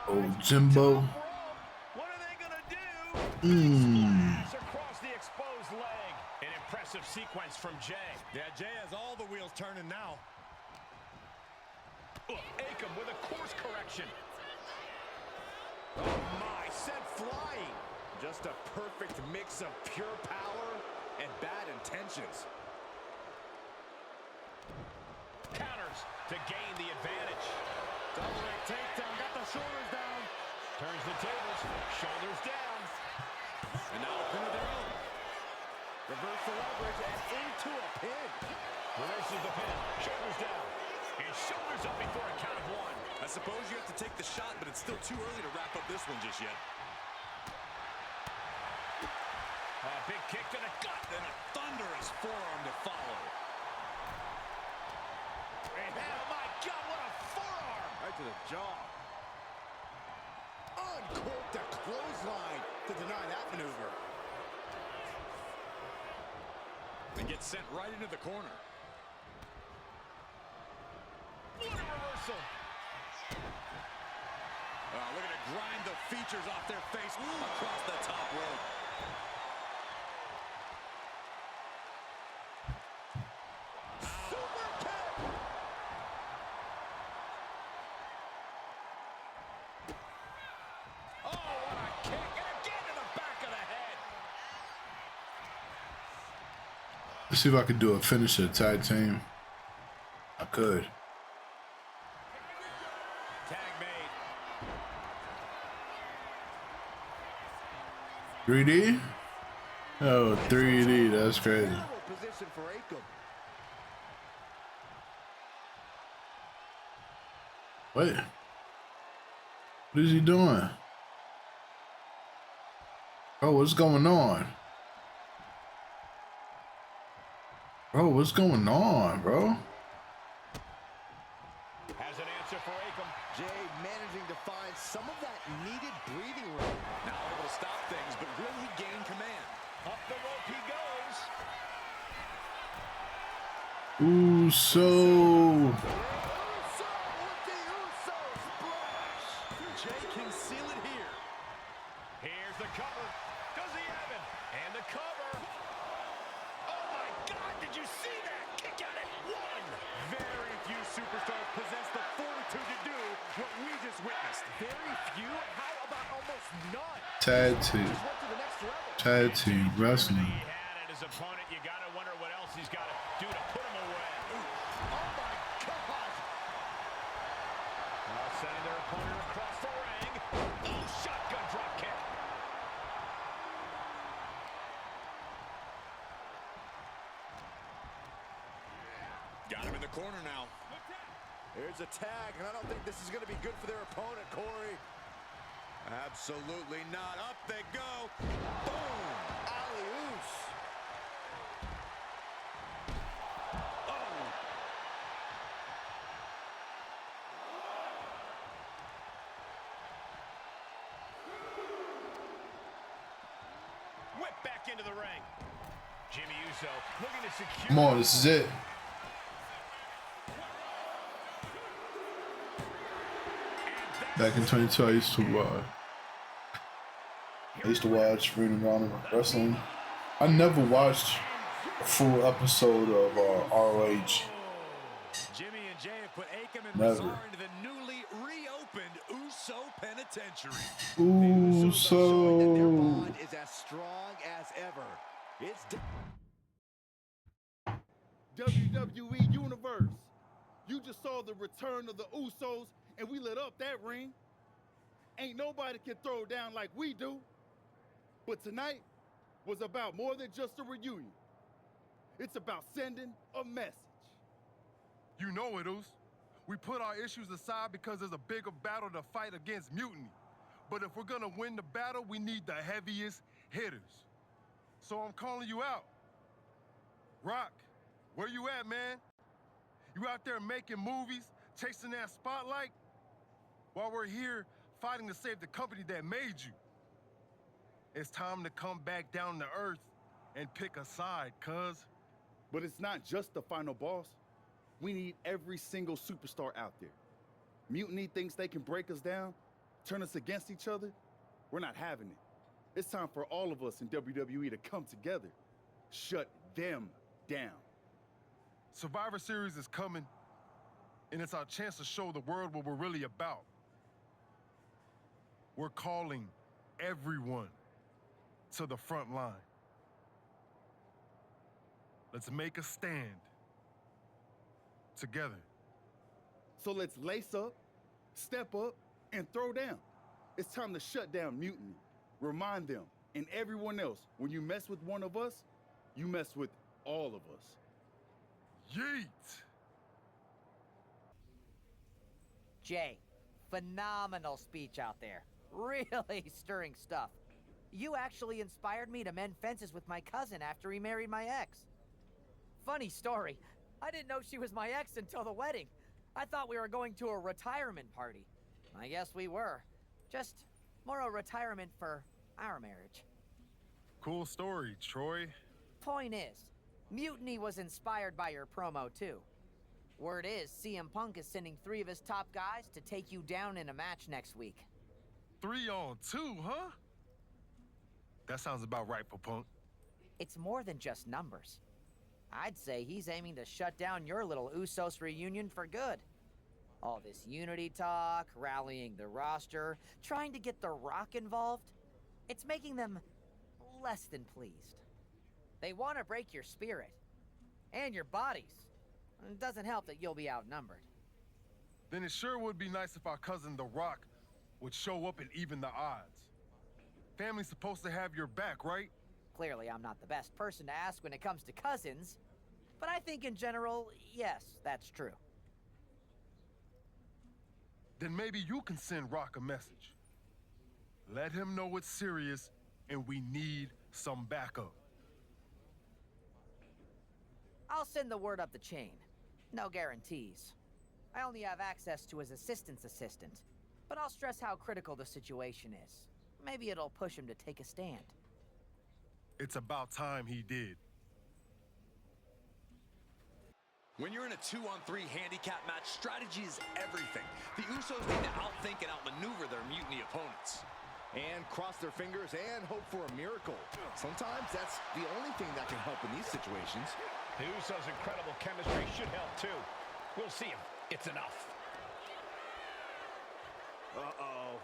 Oh, Jimbo. What are they gonna do? Splash across the exposed leg. An impressive sequence from Jay. Yeah, Jay has all the wheels turning now. Akam with a course correction. Oh my, sent flying. Just a perfect mix of pure power and bad intentions. Counters to gain the advantage. Double leg takedown, got the shoulders down. Turns the tables, shoulders down. And now a pin of their own. Reverse the leverage and into a pin. Reverses the pin, shoulders down. And shoulders up before a count of one. I suppose you have to take the shot, but it's still too early to wrap up this one just yet. A big kick to the gut. And a thunderous forearm to follow. And oh my God, what a forearm! Right to the jaw. Uncorked a clothesline to deny that maneuver. And gets sent right into the corner. What a reversal! Looking to grind the features off their face across the top rope. Super kick! Oh, what a kick! And again to the back of the head! Let's see if I can do a finisher tag team. I could. Tag made. 3D? Oh, 3D. That's crazy. Position for Akam. What? What is he doing? Oh, what's going on? Bro, what's going on, bro? Has an answer for Akam. Jay managing to find some of that needed breathing room. Now able to stop things, but will he gain command? Up the rope he goes. Ooh, so. Jay can seal it here. Here's the cover. Does he have him? And the cover. Oh my God, did you see that? Kick out at one. Very few superstars possess the fortitude to do what we just witnessed. Very few? How about almost none? Tag team. Tag team wrestling. He had at his opponent. You gotta wonder what else he's got to do to put him away. Oh my God! Sending their opponent across the ring. Oh, shotgun drop kick. Got him in the corner now. Here's a tag, and I don't think this is going to be good for their opponent, Corey. Absolutely not. Up they go. Boom! Alley-oos. back into the ring. Jimmy Uso looking to secure. Come on, this is it. Back in 22, I used to watch Ring of Honor Wrestling. I never watched a full episode of ROH. Jimmy and Jay have put Akam and Never. Razor into the newly reopened Uso Penitentiary. Uso. Their bond is as strong as ever. It's WWE Universe. You just saw the return of the Usos, and we lit up that ring. Ain't nobody can throw down like we do. But tonight was about more than just a reunion. It's about sending a message. You know it, Oos. We put our issues aside because there's a bigger battle to fight against Mutiny. But if we're gonna win the battle, we need the heaviest hitters. So I'm calling you out. Rock, where you at, man? You out there making movies, chasing that spotlight? While we're here fighting to save the company that made you. It's time to come back down to earth and pick a side, cuz. But it's not just the final boss. We need every single superstar out there. Mutiny thinks they can break us down, turn us against each other. We're not having it. It's time for all of us in WWE to come together. Shut them down. Survivor Series is coming, and it's our chance to show the world what we're really about. We're calling everyone to the front line. Let's make a stand together. So let's lace up, step up, and throw down. It's time to shut down Mutiny. Remind them and everyone else, when you mess with one of us, you mess with all of us. Yeet! Jay, phenomenal speech out there. Really stirring stuff. You actually inspired me to mend fences with my cousin after he married my ex. Funny story, I didn't know she was my ex until the wedding. I thought we were going to a retirement party. I guess we were. Just more a retirement for our marriage. Cool story, Troy. Point is, Mutiny was inspired by your promo too. Word is, CM Punk is sending 3 of his top guys to take you down in a match next week. 3 on 2, huh? That sounds about right for Punk. It's more than just numbers. I'd say he's aiming to shut down your little Usos reunion for good. All this unity talk, rallying the roster, trying to get The Rock involved, it's making them less than pleased. They want to break your spirit and your bodies. It doesn't help that you'll be outnumbered. Then it sure would be nice if our cousin The Rock would show up and even the odds. Family's supposed to have your back, right? Clearly, I'm not the best person to ask when it comes to cousins, but I think in general, yes, that's true. Then maybe you can send Rock a message. Let him know it's serious and we need some backup. I'll send the word up the chain. No guarantees. I only have access to his assistant's assistant, but I'll stress how critical the situation is. Maybe it'll push him to take a stand. It's about time he did. When you're in a 2-on-3 handicap match, strategy is everything. The Usos need to outthink and outmaneuver their Mutiny opponents. And cross their fingers and hope for a miracle. Sometimes that's the only thing that can help in these situations. The Usos' incredible chemistry should help too. We'll see if it's enough. Uh-oh.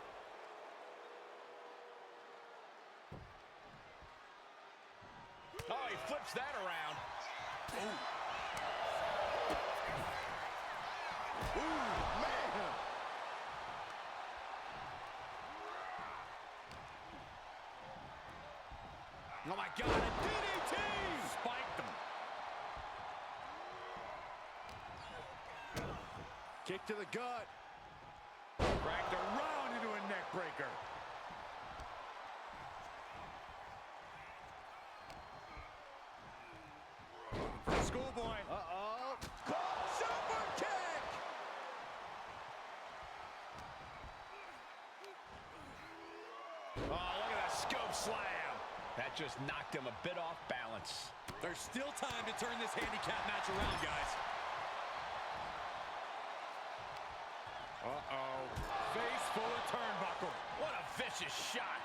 Oh, he flips that around. Ooh. Ooh, man. Oh my God, a DDT! Spiked him. Kick to the gut. Cracked around into a neck breaker. Schoolboy. Uh-oh. Super kick! Oh, look at that scope slam. That just knocked him a bit off balance. There's still time to turn this handicap match around, guys. Uh-oh. Face full of turnbuckle. What a vicious shot.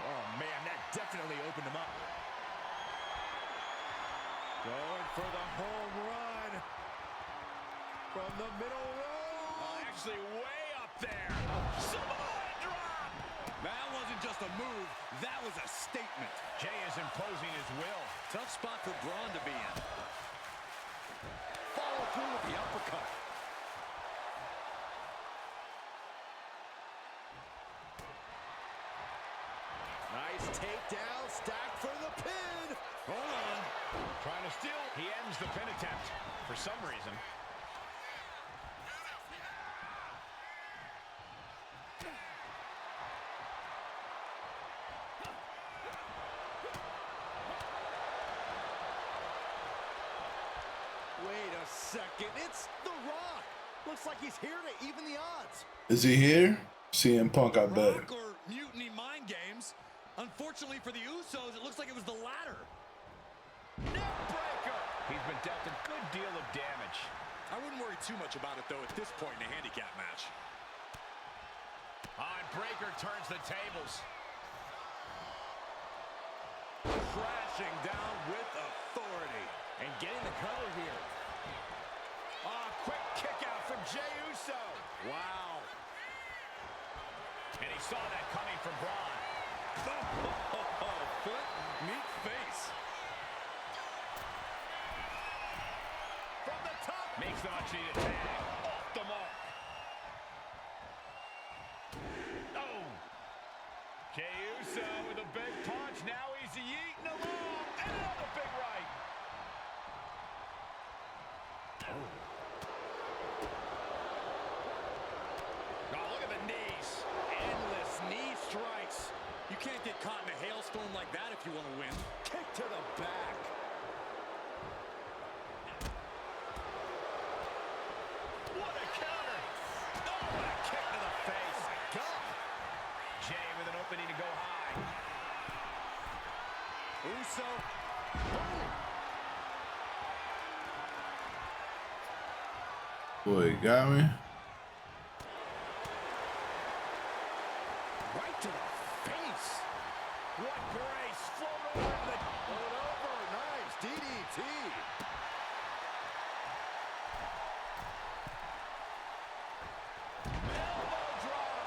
Oh, man, that definitely opened him up. Going for the home run. From the middle row. Oh, actually way up there. Samoan drop. That wasn't just a move. That was a statement. Jay is imposing his will. Tough spot for Braun to be in. Follow through with the uppercut. Nice takedown, stacked for the pin. Hold on. Trying to steal. He ends the pin attempt for some reason. Wait a second, it's The Rock. Looks like he's here to even the odds. Is he here? CM Punk, I bet. Rock or Mutiny mind games. Unfortunately for the Usos, it looks like it was the latter. Neckbreaker. He's been dealt a good deal of damage. I wouldn't worry too much about it, though, at this point in a handicap match. And Breaker turns the tables. Crashing down with authority. And getting the cover here. Quick kick out from Jey Uso. Wow. And he saw that coming from Braun. Foot, meet face. From the top. Makes the much-needed tag. Off the mark. Oh. Jey Uso with a big punch. Now he's yeeting along. And another big right. Oh. Oh, look at the knees. Endless knee strikes. You can't get caught in a hailstorm like that if you want to win. Kick to the back. What a counter. Oh, what a kick to the face. Oh, my God. Jay with an opening to go high. Uso. Boy, got me. Right to the face. What grace. Float over. Float over. Nice. DDT. Elbow drop.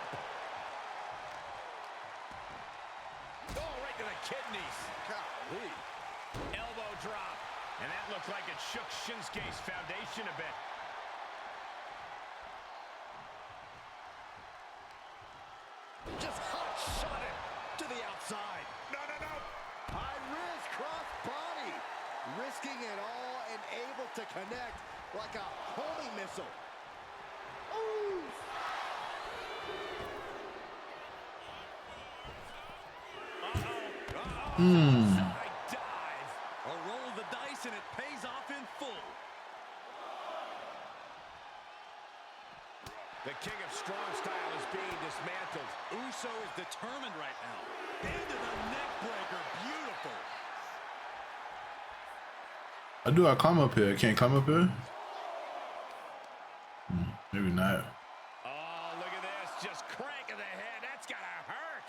Oh, right to the kidneys. Golly. Elbow drop. And that looked like it shook Shinsuke's foundation a bit. Just hot shot it to the outside. No. High risk cross body. Risking it all and able to connect like a homing missile. Ooh. Side dive. A roll of the dice and it pays off in full. The King of Strong Style is being dismantled. Uso is determined right now. Into the neck breaker. Beautiful. I climb up here? I can't climb up here? Maybe not. Oh, look at this. Just cranking the head. That's gotta hurt.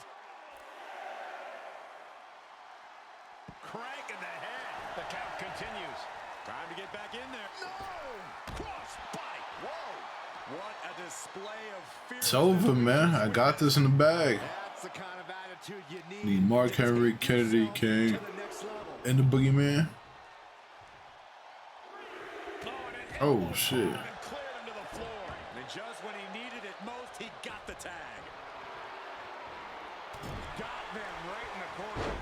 Cranking the head. The count continues. Time to get back in there. No! Cross body. Whoa! What a display of fear. It's over, man. I got this in the bag. That's the kind of attitude you need. Need Mark Henry, Kennedy, King, and the Boogeyman. Oh, shit. Cleared him to the floor. And just when he needed it most, he got the tag. Got them right in the corner.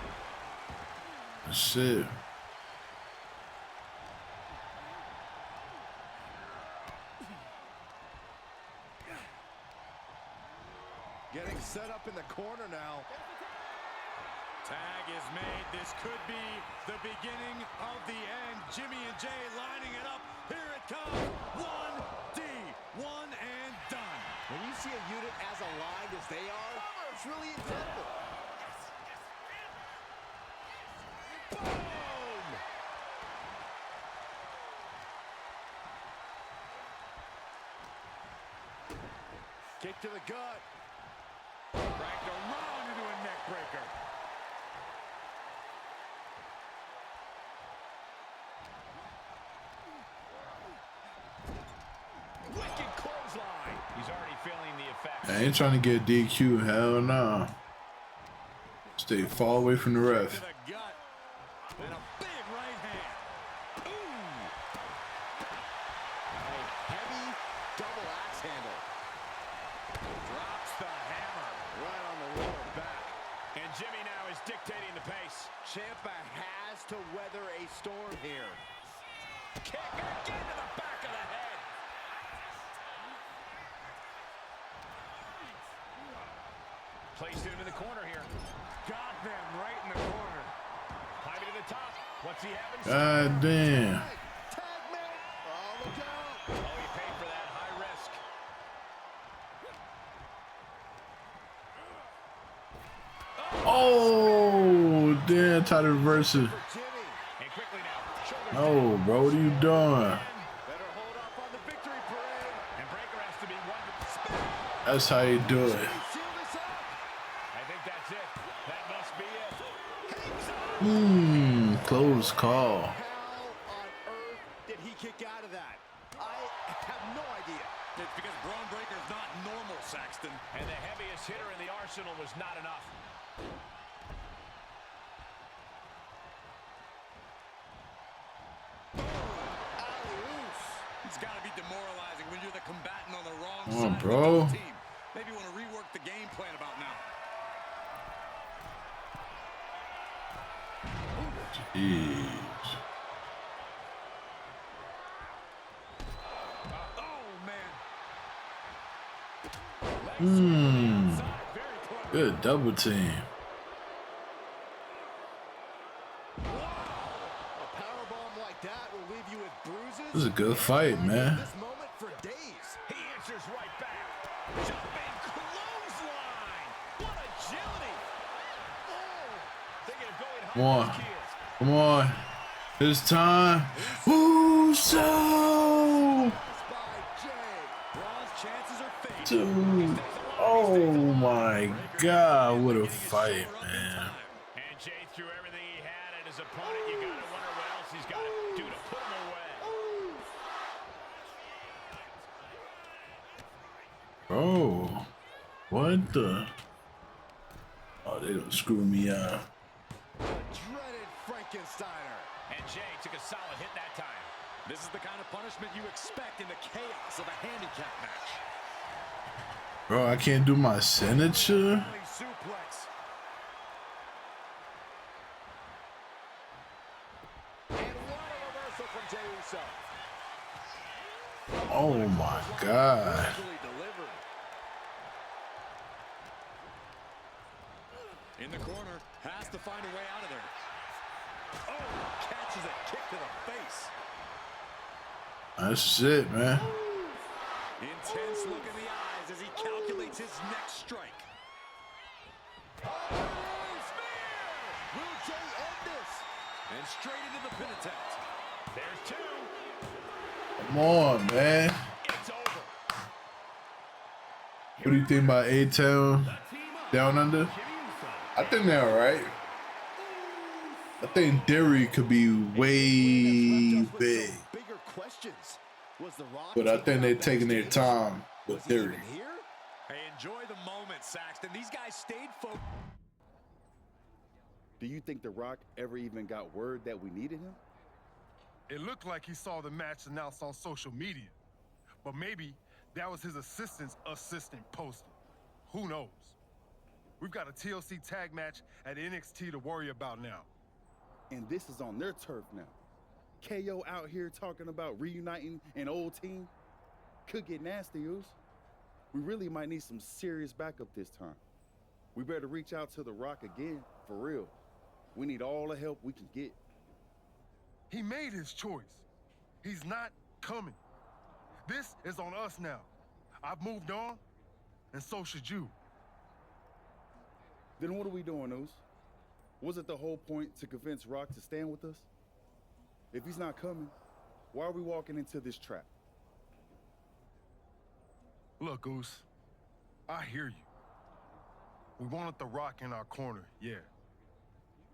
That's it. Getting set up in the corner now. Tag is made. This could be the beginning of the end. Jimmy and Jay lining it up. Here it comes. 1D. One and done. When you see a unit as aligned as they are, it's really incredible. Kick to the gut. Dragged around into a neck breaker. Wicked clothesline. He's already feeling the effects. I ain't trying to get DQ. Hell no. Stay far away from the ref. And a big right hand. Ooh. A heavy double axe handle. Drops the hammer. Right on the lower back. And Jimmy now is dictating the pace. Ciampa has to weather a storm here. Kick again to the back of the head. Placed him in the corner here. Got them right in the corner. Climbing to the top. What's he having? God damn. Tag man. Oh, look out. Oh, he paid for that high risk. Oh, damn. Try to reverse it. No, bro. What are you doing? That's how you do it. Close call. How on earth did he kick out of that? I have no idea. It's because Braun Breaker's not normal, Saxton. And the heaviest hitter in the arsenal was not enough. It's got to be demoralizing when you're the combatant on the wrong Come on, side bro. of the team. Maybe you want to rework the game plan about now. Jeez. Oh, man. Good double team. This is a good fight, man. This moment for days. He answers right back. Jumping clothesline. What agility. Oh. Thinking of going Come home on. with his kids. Come on. It's time. Uso! Dude. Oh my God. What a fight, man. And Jay threw everything he had at his opponent. You gotta wonder what else he's got to do to put him away. Bro. What the? Oh, they don't screw me up. Dreaded Frankensteiner. And Jay took a solid hit that time. This is the kind of punishment you expect in the chaos of a handicap match. Bro, I can't do my signature? Suplex. And what a reversal from Jey Uso. Oh my God. In the corner, has to find a way out of there. Oh, catches a kick to the face. That's it, man. Intense look in the eyes as he calculates his next strike. Will Jey end this? And straight into the pin attempt. There's two. Come on, man. It's over. What do you think about A-Town Down Under? I think they're alright. I think Derry could be way big. Bigger questions. Was The Rock But I think they're taking their time with Derry. Hey, enjoy the moment, Saxton. These guys stayed focused. Do you think The Rock ever even got word that we needed him? It looked like he saw the match announced on social media. But maybe that was his assistant's assistant posting. Who knows? We've got a TLC tag match at NXT to worry about now. And this is on their turf now. KO out here talking about reuniting an old team. Could get nasty, Oos. We really might need some serious backup this time. We better reach out to The Rock again, for real. We need all the help we can get. He made his choice. He's not coming. This is on us now. I've moved on, and so should you. Then what are we doing, Oos? Was it the whole point to convince Rock to stand with us? If he's not coming, why are we walking into this trap? Look, Goose, I hear you. We wanted The Rock in our corner, yeah.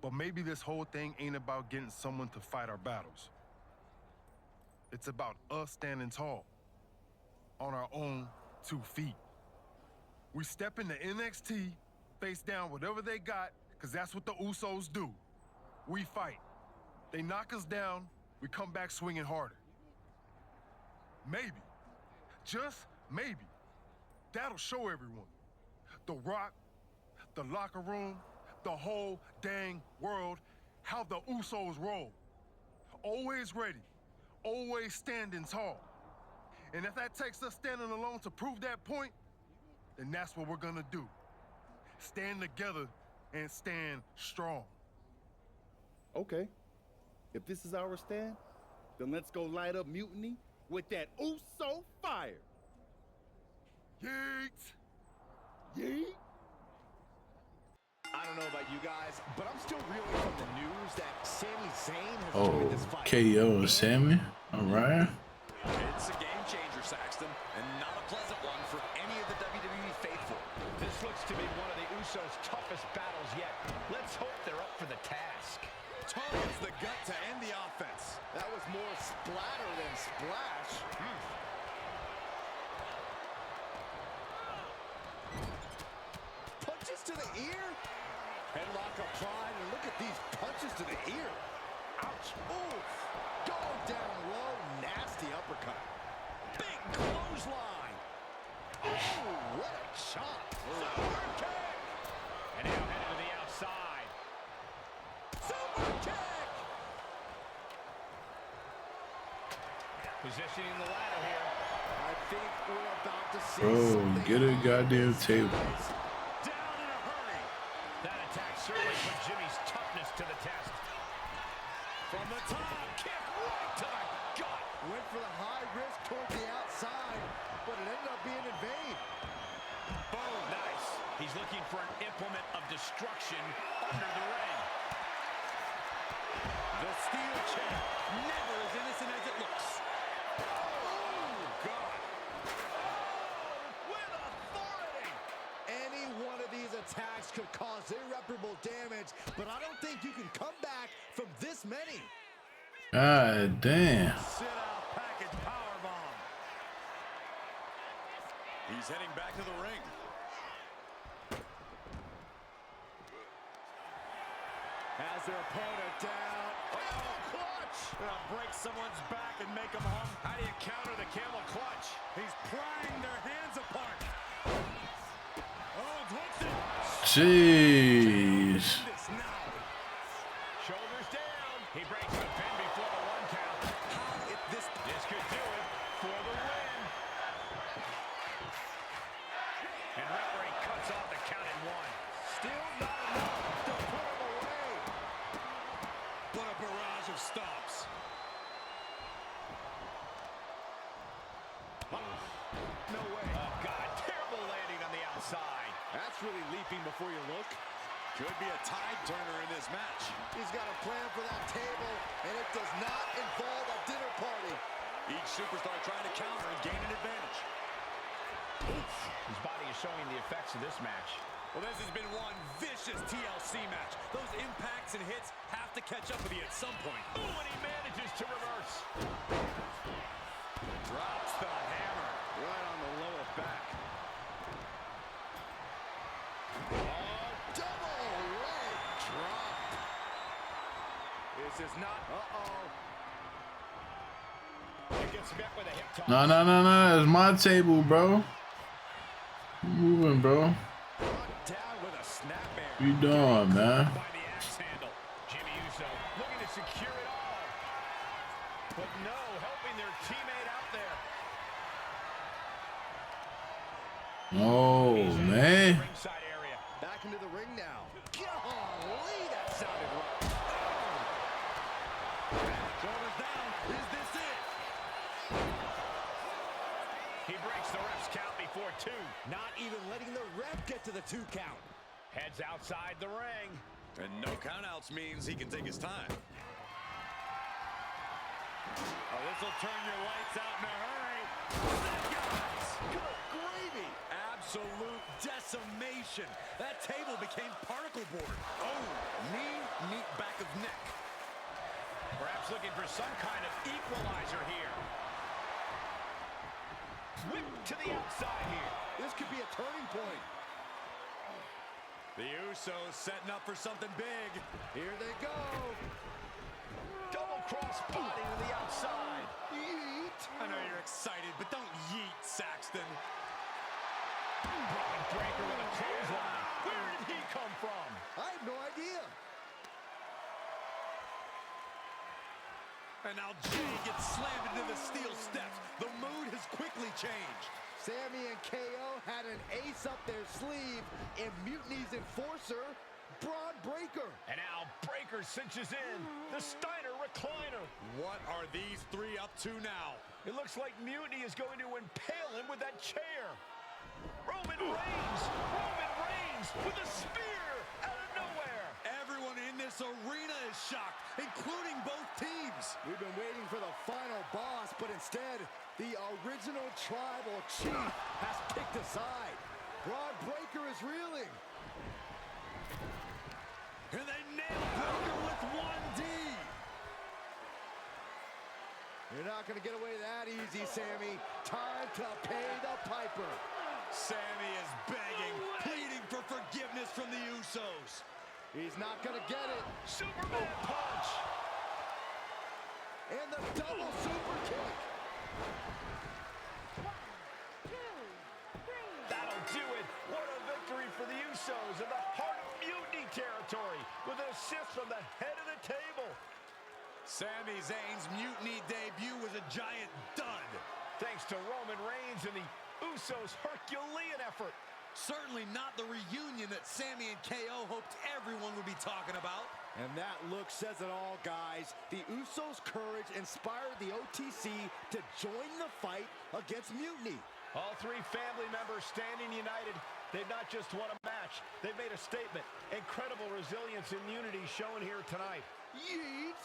But maybe this whole thing ain't about getting someone to fight our battles. It's about us standing tall, on our own 2 feet. We step into NXT, face down whatever they got, because that's what the Usos do. We fight. They knock us down, we come back swinging harder. Maybe, just maybe, that'll show everyone. The Rock, the locker room, the whole dang world, how the Usos roll. Always ready, always standing tall. And if that takes us standing alone to prove that point, then that's what we're gonna do. Stand together and stand strong. Okay. If this is our stand, then let's go light up Mutiny with that Uso fire. Yeet! Yeet! I don't know about you guys, but I'm still reeling from the news that Sami Zayn has Oh, joined this fight. KO and Sammy. All right. It's a game changer, Saxton, and not a pleasant one for any of the WWE faithful. This looks to be one of the Usos' toughest battles yet. Let's hope they're up for the task. Targets the gut to end the offense. That was more splatter than splash. Punches to the ear. Headlock applied, and look at these punches to the ear. Ouch. Oof. Going down low. Nasty uppercut. Big clothesline. Oh, what a chop. Super kick. And now headed to the outside. Super kick. Positioning the ladder here. I think we're about to see Bro, something. get a goddamn table. Down in a hurry. That attack certainly put Jimmy's toughness to the test. From the top, kick right to the gut. Went for the high risk toward the outside, but it ended up being in vain. Boom. Nice. He's looking for an implement of destruction under the ring. The steel chair, never as innocent as it looks. Oh, God. With authority. Any one of these attacks could cause irreparable damage, but I don't think you can come back from this many. God damn. Sit out package powerbomb. He's heading back to the ring. Has their opponent down. Oh, clutch! Break someone's back and make them hum. How do you counter the camel clutch? He's prying their hands apart. Oh, hooks it. Jeez. Shoulders down. He breaks the pin before the 1 count. This could do it for the win. And referee cuts off the count at 1. Still not enough to put him away. But a barrage of stops. No way. Oh, God. Terrible landing on the outside. That's really leaping before you look. Could be a tide turner in this match. He's got a plan for that table, and it does not involve a dinner party. Each superstar trying to counter and gain an advantage. His body is showing the effects of this match. Well, this has been one vicious TLC match. Those impacts and hits have to catch up with you at some point. Ooh, and he manages to reverse. Drops the hammer right on the lower back. Oh, double leg drop. This is not... He gets met with a hip toss. No, no, no, no. It's my table, bro. You moving, bro. Down with a snapmare. What you doing, man? By the axe handle. Jimmy Uso looking to secure it all. But no, helping their teammate out there. Oh, man. Ringside area. Back into the ring now. Golly, that sounded right. Shoulders down. Is this it? He breaks the ref's count before 2. Not even letting the ref get to the 2 count. Heads outside the ring. And no countouts means he can take his time. Oh, this will turn your lights out in a hurry. Good gravy. baby! Absolute decimation. That table became particle board. Oh, knee, back of neck. Perhaps looking for some kind of equalizer here. Whip to the outside here. This could be a turning point. The Usos setting up for something big. Here they go. Double cross body to the outside. Yeet. I know you're excited, but don't yeet, Saxton. Braun Breaker with a clothesline. Where did he come from? I have no idea. And now Jay gets slammed into the steel steps. The mood has quickly changed. Sammy and KO had an ace up their sleeve in Mutiny's enforcer, Braun Breaker. And now Breaker cinches in the Steiner recliner. What are these three up to now? It looks like Mutiny is going to impale him with that chair. Roman Reigns with a spear out of nowhere. Everyone in this arena is shocked, including both teams. We've been waiting for the final boss, but instead, the original tribal chief has picked aside. Braun Breaker is reeling. And they nail Breaker with 1D. You're not going to get away that easy, Sammy. Time to pay the piper. Sammy is begging, pleading for forgiveness from the Usos. He's not going to get it. Superman punch. And the double super kick. 1, 2, 3. That'll do it. What a victory for the Usos in the heart of Mutiny territory with an assist from the head of the table. Sami Zayn's Mutiny debut was a giant dud. Thanks to Roman Reigns and the Usos' Herculean effort. Certainly not the reunion that Sammy and KO hoped everyone would be talking about. And that look says it all, guys. The Usos' courage inspired the OTC to join the fight against Mutiny. All three family members standing united. They've not just won a match, they've made a statement. Incredible resilience and unity shown here tonight. Yeet!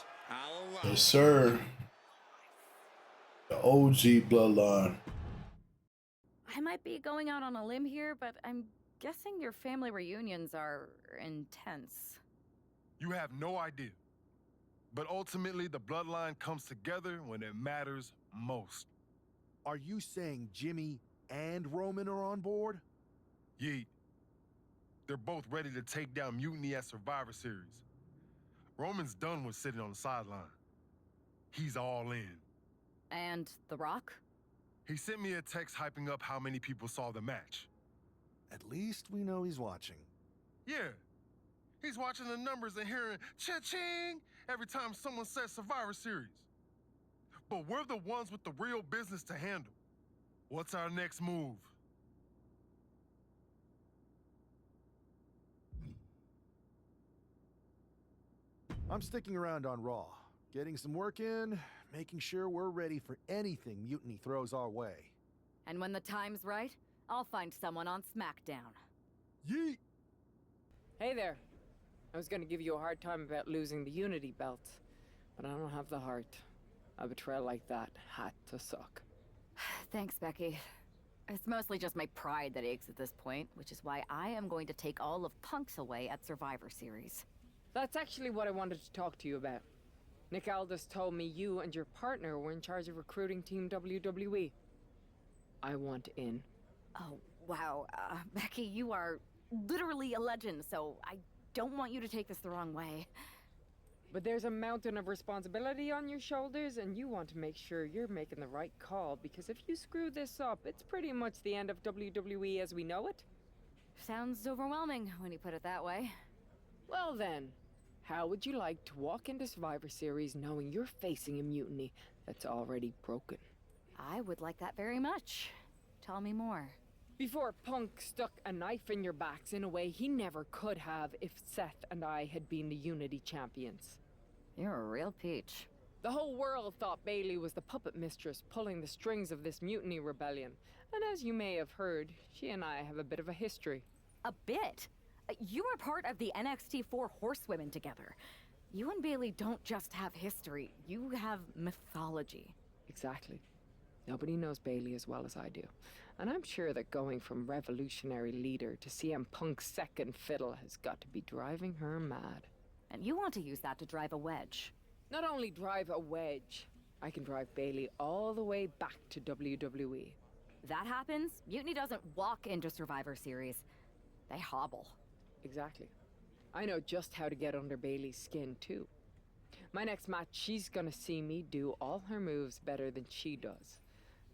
Yes, sir. The OG bloodline. I might be going out on a limb here, but I'm guessing your family reunions are intense. You have no idea. But ultimately, the bloodline comes together when it matters most. Are you saying Jimmy and Roman are on board? Yeet. They're both ready to take down Mutiny at Survivor Series. Roman's done with sitting on the sideline. He's all in. And The Rock? He sent me a text hyping up how many people saw the match. At least we know he's watching. Yeah. He's watching the numbers and hearing cha-ching every time someone says Survivor Series. But we're the ones with the real business to handle. What's our next move? I'm sticking around on Raw, getting some work in, making sure we're ready for anything Mutiny throws our way. And when the time's right, I'll find someone on SmackDown. Yeet! Hey there. I was gonna give you a hard time about losing the Unity belt, but I don't have the heart. A betrayal like that had to suck. Thanks, Becky. It's mostly just my pride that aches at this point, which is why I am going to take all of Punk's away at Survivor Series. That's actually what I wanted to talk to you about. Nick Aldis told me you and your partner were in charge of recruiting Team WWE. I want in. Oh, wow. Becky, you are literally a legend, so I don't want you to take this the wrong way. But there's a mountain of responsibility on your shoulders, and you want to make sure you're making the right call, because if you screw this up, it's pretty much the end of WWE as we know it. Sounds overwhelming when you put it that way. Well then, how would you like to walk into Survivor Series knowing you're facing a mutiny that's already broken? I would like that very much. Tell me more. Before Punk stuck a knife in your backs in a way he never could have if Seth and I had been the Unity champions. You're a real peach. The whole world thought Bayley was the puppet mistress pulling the strings of this mutiny rebellion. And as you may have heard, she and I have a bit of a history. A bit? You were part of the NXT 4 Horsewomen together. You and Bayley don't just have history, you have mythology. Exactly. Nobody knows Bailey as well as I do. And I'm sure that going from revolutionary leader to CM Punk's second fiddle has got to be driving her mad. And you want to use that to drive a wedge? Not only drive a wedge, I can drive Bailey all the way back to WWE. That happens, Mutiny doesn't walk into Survivor Series. They hobble. Exactly. I know just how to get under Bailey's skin, too. My next match, she's gonna see me do all her moves better than she does.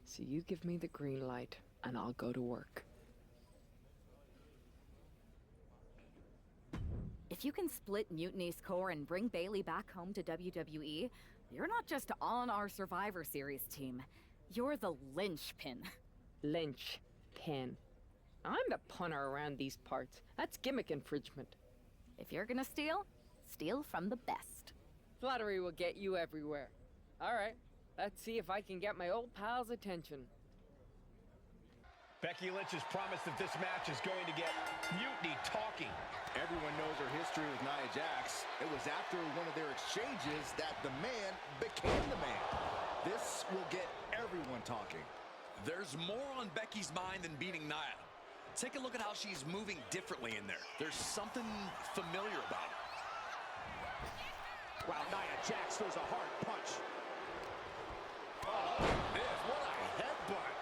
So you give me the green light, and I'll go to work. If you can split Mutiny's core and bring Bailey back home to WWE, you're not just on our Survivor Series team. You're the linchpin. Linchpin. I'm the punter around these parts. That's gimmick infringement. If you're gonna steal, steal from the best. Flattery will get you everywhere. All right, let's see if I can get my old pal's attention. Becky Lynch has promised that this match is going to get Mutiny talking. Everyone knows her history with Nia Jax. It was after one of their exchanges that the man became the man. This will get everyone talking. There's more on Becky's mind than beating Nia. Take a look at how she's moving differently in there. There's something familiar about it. Wow, Nia Jax throws a hard punch. Oh, what a headbutt.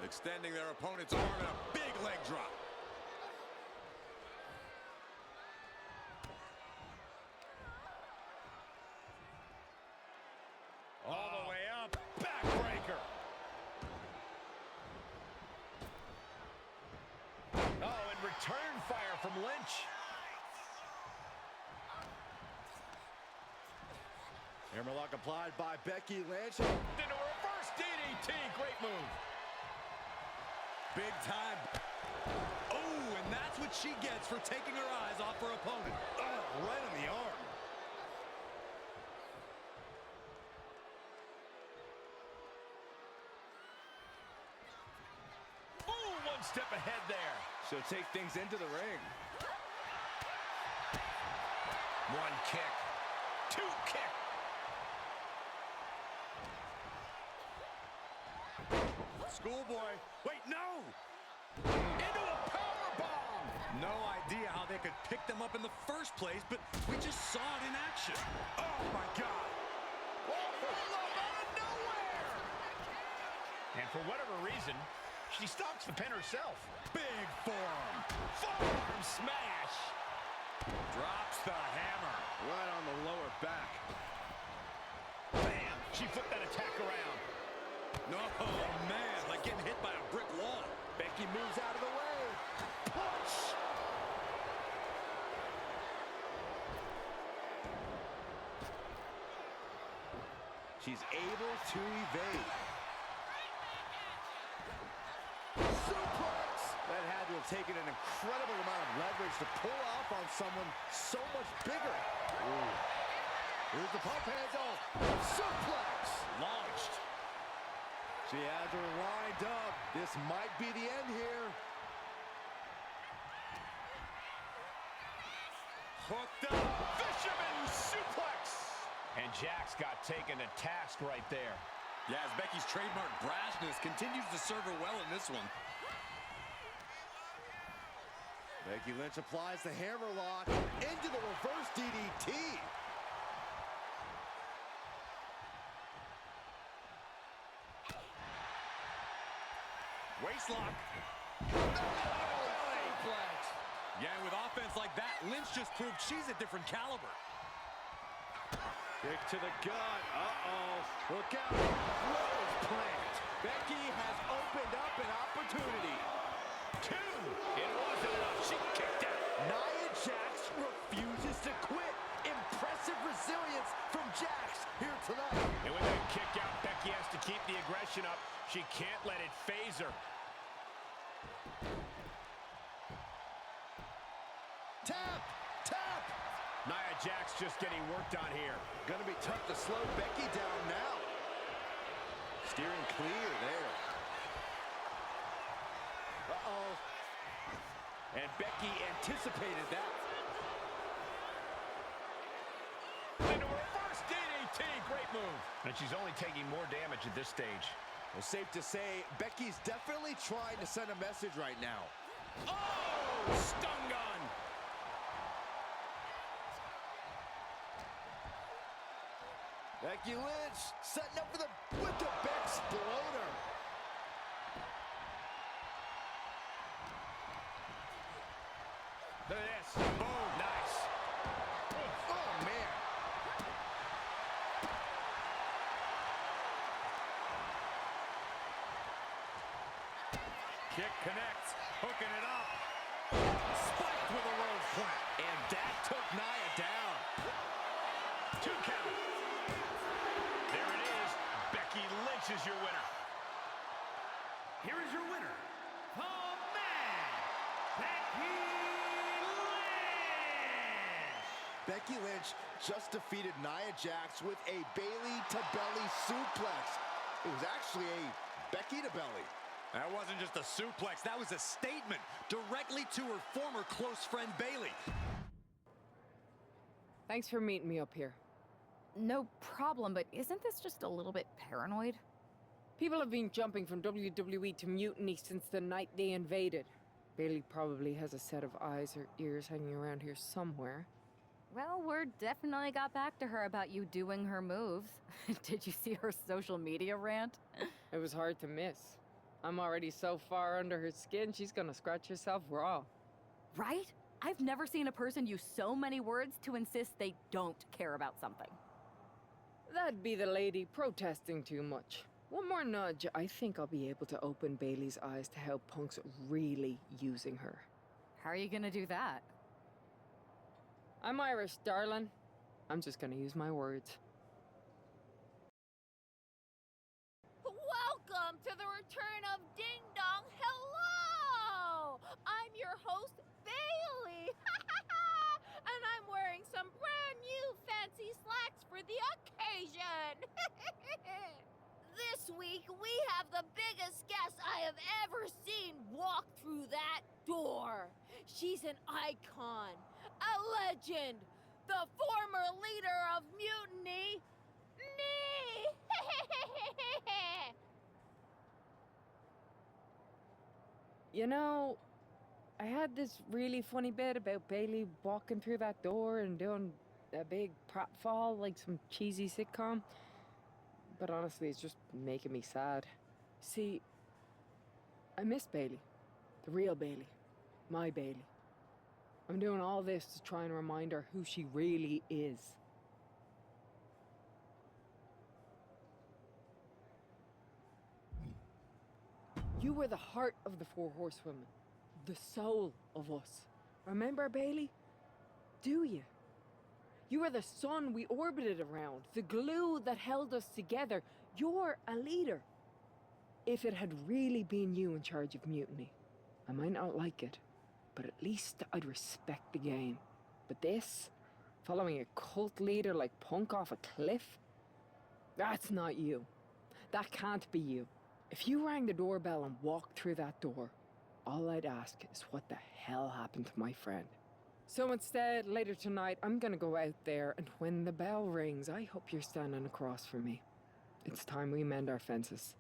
Extending their opponent's arm in a big leg drop. All the way up, backbreaker. Oh, and return fire from Lynch. Hammerlock applied by Becky Lynch. Into a reverse DDT, great move. Big time. Oh, and that's what she gets for taking her eyes off her opponent. Oh, right on the arm. Oh, one step ahead there. She'll take things into the ring. One kick. Two kick. Schoolboy. Wait, no! Into a powerbomb! No idea how they could pick them up in the first place, but we just saw it in action. Oh, my God. Oh, out of nowhere! And for whatever reason, she stops the pin herself. Big forearm. Forearm smash. Drops the hammer. Right on the lower back. Bam! She flipped that attack around. No, man, like getting hit by a brick wall. Becky moves out of the way. Punch! She's able to evade. Suplex! That had to have taken an incredible amount of leverage to pull off on someone so much bigger. Ooh. Here's the pump handle. Suplex! Launched. She has her lined up. This might be the end here. Hooked up. Fisherman suplex. And Jax got taken to task right there. Yeah, as Becky's trademark brashness continues to serve her well in this one. Becky Lynch applies the hammerlock into the reverse DDT. Waistlock. Yeah, and with offense like that, Lynch just proved she's a different caliber. Kick to the gut. Uh-oh. Look out. Rose plant. Becky has opened up an opportunity. Two. It wasn't enough. She kicked out. Nia Jax refuses to quit. Impressive resilience from Jax here tonight. And with that kick out, Becky has to keep the aggression up. She can't let it phase her. Tap! Tap! Nia Jax just getting worked on here. Gonna be tough to slow Becky down now. Steering clear there. Uh-oh. And Becky anticipated that. Into a reverse DDT. Great move. And but she's only taking more damage at this stage. Well, safe to say, Becky's definitely trying to send a message right now. Oh, stun gun. Becky Lynch setting up for the with the Exploder. Look at this. Boom. Nice. Oh, man. Kick connects, hooking it up. Spiked with a road flat. And that took Nia down. 2 count. There it is. Becky Lynch is your winner. Here is your winner, the man, Becky Lynch. Becky Lynch just defeated Nia Jax with a Bayley to belly suplex. It was actually a Becky to belly. That wasn't just a suplex, that was a statement directly to her former close friend Bayley. Thanks for meeting me up here. No problem, but isn't this just a little bit paranoid? People have been jumping from WWE to Mutiny since the night they invaded. Bayley probably has a set of eyes or ears hanging around here somewhere. Well, word definitely got back to her about you doing her moves. Did you see her social media rant? It was hard to miss. I'm already so far under her skin, she's gonna scratch herself raw. Right? I've never seen a person use so many words to insist they don't care about something. That'd be the lady protesting too much. One more nudge, I think I'll be able to open Bayley's eyes to how Punk's really using her. How are you gonna do that? I'm Irish, darling. I'm just gonna use my words. Welcome to the return of Ding Dong. Hello! I'm your host, Bayley. And I'm wearing some brand new fancy slacks for the occasion. This week, we have the biggest guest I have ever seen walk through that door. She's an icon, a legend, the former leader of Mutiny, me. You know, I had this really funny bit about Bayley walking through that door and doing a big pratfall like some cheesy sitcom. But honestly, it's just making me sad. See, I miss Bayley. The real Bayley. My Bayley. I'm doing all this to try and remind her who she really is. You were the heart of the Four Horsewomen. The soul of us. Remember, Bayley? Do you? You were the sun we orbited around, the glue that held us together. You're a leader. If it had really been you in charge of Mutiny, I might not like it, but at least I'd respect the game. But this, following a cult leader like Punk off a cliff, that's not you. That can't be you. If you rang the doorbell and walked through that door, all I'd ask is what the hell happened to my friend. So instead, later tonight, I'm gonna go out there, and when the bell rings, I hope you're standing across from me. It's time we mend our fences.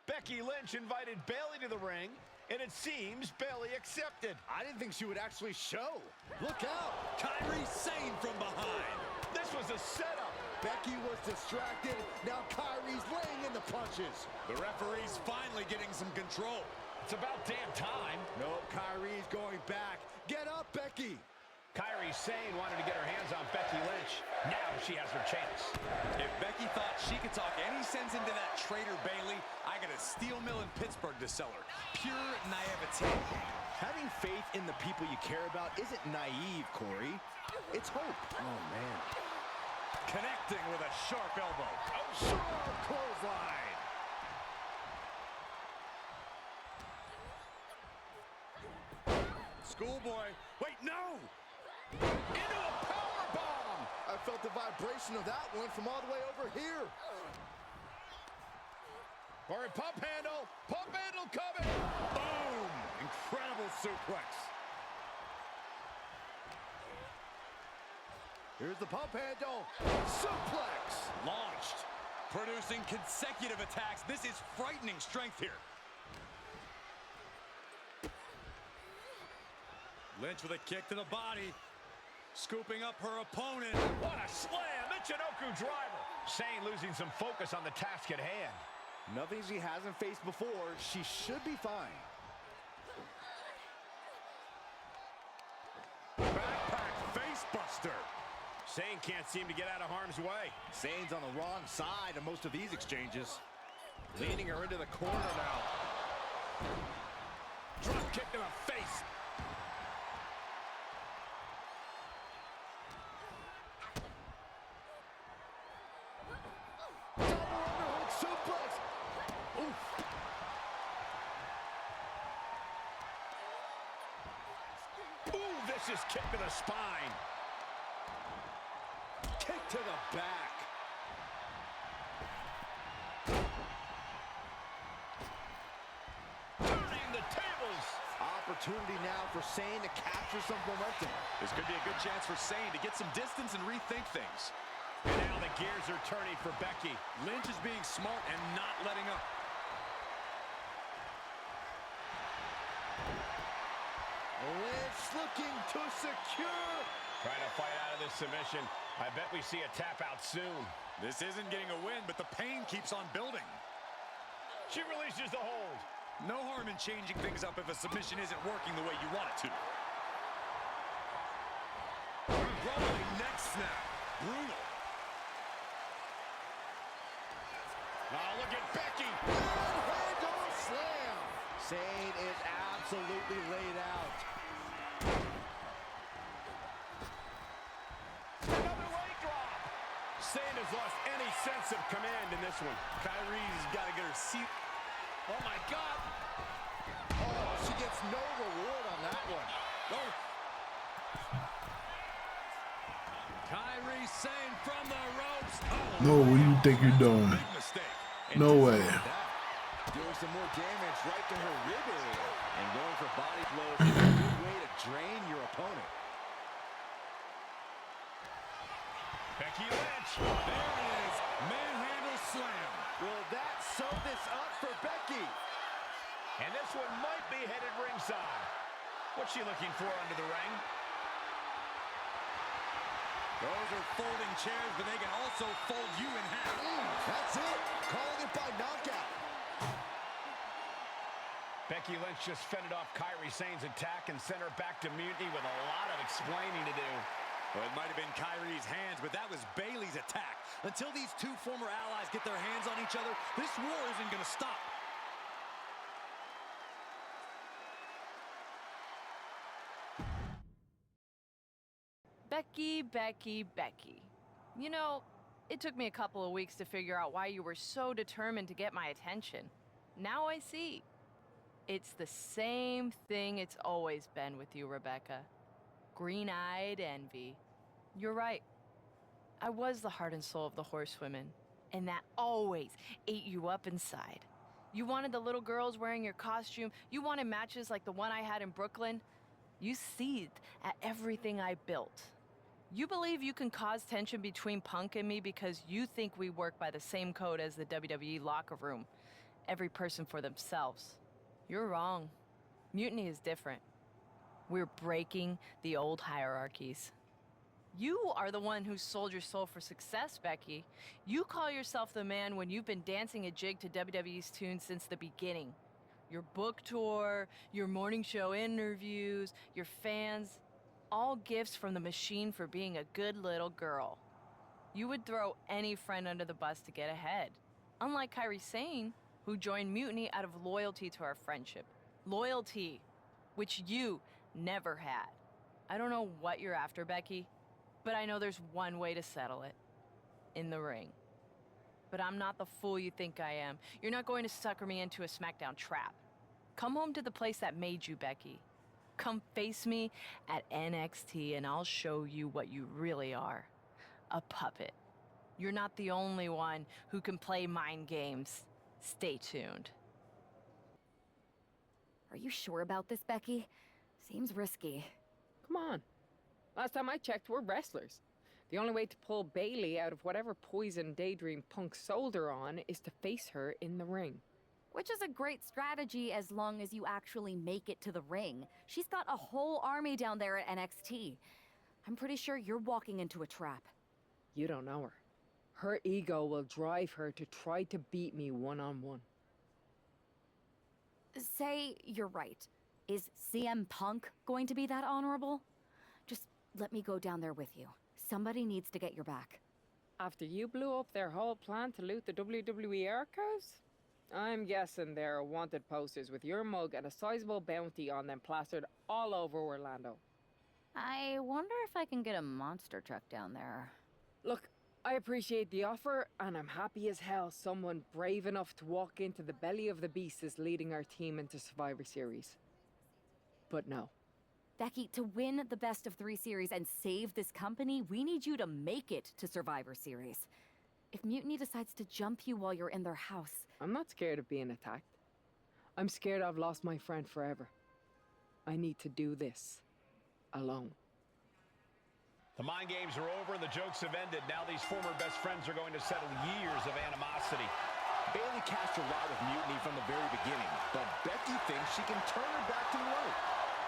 Becky Lynch invited Bayley to the ring, and it seems Bayley accepted. I didn't think she would actually show. Look out! Kairi Sane from behind. This was a setup. Becky was distracted. Now Kairi's laying in the punches. The referee's finally getting some control. It's about damn time. Nope, Kairi's going back. Get up, Becky. Kairi Sane wanted to get her hands on Becky Lynch. Now she has her chance. If Becky thought she could talk any sense into that traitor Bayley, I got a steel mill in Pittsburgh to sell her. Pure naivete. Having faith in the people you care about isn't naive, Corey. It's hope. Oh, man. Connecting with a sharp elbow. Oh, sharp clothesline. Schoolboy. Wait, no! Into a powerbomb. I felt the vibration of that one from all the way over here. Corey, pump handle coming. Boom! Incredible suplex. Here's the pump handle. Suplex. Launched. Producing consecutive attacks. This is frightening strength here. Lynch with a kick to the body. Scooping up her opponent. What a slam! Michinoku driver. Sane losing some focus on the task at hand. Nothing she hasn't faced before. She should be fine. Backpack face buster. Sane can't seem to get out of harm's way. Sane's on the wrong side of most of these exchanges. Leaning her into the corner now. Drop kick to the face. Vicious kick to the spine. Kick to the back. Turning the tables. Opportunity now for Sane to capture some momentum. This could be a good chance for Sane to get some distance and rethink things. And now the gears are turning for Becky. Lynch is being smart and not letting up. Lynch looking to secure. Trying to fight out of this submission. I bet we see a tap out soon. This isn't getting a win, but the pain keeps on building. She releases the hold. No harm in changing things up if a submission isn't working the way you want it to. Rolling neck snap. Brutal. Oh, look at Becky. Handle slam. Sane is absolutely laid out. Another leg drop. Sane has lost any sense of command in this one. Kyrie's got to get her seat. Oh, my God. Oh, she gets no reward on that one. Oh. Kyrie Sane from the ropes. Oh, No, what do you think you're doing? big mistake. No way. Doing some more damage right to her rib area. And going for body blows is a good way to drain your opponent. Becky Lynch. There it is. Manhandle slam. Will that sew this up for Becky? And this one might be headed ringside. What's she looking for under the ring? Those are folding chairs, but they can also fold you in half. That's it. Calling it by knockout. Becky Lynch just fended off Kyrie Sane's attack and sent her back to Mutiny with a lot of explaining to do. Well, it might have been Kyrie's hands, but that was Bayley's attack. Until these two former allies get their hands on each other, this war isn't going to stop. Becky, Becky, Becky. You know, it took me a couple of weeks to figure out why you were so determined to get my attention. Now I see. It's the same thing it's always been with you, Rebecca. Green-eyed envy. You're right. I was the heart and soul of the horsewomen, and that always ate you up inside. You wanted the little girls wearing your costume. You wanted matches like the one I had in Brooklyn. You seethed at everything I built. You believe you can cause tension between Punk and me because you think we work by the same code as the WWE locker room. Every person for themselves. You're wrong. Mutiny is different. We're breaking the old hierarchies. You are the one who sold your soul for success, Becky. You call yourself the man when you've been dancing a jig to WWE's tune since the beginning. Your book tour, your morning show interviews, your fans, all gifts from the machine for being a good little girl. You would throw any friend under the bus to get ahead. Unlike Kyrie Sane, who joined Mutiny out of loyalty to our friendship. Loyalty, which you never had. I don't know what you're after, Becky, but I know there's one way to settle it. In the ring. But I'm not the fool you think I am. You're not going to sucker me into a SmackDown trap. Come home to the place that made you, Becky. Come face me at NXT and I'll show you what you really are. A puppet. You're not the only one who can play mind games. Stay tuned. Are you sure about this, Becky? Seems risky. Come on. Last time I checked, we're wrestlers. The only way to pull Bailey out of whatever poison daydream Punk sold her on is to face her in the ring. Which is a great strategy as long as you actually make it to the ring. She's got a whole army down there at NXT. I'm pretty sure you're walking into a trap. You don't know her. Her ego will drive her to try to beat me one-on-one. Say you're right. Is CM Punk going to be that honorable? Just let me go down there with you. Somebody needs to get your back. After you blew up their whole plan to loot the WWE archives? I'm guessing there are wanted posters with your mug and a sizable bounty on them plastered all over Orlando. I wonder if I can get a monster truck down there. Look, I appreciate the offer, and I'm happy as hell someone brave enough to walk into the belly of the beast is leading our team into Survivor Series. But no. Becky, to win the best of 3 series and save this company, we need you to make it to Survivor Series. If Mutiny decides to jump you while you're in their house... I'm not scared of being attacked. I'm scared I've lost my friend forever. I need to do this alone. The mind games are over and the jokes have ended. Now these former best friends are going to settle years of animosity. Bailey cast a lot with Mutiny from the very beginning, but Becky thinks she can turn her back to right.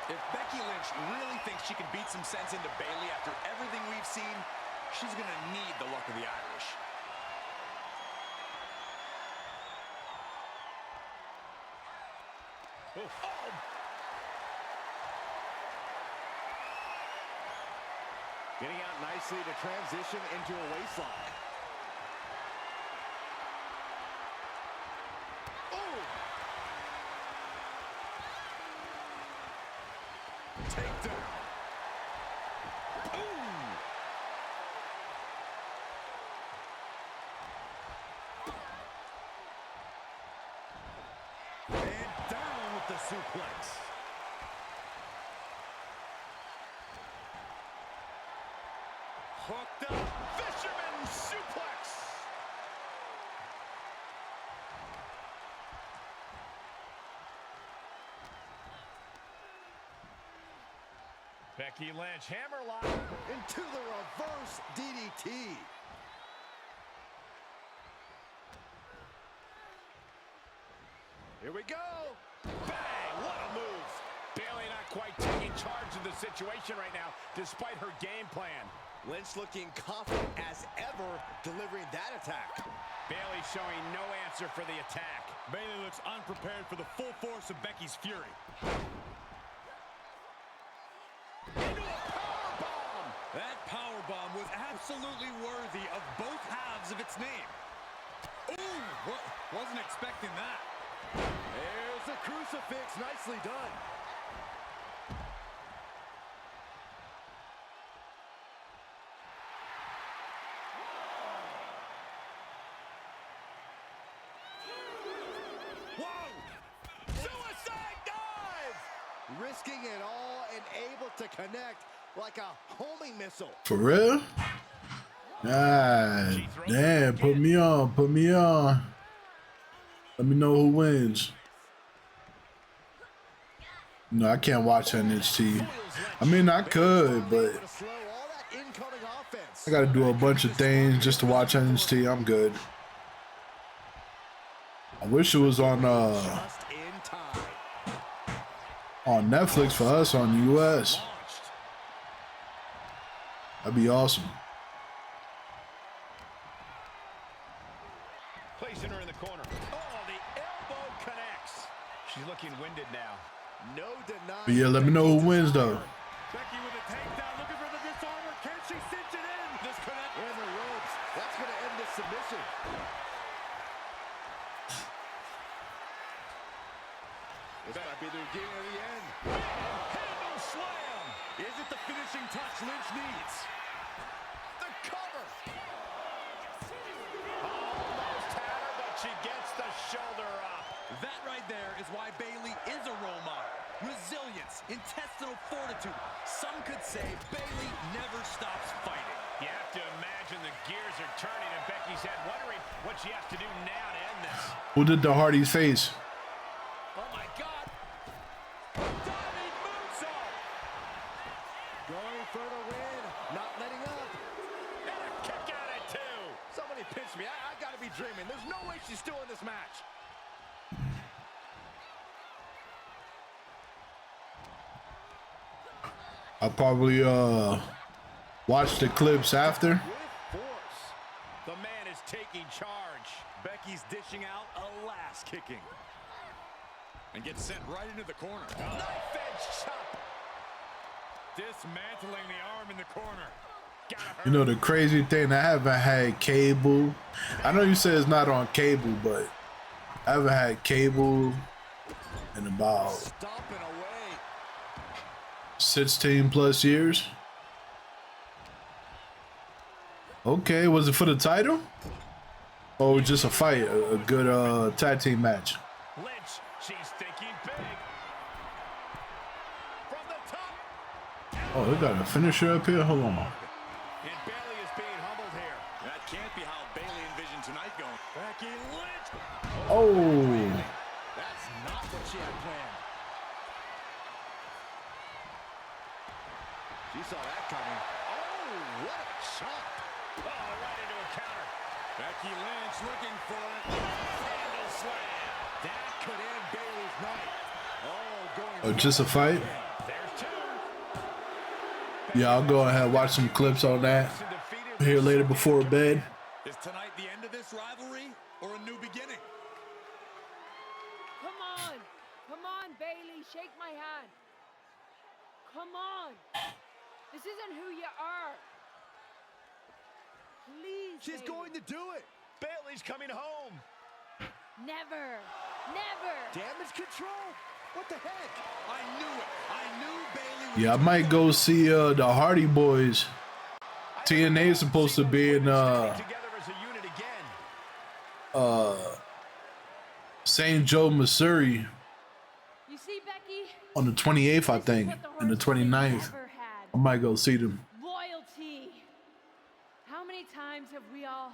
If Becky Lynch really thinks she can beat some sense into Bailey after everything we've seen, she's going to need the luck of the Irish. Oh. Getting out nicely to transition into a waistlock. Takedown. And down with the suplex. Hooked up. Fisherman suplex. Becky Lynch, hammerlock. Into the reverse DDT. Here we go. Bang, what a move. Bailey not quite taking charge of the situation right now, despite her game plan. Lynch looking confident as ever, delivering that attack. Bailey showing no answer for the attack. Bailey looks unprepared for the full force of Becky's fury. Into a powerbomb. That powerbomb was absolutely worthy of both halves of its name. Ooh, wasn't expecting that. There's the crucifix, nicely done. Whoa! Suicide dive! Risking it all and able to connect like a homing missile. For real? God damn, put me on, put me on. Let me know who wins. No, I can't watch NXT. I mean, I could, but I gotta do a bunch of things just to watch NXT. I'm good. I wish it was on Netflix for us on US. That'd be awesome. Placing her in the corner. Oh, the elbow connects. She's looking winded now. No denying. But yeah, let me know who wins though. Becky with a takedown, looking for the disarmer. Can she cinch it in? Disconnect. In the ropes. That's going to end this submission. This might be the beginning of the end. Handle slam. Is it the finishing touch Lynch needs? The cover. Almost had her, but she gets the shoulder up. That right there is why Bailey is a role model. Resilience, intestinal fortitude. Some could say Bailey never stops fighting. You have to imagine the gears are turning in Becky's head, wondering what she has to do now to end this. Who did the Hardy's face? Oh my God! Diving moonsault! Going for the win, not letting up. screaming. There's no way she's still in this match. I'll probably watch the clips after. With force. The man is taking charge. Becky's dishing out a last kicking. And gets sent right into the corner. Knife edge chop. Dismantling the arm in the corner. You know the crazy thing, I haven't had cable. I know you said it's not on cable, but I haven't had cable in about 16 plus years. Okay, was it for the title? Or just a fight, a good tag team match? Lynch, she's thinking big. From the top. Oh, they got a finisher up here? Hold on. And Bayley is being humbled here. That can't be how Bayley envisioned tonight going. Becky Lynch. Oh. That's not what she had planned. She saw that coming. Oh, what a chop. Oh, right into a counter. Becky Lynch looking for it. Handle slam. That could end Bayley's night. Oh, going. Oh, just a fight? There's two. Yeah, I'll go ahead and watch some clips on that here later before bed. Is tonight the end of this rivalry or a new beginning? Come on, Bailey, shake my hand. Come on. This isn't who you are. Please, She's Bayley. going to do it. Bayley's coming home. Never. Damage control? What the heck? I knew it. I knew Bayley was. Yeah, I might go see the Hardy Boys. TNA is supposed to be in St. Joe, Missouri You see, Becky? on the 28th, I think, and the 29th. I might go see them. Loyalty. How many times have we all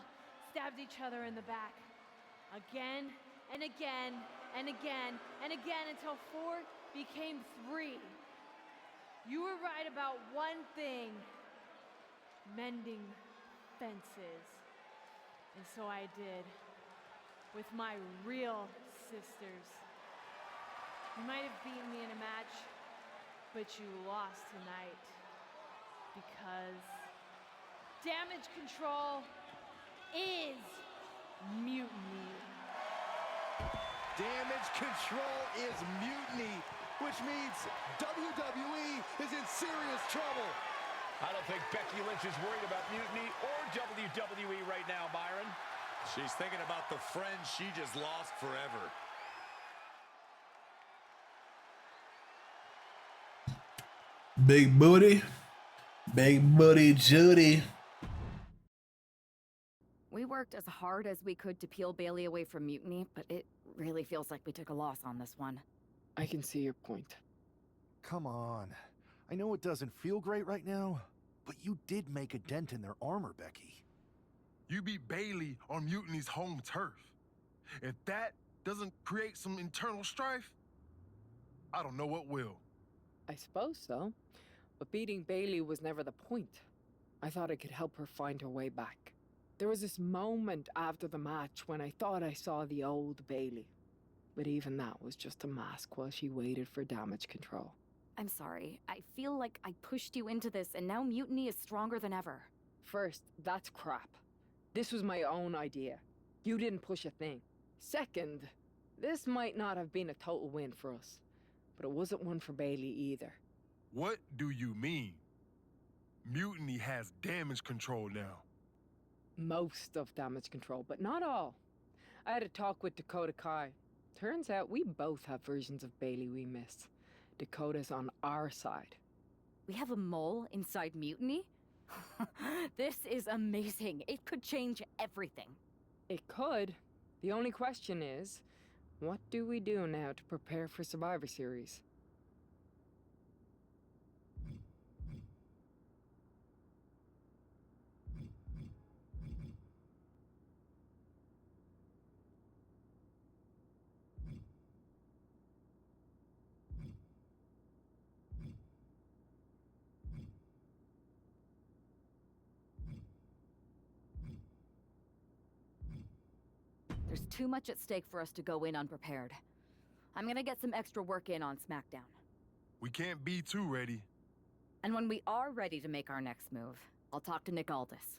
stabbed each other in the back? Again and again and again and again until 4 became 3. You were right about one thing. Mending fences. And so I did. With my real sisters. You might have beaten me in a match, but you lost tonight. Because damage control is mutiny. Damage control is mutiny, which means WWE is in serious trouble. I don't think Becky Lynch is worried about mutiny or WWE right now, Byron. She's thinking about the friends she just lost forever. Big booty Judy. We worked as hard as we could to peel Bailey away from Mutiny, but it really feels like we took a loss on this one. I can see your point. Come on. I know it doesn't feel great right now, but you did make a dent in their armor, Becky. You beat Bayley on Mutiny's home turf. If that doesn't create some internal strife, I don't know what will. I suppose so. But beating Bailey was never the point. I thought I could help her find her way back. There was this moment after the match when I thought I saw the old Bailey. But even that was just a mask while she waited for damage control. I'm sorry. I feel like I pushed you into this, and now Mutiny is stronger than ever. First, that's crap. This was my own idea. You didn't push a thing. Second, this might not have been a total win for us. But it wasn't one for Bailey either. What do you mean? Mutiny has damage control now. Most of damage control, but not all. I had a talk with Dakota Kai. Turns out we both have versions of Bailey we miss. Dakota's on our side. We have a mole inside Mutiny? This is amazing. It could change everything. It could. The only question is, what do we do now to prepare for Survivor Series? There's too much at stake for us to go in unprepared. I'm gonna get some extra work in on SmackDown. We can't be too ready. And when we are ready to make our next move, I'll talk to Nick Aldis.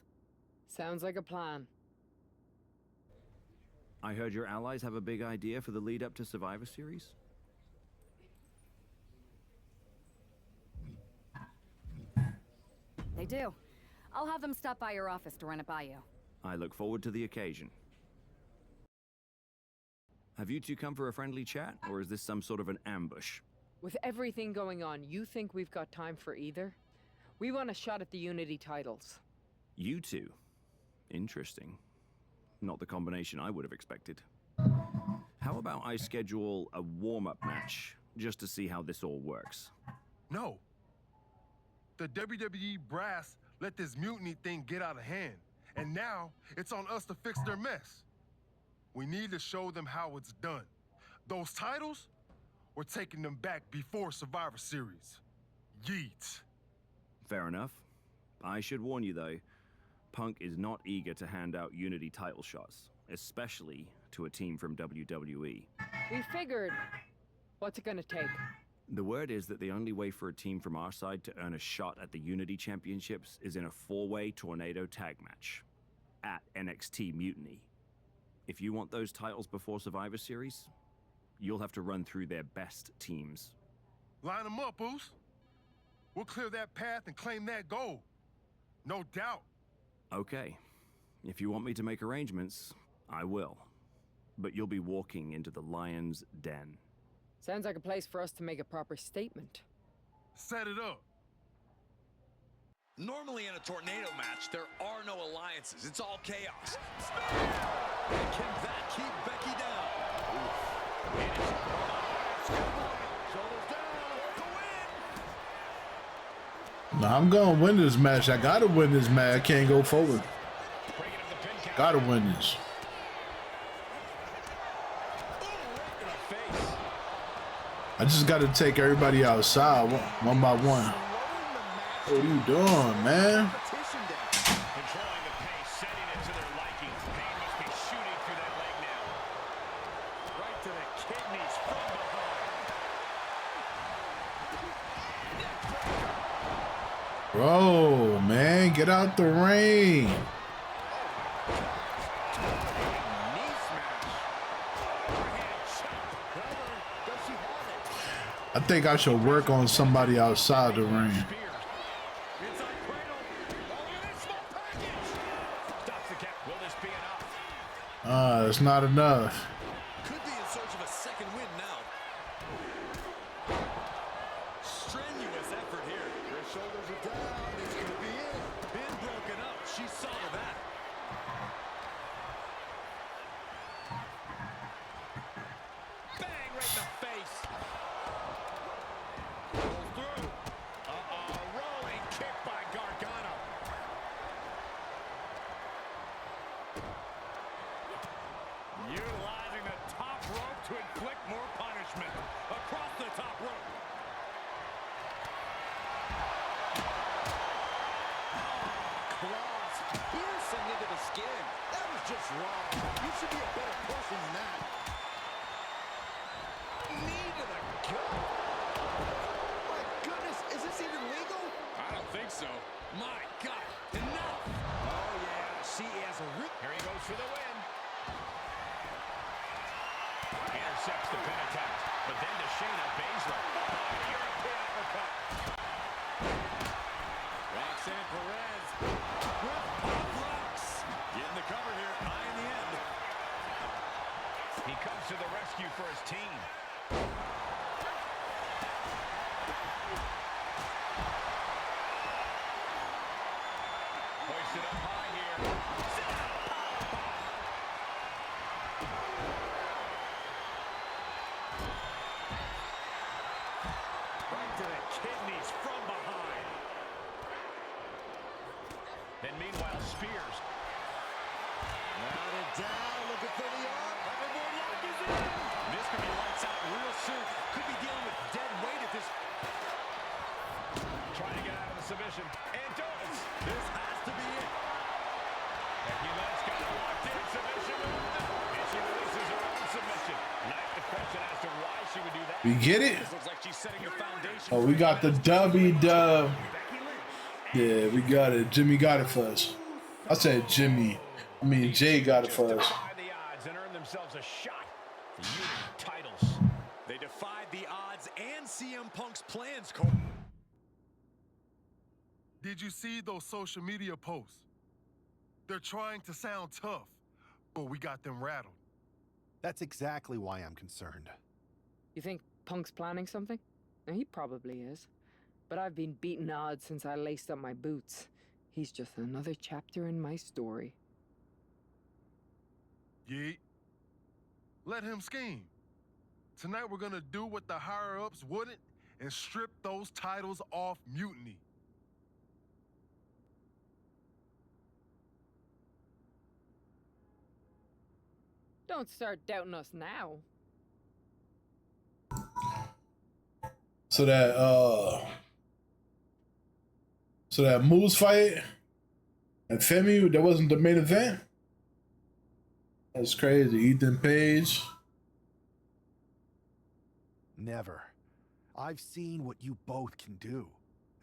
Sounds like a plan. I heard your allies have a big idea for the lead up to Survivor Series? They do. I'll have them stop by your office to run it by you. I look forward to the occasion. Have you two come for a friendly chat, or is this some sort of an ambush? With everything going on, you think we've got time for either? We want a shot at the Unity titles. You two? Interesting. Not the combination I would have expected. How about I schedule a warm-up match, just to see how this all works? No. The WWE brass let this mutiny thing get out of hand, and now it's on us to fix their mess. We need to show them how it's done. Those titles, we're taking them back before Survivor Series. Yeet. Fair enough. I should warn you, though, Punk is not eager to hand out Unity title shots, especially to a team from WWE. We figured. What's it gonna take? The word is that the only way for a team from our side to earn a shot at the Unity Championships is in a 4-way tornado tag match at NXT Mutiny. If you want those titles before Survivor Series, you'll have to run through their best teams. Line them up, Oos. We'll clear that path and claim that gold. No doubt. Okay. If you want me to make arrangements, I will. But you'll be walking into the Lion's Den. Sounds like a place for us to make a proper statement. Set it up. Normally in a tornado match, there are no alliances. It's all chaos. Can that keep Becky down? Shoulders down for the win. Nah, I'm gonna win this match. I gotta win this match. I can't go forward. Gotta win this. I just gotta take everybody outside one by one. What are you doing, man? Controlling the pace, setting it to their liking. Pain must be shooting through that leg now. Right to the kidneys from behind. Bro, man, get out the ring. I think I should work on somebody outside the ring. It's not enough. Could be in search of a second win now. Strenuous effort here. Her shoulders are down. This could be it. Been broken up. She saw to that. Bang right in the face. Rolls through. Rolling kick by Gargano. Utilizing the top rope to inflict more punishment. Across the top rope. Claws piercing into the skin. That was just wrong. You should be a better person than that. Knee to the gut. My goodness, is this even legal? I don't think so. My God, enough! Oh yeah, she has a rip. Here he goes for the win. Intercepts the pin attempt, but then to Shayna Baszler. European uppercut. Roxanne Perez with pop rocks. Getting the cover here, high in the end. He comes to the rescue for his team. Hoisted up high here. Sit down. Right to the kidneys from behind. Then meanwhile, Spears. Mounted down, looking for the arm. Hoverboard lock is in. This could be lights out real soon. Could be dealing with dead weight at this. Trying to get out of the submission. And does. This has to be it. Becky Lynch got locked in. Submission move. Is she We get it? Oh, we got the W dub. Yeah, we got it. Jimmy got it for us. I said Jimmy. I mean, Jay got it for us. They defied the odds and CM Punk's plans, Did you see those social media posts? They're trying to sound tough, but we got them rattled. That's exactly why I'm concerned. You think Punk's planning something? He probably is. But I've been beating odds since I laced up my boots. He's just another chapter in my story. Yeet. Let him scheme. Tonight we're gonna do what the higher-ups wouldn't and strip those titles off Mutiny. Don't start doubting us now. So that Moose fight and Femi, that wasn't the main event? That's crazy. Ethan Page. Never. I've seen what you both can do.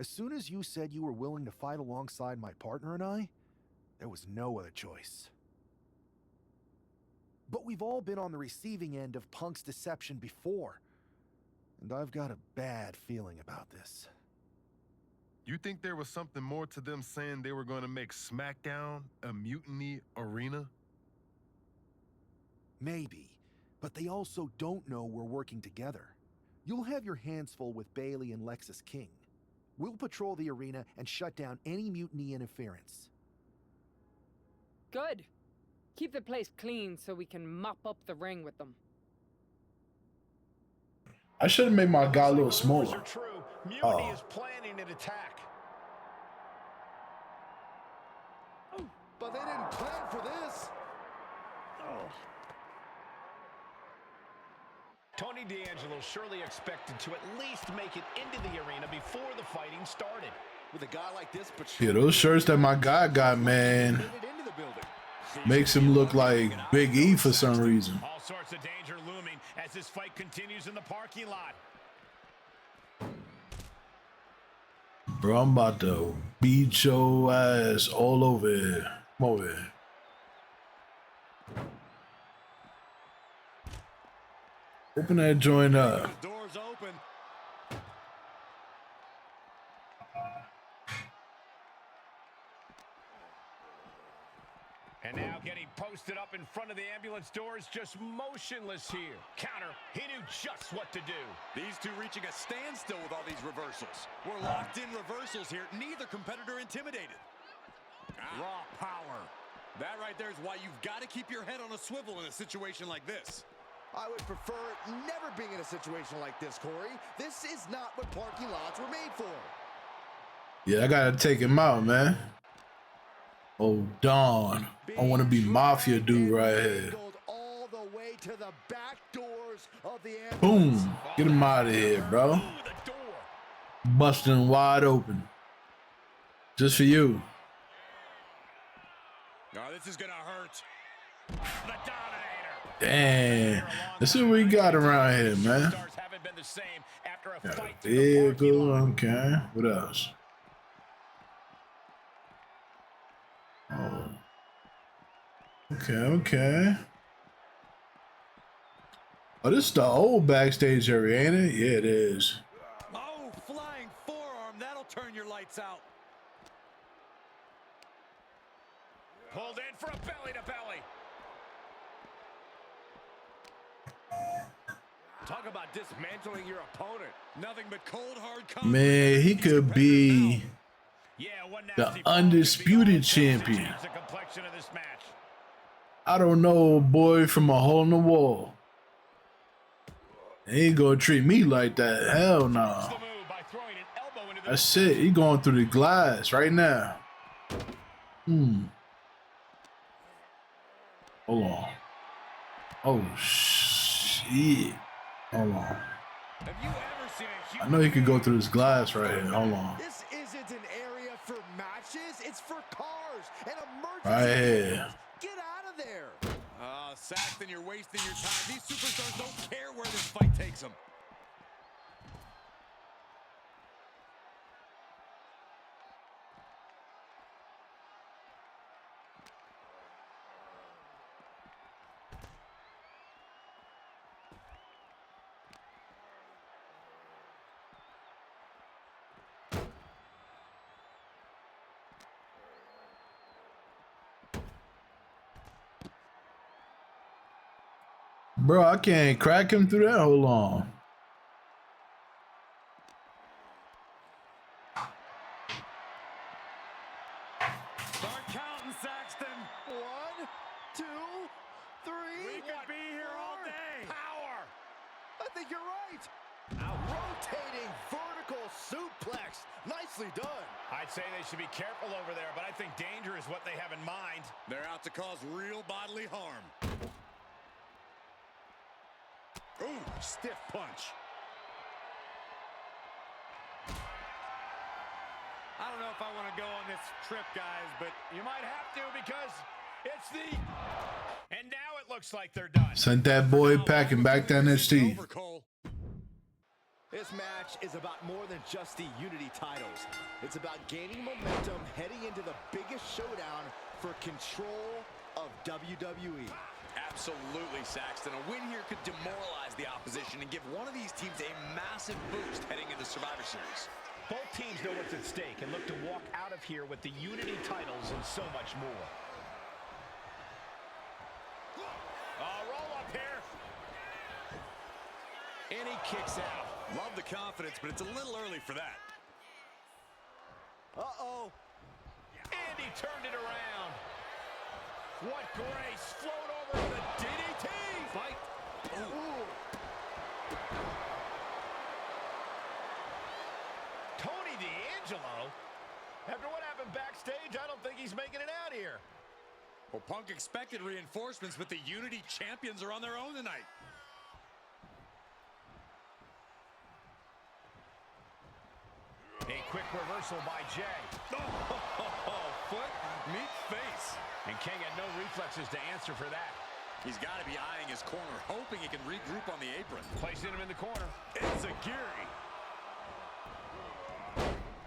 As soon as you said you were willing to fight alongside my partner and I, there was no other choice. But we've all been on the receiving end of Punk's deception before, and I've got a bad feeling about this. You think there was something more to them saying they were gonna make SmackDown a Mutiny arena? Maybe, but they also don't know we're working together. You'll have your hands full with Bailey and Lexus King. We'll patrol the arena and shut down any Mutiny interference. Good. Keep the place clean so we can mop up the ring with them. I should have made my guy a little smaller. Mutiny is planning an attack. But they didn't plan for this. Tony D'Angelo surely expected to at least make it into the arena before the fighting started. With a guy like this, Yeah, those shirts that my guy got, man, makes him look like Big E for some reason. All sorts of danger looming as this fight continues in the parking lot. Bro, I'm about to beat your ass all over here. Come over here. Open that joint up. Doors open. And now getting posted up in front of the ambulance doors, just motionless here. Counter, he knew just what to do. These two reaching a standstill with all these reversals. We're locked in reversals here. Neither competitor intimidated. Raw power. That right there is why you've got to keep your head on a swivel in a situation like this. I would prefer never being in a situation like this, Corey. This is not what parking lots were made for. Yeah, I gotta take him out, man. Oh, Dawn. I want to be Mafia dude right here. All the way to the back doors of the Boom. Get him out of here, bro. Busting wide open. Just for you. Oh, this is going to hurt. The Dominator. Damn. Let's see what we got around here, man. Got a vehicle. Okay. What else? Oh. Okay. Oh, this is the old backstage area, ain't it? Yeah, it is. Oh, flying forearm. That'll turn your lights out. Pulled in for a belly-to-belly. Talk about dismantling your opponent. Nothing but cold, hard combat. Man, he could be the undisputed champion. I don't know, boy, from a hole in the wall. He ain't gonna treat me like that. Hell no. That's it. He going through the glass right now. Hold on. Oh, shit. Hold on. I know he could go through this glass right here. Hold on. This isn't an area for matches. It's for cars and emergency. Right here. Get out of there. Saxton, you're wasting your time. These superstars don't care where this fight takes them. Bro, I can't crack him through that. Hold on. Start counting, Saxton. 1, 2, 3. We could be here all day. Power. I think you're right. Rotating vertical suplex. Nicely done. I'd say they should be careful over there, but I think danger is what they have in mind. They're out to cause real bodily harm. Ooh, stiff punch. I don't know if I want to go on this trip, guys, but You might have to because it's the... And now it looks like they're done. Sent that boy packing back to NXT. This match is about more than just the Unity titles. It's about gaining momentum heading into the biggest showdown for control of WWE. Absolutely, Saxton. A win here could demoralize the opposition and give one of these teams a massive boost heading into Survivor Series. Both teams know what's at stake and look to walk out of here with the Unity titles and so much more. Roll up here. And he kicks out. Love the confidence, but it's a little early for that. Uh-oh. And he turned it around. What grace. Float over with a DDT. Fight. Ooh. Tony D'Angelo? After what happened backstage, I don't think he's making it out here. Well, Punk expected reinforcements, but the Unity champions are on their own tonight. A quick reversal by Jay. Foot, meet face. And King had no reflexes to answer for that. He's got to be eyeing his corner, hoping he can regroup on the apron. Placing him in the corner. It's a Geary.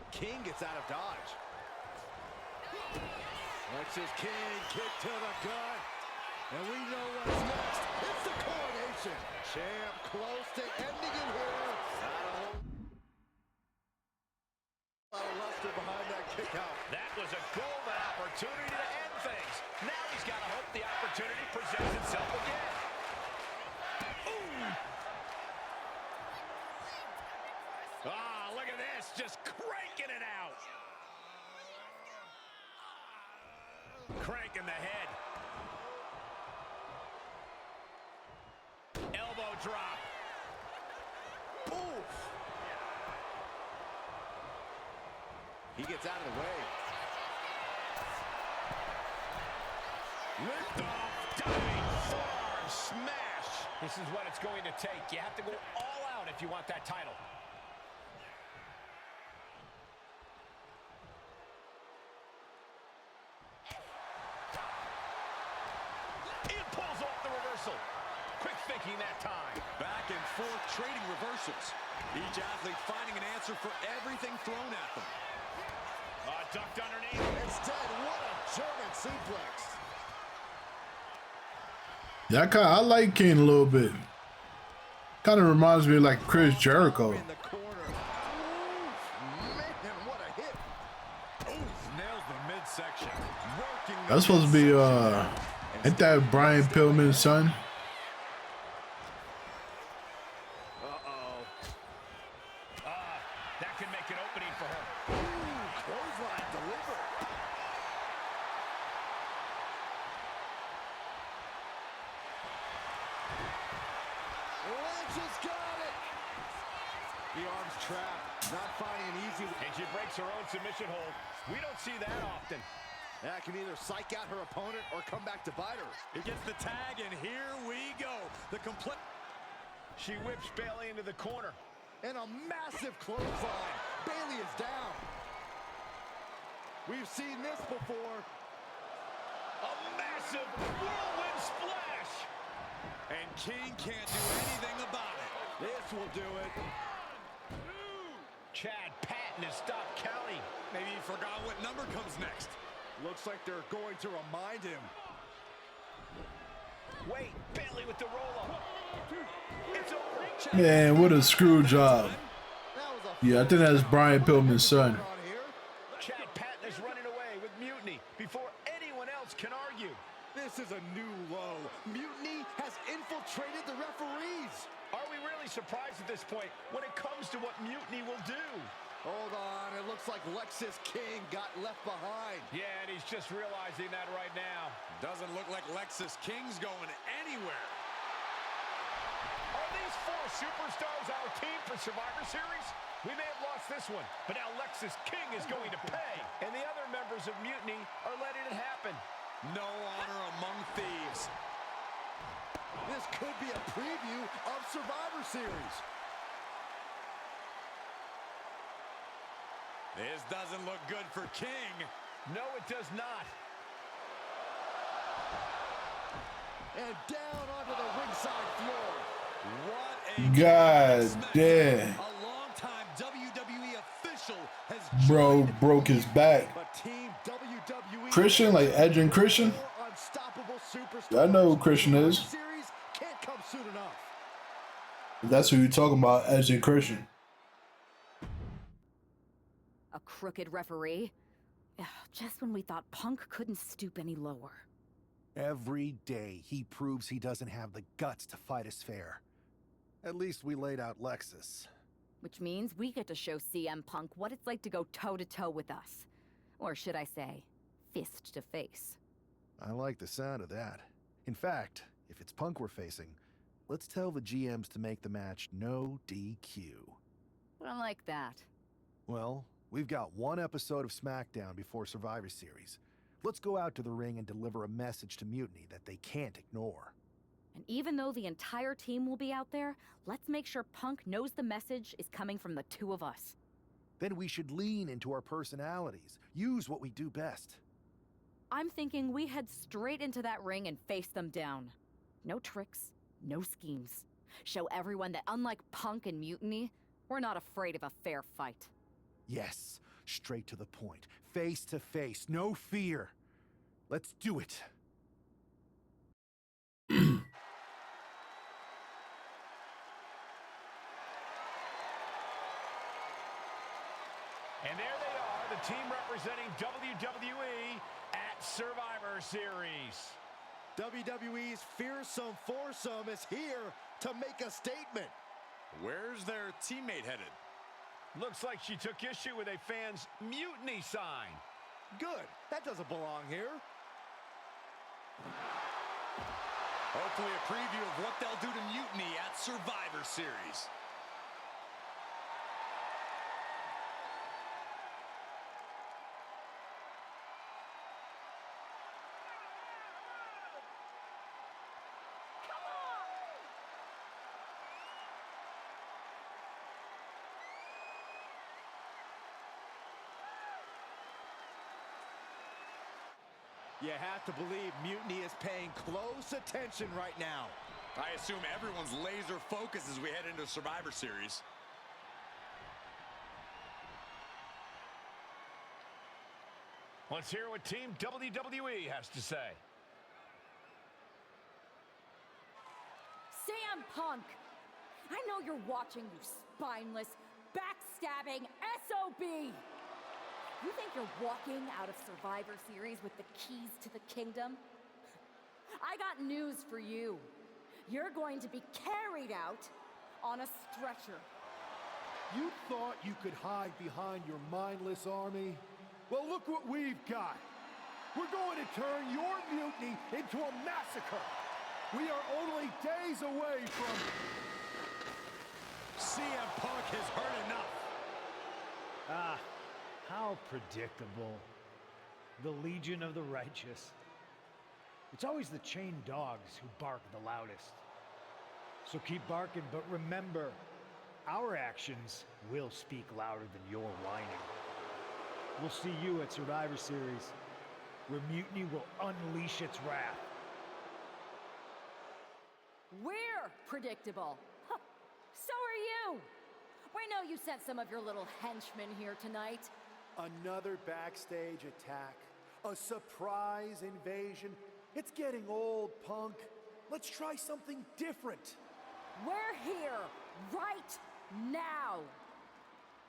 King gets out of dodge. Watch this King kick to the gut. And we know what's next. It's the coronation. Champ close to ending it here. A lot of luster behind that kick out. That was a golden opportunity to end things. Now he's got to hope the opportunity presents itself again. Ooh. Look at this. Just cranking it out. Cranking the head. Elbow drop. Oof. He gets out of the way. Lift off, diving forearm smash. This is what it's going to take. You have to go all out if you want that title. It pulls off the reversal. Quick thinking that time. Back and forth trading reversals. Each athlete finding an answer for everything thrown at them. Ducked underneath. Instead, what a German suplex. Yeah, I like Kane a little bit. Kind of reminds me of like Chris Jericho. In the corner. Ooh, man, what a hit. Nails the midsection. Working. That's supposed to be ain't that Brian Pillman's son? That could make an opening for her. Clothesline delivered. Lynch has got it. The arm's trapped. Not finding an easy way. And she breaks her own submission hold. We don't see that often. That can either psych out her opponent or come back to bite her. He gets the tag, and here we go. The complete. She whips Bayley into the corner. And a massive clothesline. Bayley is down. We've seen this before. A massive whirlwind splash. And King can't do anything about it. This will do it. Chad Patton has stopped counting. Maybe he forgot what number comes next. Looks like they're going to remind him. Wait, Bayley with the roll-up. It's over. Man, what a screw job. Yeah, I think that's Brian Pillman's son. Chad Patton is running away with Mutiny before anyone else can argue. This is a new low. Mutiny has infiltrated the surprised at this point when it comes to what Mutiny will do. Hold on, it looks like Lexis King got left behind. Yeah, and he's just realizing that right now. Doesn't look like Lexis King's going anywhere. Are these four superstars our team for Survivor Series? We may have lost this one, but now Lexis King is going to pay. And the other members of Mutiny are letting it happen. No honor among thieves. This could be a preview of Survivor Series. This doesn't look good for King. No, it does not. And down onto the ringside floor. What a God damn. A longtime WWE official has Bro broke his back. But Team WWE Christian, like Edge and Christian? unstoppable superstars. I know who Christian is. Series can't come soon enough. That's who you're talking about, Edge and Christian. A crooked referee? Ugh, just when we thought Punk couldn't stoop any lower. Every day he proves he doesn't have the guts to fight us fair. At least we laid out Lexus. Which means we get to show CM Punk what it's like to go toe-to-toe with us. Or should I say, fist to face. I like the sound of that. In fact, if it's Punk we're facing, let's tell the GMs to make the match no DQ. I like that. Well, we've got one episode of SmackDown before Survivor Series. Let's go out to the ring and deliver a message to Mutiny that they can't ignore. And even though the entire team will be out there, let's make sure Punk knows the message is coming from the two of us. Then we should lean into our personalities, use what we do best. I'm thinking we head straight into that ring and face them down. No tricks, no schemes. Show everyone that unlike Punk and Mutiny, we're not afraid of a fair fight. Yes, straight to the point, face to face, no fear. Let's do it. And there they are, the team representing WWE at Survivor Series. WWE's fearsome foursome is here to make a statement. Where's their teammate headed? Looks like she took issue with a fan's mutiny sign. Good. That doesn't belong here. Hopefully a preview of what they'll do to Mutiny at Survivor Series. You have to believe Mutiny is paying close attention right now. I assume everyone's laser focused as we head into Survivor Series. Let's hear what Team WWE has to say. CM Punk! I know you're watching, you spineless, backstabbing SOB! You think you're walking out of Survivor Series with the keys to the kingdom? I got news for you. You're going to be carried out on a stretcher. You thought you could hide behind your mindless army? Well, look what we've got. We're going to turn your mutiny into a massacre. We are only days away from... CM Punk has heard enough. Ah, how predictable. The Legion of the Righteous. It's always the chained dogs who bark the loudest. So keep barking, but remember, our actions will speak louder than your whining. We'll see you at Survivor Series, where Mutiny will unleash its wrath. We're predictable. Huh. So are you. We know you sent some of your little henchmen here tonight. Another backstage attack. A surprise invasion. It's getting old, Punk. Let's try something different. We're here, right now.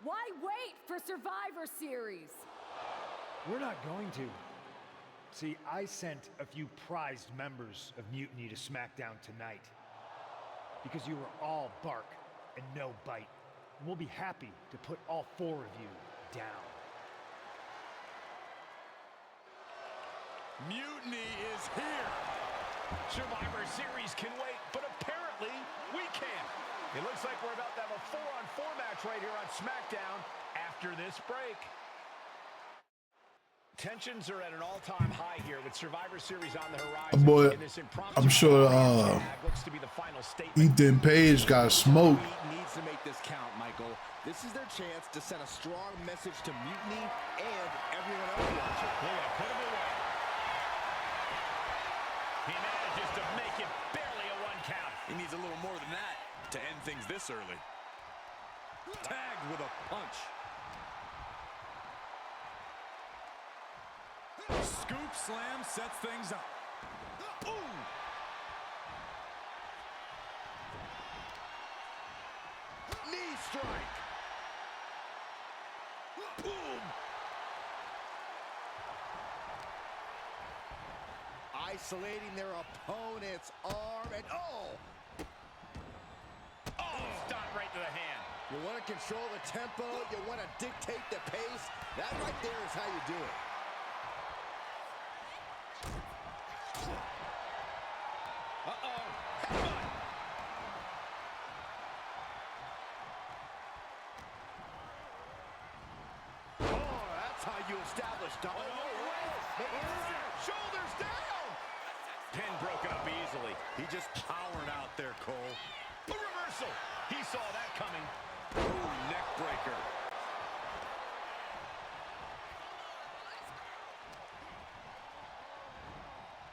Why wait for Survivor Series? We're not going to. See, I sent a few prized members of Mutiny to SmackDown tonight. Because you were all bark and no bite. And we'll be happy to put all 4 of you down. Mutiny is here. Survivor Series can wait, but apparently we can't. It looks like we're about to have a 4-on-4 match right here on SmackDown after this break. Tensions are at an all-time high here with Survivor Series on the horizon. Boy, I'm sure looks to be the final statement. Ethan Page got smoked. Needs to make this count, Michael. This is their chance to send a strong message to Mutiny and everyone else watching. They're gonna put him away. He manages to make it barely a 1 count. He needs a little more than that to end things this early. Tagged with a punch. Scoop slam sets things up. Ooh! Knee strike. Boom. Isolating their opponent's arm and Stop right to the hand. You want to control the tempo, you want to dictate the pace. That right there is how you do it. That's how you establish dominance. Shoulders down. Pin broken up easily. He just powered out there, Cole. A reversal. He saw that coming. Ooh, neck breaker.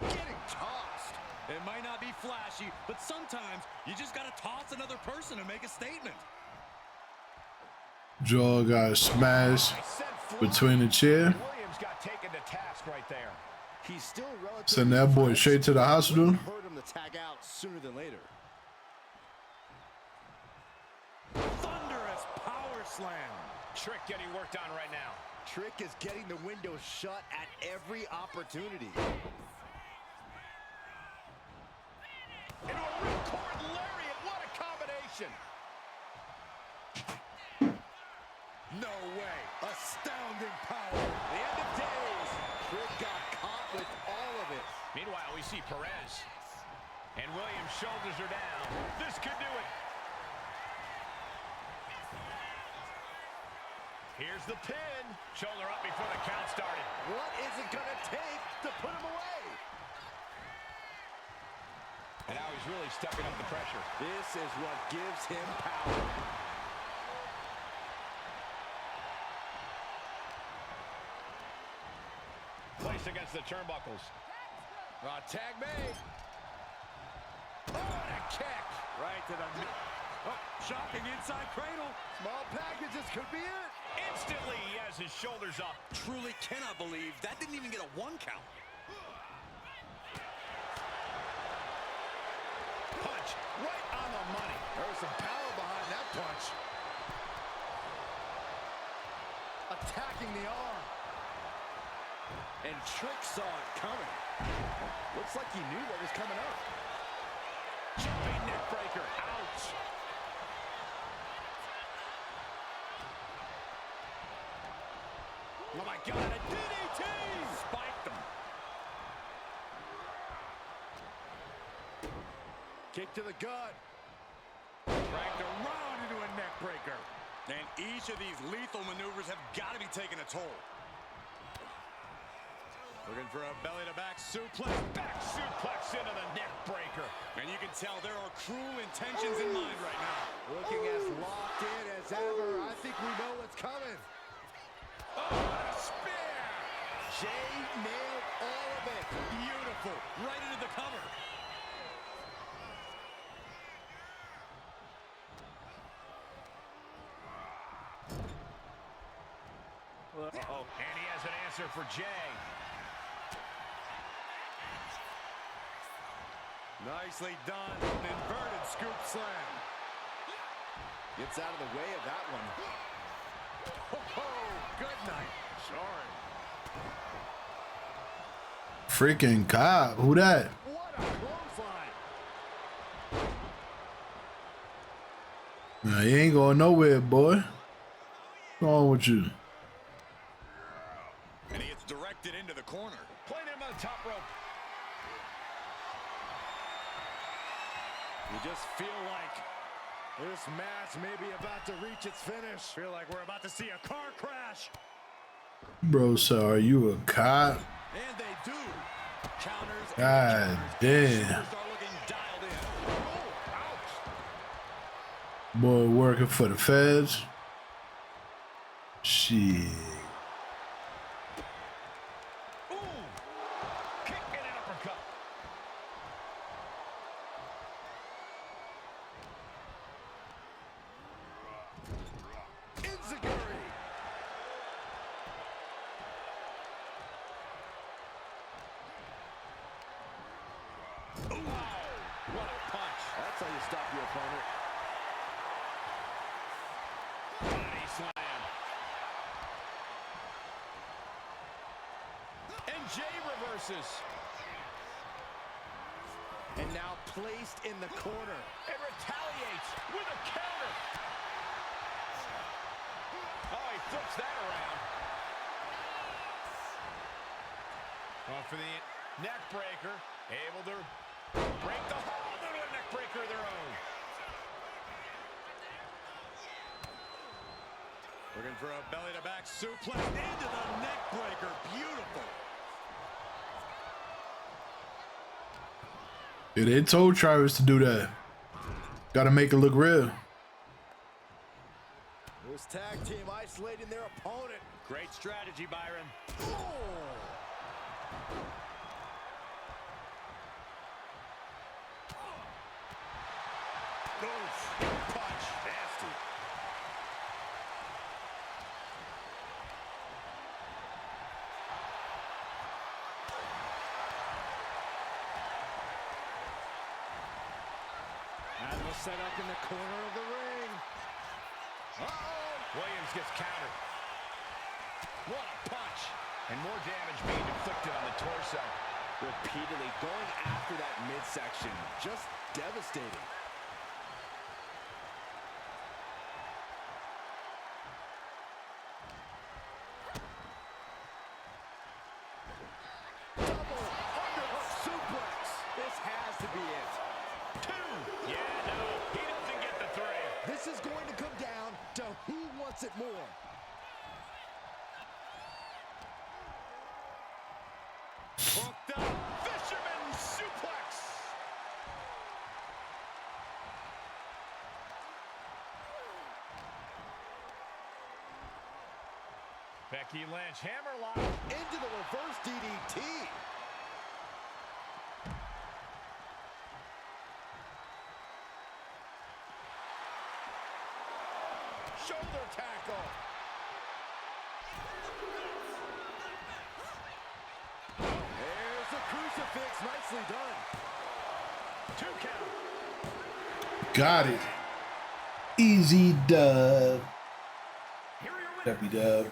Getting tossed. It might not be flashy, but sometimes you just gotta toss another person to make a statement. Jaw got smashed between the chair. Williams got taken to task right there. He's still relatively Send that boy straight to the hospital. Heard him to tag out sooner than later. Thunderous power slam. Trick getting worked on right now. Trick is getting the window shut at every opportunity. Into a ripcord lariat. What a combination. No way. Astounding power. The end of days. Trick got caught with all of it. Meanwhile, we see Perez. And Williams' shoulders are down. This could do it. Here's the pin. Shoulder up before the count started. What is it going to take to put him away? And now he's really stepping up the pressure. This is what gives him power. Placed against the turnbuckles. Tag made. Oh, and a kick. Right to the... Oh, shocking inside cradle. Small packages could be it. Instantly, he has his shoulders up. Truly cannot believe that didn't even get a 1 count. Punch right on the money. There was some power behind that punch. Attacking the arm. And Trick saw it coming. Looks like he knew what was coming up. Jumping neck breaker. Ouch. Oh my God, a DDT! Spiked him. Kick to the gut. Dragged around into a neck breaker. And each of these lethal maneuvers have got to be taking a toll. Looking for a belly-to-back suplex. Back suplex into the neck breaker. And you can tell there are cruel intentions in mind right now. Looking as locked in as ever. I think we know what's coming. Oh, a spear! Jay nailed all of it. Beautiful. Right into the cover. Uh-oh. And he has an answer for Jay. Nicely done. An inverted scoop slam. Gets out of the way of that one. Oh, good night. Sorry. Freaking cop. Who that? What a clothesline. Nah, you ain't going nowhere, boy. What's wrong with you? And he gets directed into the corner. Playing him on the top rope. You just feel like this match may be about to reach its finish. Feel like we're about to see a car crash. Bro, so are you a cop? And they do. Counters. God damn. Boy working for the feds. Shit. What a punch. That's how you stop your opponent. Body slam. And Jay reverses. And now placed in the corner. And retaliates with a counter. Oh, he flips that around. Going for the neck breaker. Able to break the hold into a neck breaker of their own. Looking for a belly-to-back suplex into the neck breaker. Beautiful. Yeah, they told Travis to do that. Gotta make it look real. This tag team isolating their opponent. Great strategy, Byron. Punch. Nasty. And we'll set up in the corner of the ring. Williams gets countered. What a punch. And more damage being inflicted on the torso. Repeatedly going after that midsection. Just devastating. Double underhook suplex. This has to be it. 2. Yeah, no, he doesn't get the 3. This is going to come down to who wants it more. Hooked up. Fisherman suplex. Becky Lynch, hammerlock. Into the reverse DDT. Shoulder tackle. There's a crucifix. Nicely done. 2 count. Got it. Easy dub. Happy dub.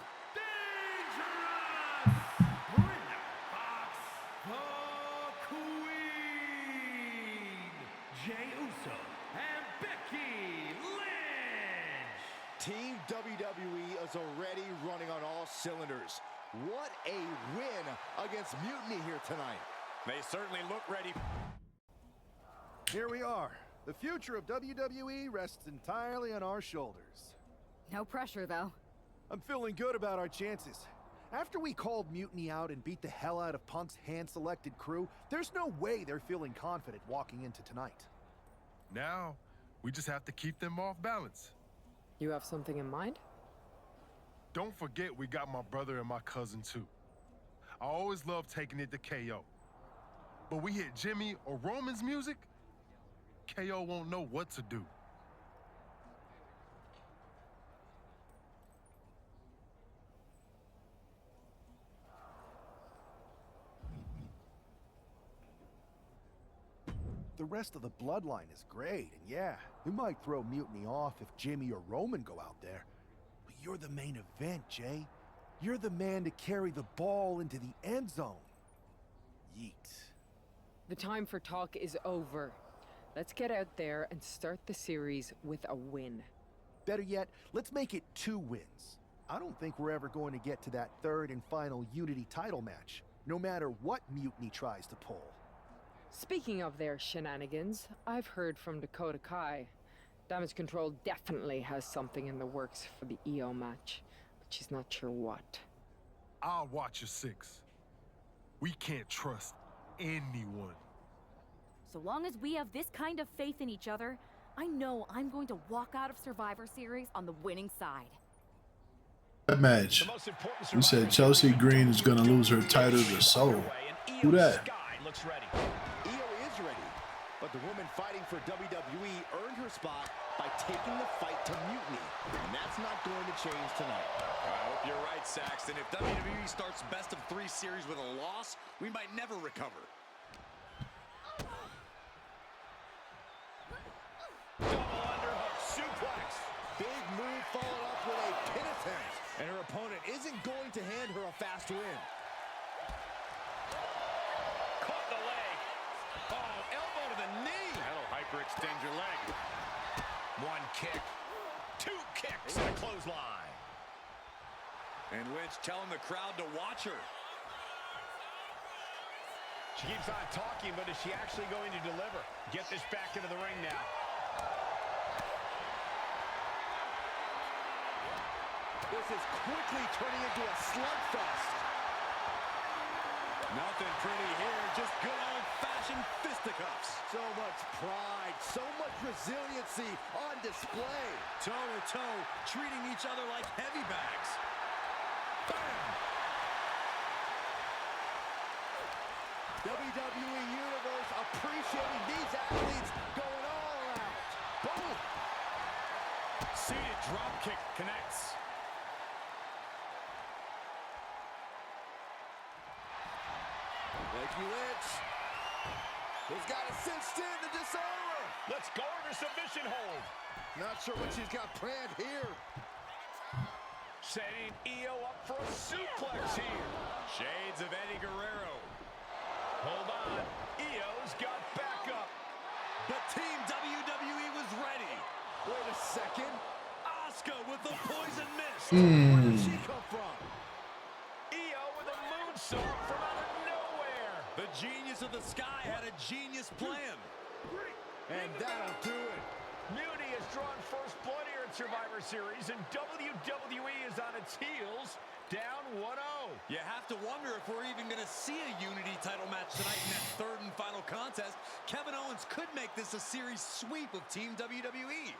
Jey Uso and Becky Lynch. Team WWE is already running on all cylinders. What a win against Mutiny here tonight. They certainly look ready. Here we are. The future of WWE rests entirely on our shoulders. No pressure, though. I'm feeling good about our chances. After we called Mutiny out and beat the hell out of Punk's hand-selected crew, there's no way they're feeling confident walking into tonight. Now, we just have to keep them off balance. You have something in mind? Don't forget we got my brother and my cousin too. I always love taking it to KO. But we hit Jimmy or Roman's music, KO won't know what to do. The rest of the bloodline is great, and yeah, you might throw Mutiny off if Jimmy or Roman go out there. But you're the main event, Jay. You're the man to carry the ball into the end zone. Yeet. The time for talk is over. Let's get out there and start the series with a win. Better yet, let's make it 2 wins. I don't think we're ever going to get to that 3rd and final Unity title match, no matter what Mutiny tries to pull. Speaking of their shenanigans, I've heard from Dakota Kai. Damage Control definitely has something in the works for the EO match, but she's not sure what. I'll watch your 6. We can't trust anyone. So long as we have this kind of faith in each other, I know I'm going to walk out of Survivor Series on the winning side. That match. You said Chelsea Green is going to lose her title to Soul. Who that? Io is ready, but the woman fighting for WWE earned her spot by taking the fight to Mutiny, and that's not going to change tonight. I hope you're right, Saxton. If WWE starts best of 3 series with a loss, we might never recover. Double underhook suplex. Big move followed up with a pin attempt, and her opponent isn't going to hand her a fast win. Caught the leg. Oh, elbow to the knee. That'll hyperextend your leg. 1 kick. 2 kicks and a clothesline. And Lynch telling the crowd to watch her. She keeps on talking, but is she actually going to deliver? Get this back into the ring now. This is quickly turning into a slugfest. Nothing pretty here, just good old-fashioned fisticuffs. So much pride, so much resiliency on display. Toe-to-toe, treating each other like heavy bags. Bam! WWE Universe appreciating these athletes going all out. Boom! Seated drop kick connects. Thank you, Lynch. He's got it cinched in, the disarmer. Let's go into submission hold. Not sure what she's got planned here. Setting Io up for a suplex here. Shades of Eddie Guerrero. Hold on. Io's got backup. But Team WWE was ready. Wait a second. Asuka with the poison mist. Where did she come from? Io with a moonsault from out of nowhere. The genius of the sky had a genius plan. And that'll do it. Mutiny has drawn first blood here in Survivor Series, and WWE is on its heels, down 1-0. You have to wonder if we're even going to see a Unity title match tonight in that 3rd and final contest. Kevin Owens could make this a series sweep of Team WWE.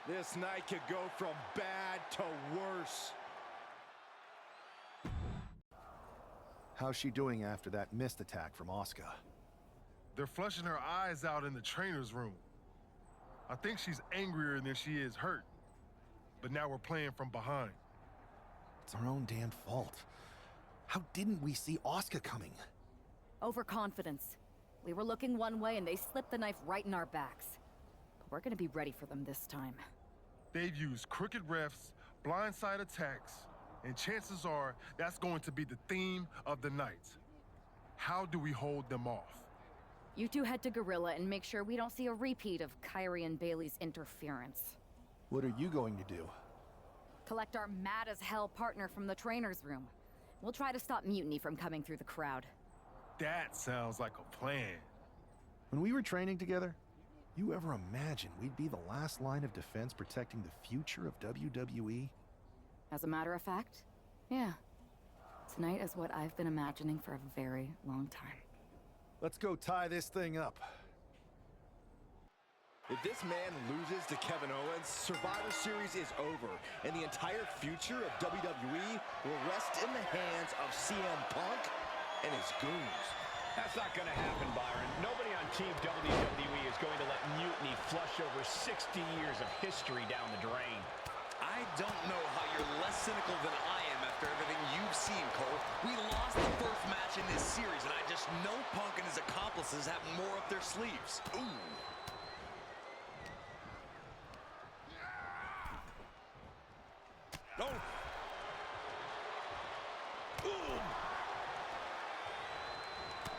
This night could go from bad to worse. How's she doing after that missed attack from Asuka? They're flushing her eyes out in the trainer's room. I think she's angrier than she is hurt. But now we're playing from behind. It's our own damn fault. How didn't we see Asuka coming? Overconfidence. We were looking one way and they slipped the knife right in our backs. But we're gonna be ready for them this time. They've used crooked refs, blindside attacks, and chances are that's going to be the theme of the night. How do we hold them off? You two head to Gorilla and make sure we don't see a repeat of Kyrie and Bailey's interference. What are you going to do? Collect our mad-as-hell partner from the trainer's room. We'll try to stop Mutiny from coming through the crowd. That sounds like a plan. When we were training together, you ever imagine we'd be the last line of defense protecting the future of WWE? As a matter of fact, yeah. Tonight is what I've been imagining for a very long time. Let's go tie this thing up. If this man loses to Kevin Owens, Survivor Series is over, and the entire future of WWE will rest in the hands of CM Punk and his goons. That's not going to happen, Byron. Nobody on Team WWE is going to let Mutiny flush over 60 years of history down the drain. I don't know how you're less cynical than I am after everything you've seen, Cole. We lost the first match in this series, and I just know Punk and his accomplices have more up their sleeves. Ooh. Oh. Boom.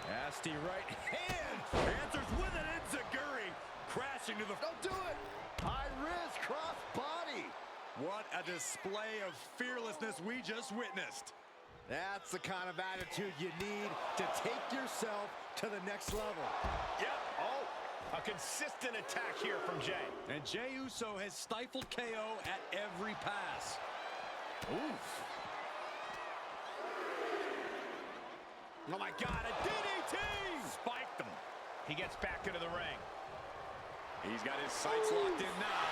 Nasty right hand. Answers with an enziguri. Crashing to the... Don't do it! High risk, cross body. What a display of fearlessness we just witnessed. That's the kind of attitude you need to take yourself to the next level. Yep. Oh, a consistent attack here from Jey. And Jey Uso has stifled KO at every pass. Oof. Oh, my God, a DDT! Spiked him. He gets back into the ring. He's got his sights locked in now.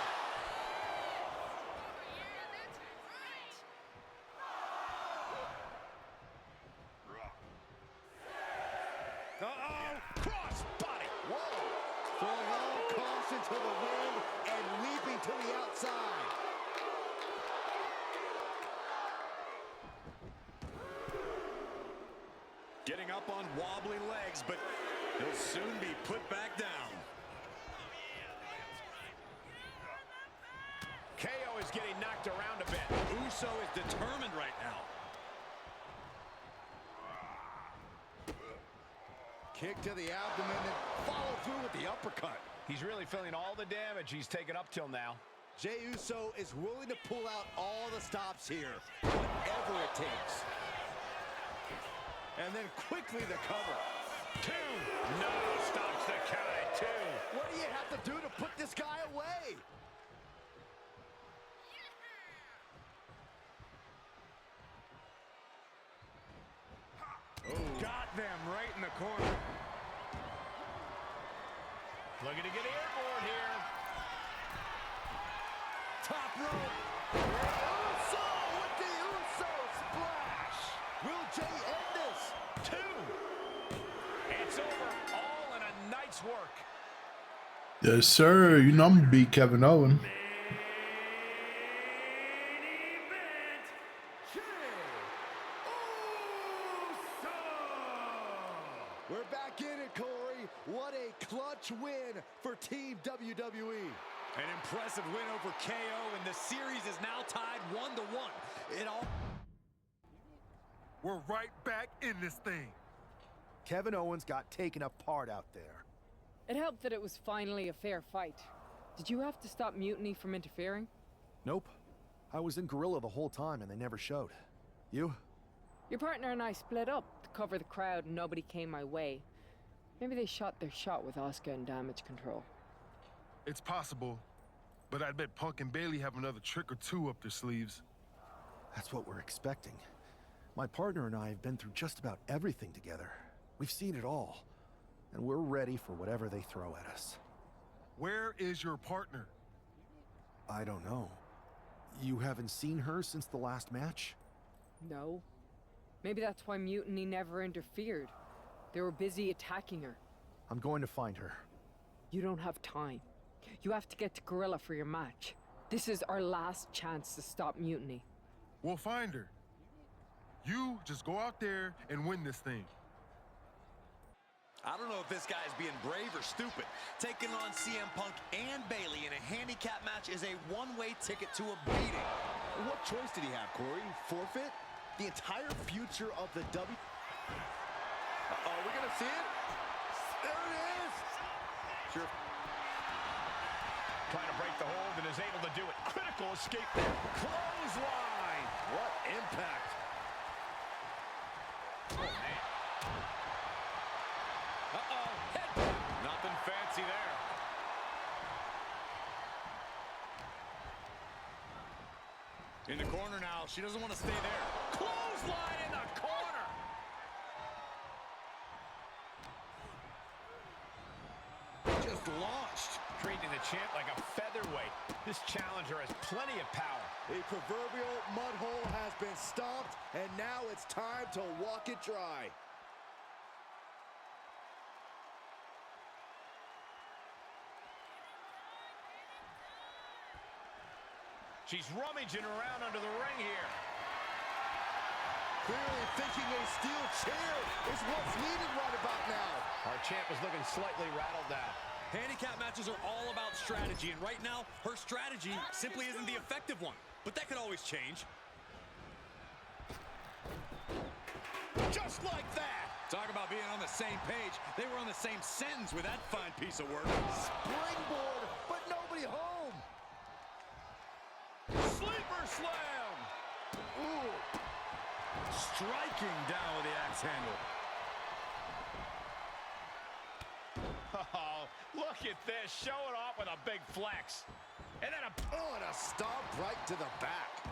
Uh-oh! Cross body! Whoa! Throwing all caution to the wind and leaping to the outside. Getting up on wobbly legs, but he'll soon be put back down. KO is getting knocked around a bit. Uso is determined right now. Kick to the abdomen and follow through with the uppercut. He's really feeling all the damage he's taken up till now. Jey Uso is willing to pull out all the stops here, whatever it takes. And then quickly the cover. 2. No, stops the count at 2. What do you have to do to put this guy away? Oh. Got them right in the corner. Looking to get airborne here. Top rope. Uso with the Uso splash. Will Jey end this? 2. It's over. All in a night's work. Yes, sir. You know I'm gonna beat Kevin Owens. We're back in it, Corey. What a clutch win for Team WWE. An impressive win over KO, and the series is now tied 1-1. It all. We're right back in this thing. Kevin Owens got taken apart out there. It helped that it was finally a fair fight. Did you have to stop Mutiny from interfering? Nope. I was in Gorilla the whole time and they never showed. You? Your partner and I split up to cover the crowd and nobody came my way. Maybe they shot their shot with Asuka and damage control. It's possible, but I bet Punk and Bailey have another trick or two up their sleeves. That's what we're expecting. My partner and I have been through just about everything together. We've seen it all. And we're ready for whatever they throw at us. Where is your partner? I don't know. You haven't seen her since the last match? No. Maybe that's why Mutiny never interfered. They were busy attacking her. I'm going to find her. You don't have time. You have to get to Gorilla for your match. This is our last chance to stop Mutiny. We'll find her. You just go out there and win this thing. I don't know if this guy is being brave or stupid. Taking on CM Punk and Bailey in a handicap match is a one-way ticket to a beating. What choice did he have, Corey? Forfeit? The entire future of the W... Uh-oh, we're gonna see it? There it is! Sure. Trying to break the hold and is able to do it. Critical escape there. Clothesline! What impact! Oh, man. Uh-oh. Nothing fancy there. In the corner now. She doesn't want to stay there. Clothesline in the corner. Just launched. Treating the champ like a featherweight. This challenger has plenty of power. A proverbial mud hole has been stomped, and now it's time to walk it dry. She's rummaging around under the ring here. Clearly thinking a steel chair is what's needed right about now. Our champ is looking slightly rattled now. Handicap matches are all about strategy, and right now, her strategy simply isn't the effective one. But that could always change. Just like that! Talk about being on the same page. They were on the same sentence with that fine piece of work. Springboard, but nobody home. Sleep! striking down with the axe handle. Oh, look at this, showing off with a big flex. And then and a stomp right to the back.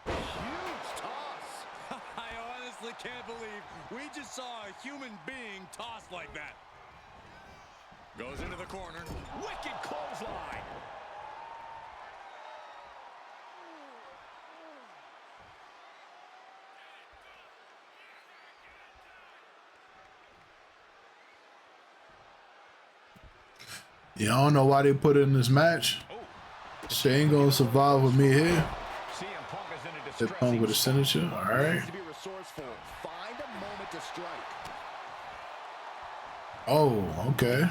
Huge toss. I honestly can't believe we just saw a human being tossed like that. Goes into the corner. Wicked clothesline. Yeah, I don't know why they put it in this match. She ain't gonna survive with me here. That Punk with a signature. All right. Find a moment to strike. Oh, okay.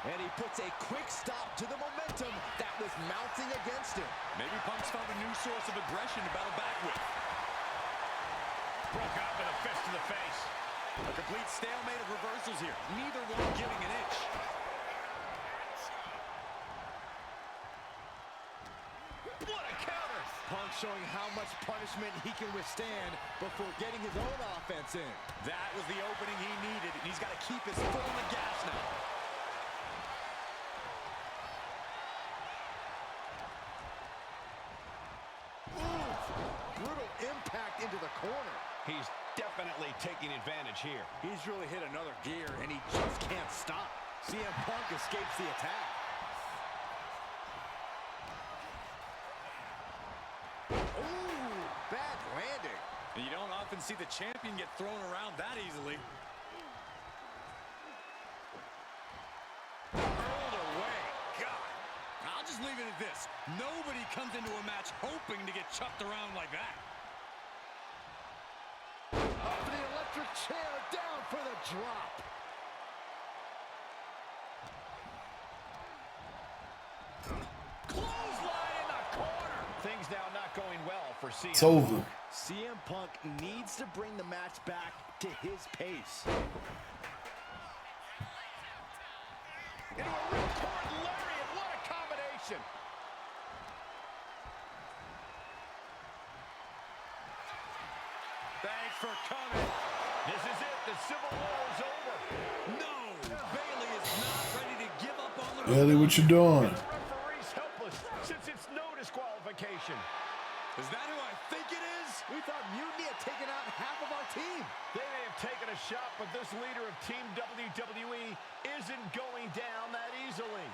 And he puts a quick stop to the momentum that was mounting against him. Maybe Punk's found a new source of aggression to battle back with. Broke out with a fist to the face. A complete stalemate of reversals here. Neither one giving an inch. What a counter! Punk showing how much punishment he can withstand before getting his own offense in. That was the opening he needed, and he's got to keep his foot on the gas now. Brutal impact into the corner. He's definitely taking advantage here. He's really hit another gear, and he just can't stop. CM Punk escapes the attack. Ooh, bad landing. And you don't often see the champion get thrown around that easily. Hurled away. God. I'll just leave it at this. Nobody comes into a match hoping to get chucked around like that. Up to the electric chair, down for the drop. Clothesline in the corner. Things now not going well for CM It's over. CM Punk needs to bring the match back to his pace. Into a ripcord lariat. What a combination. Thanks for coming. This is it. The Civil War is over. No! Bailey is not ready to give up on the Bailey, what you doing? The referee's helpless since it's no disqualification. Is that who I think it is? We thought Mutiny had taken out half of our team. They may have taken a shot, but this leader of Team WWE isn't going down that easily.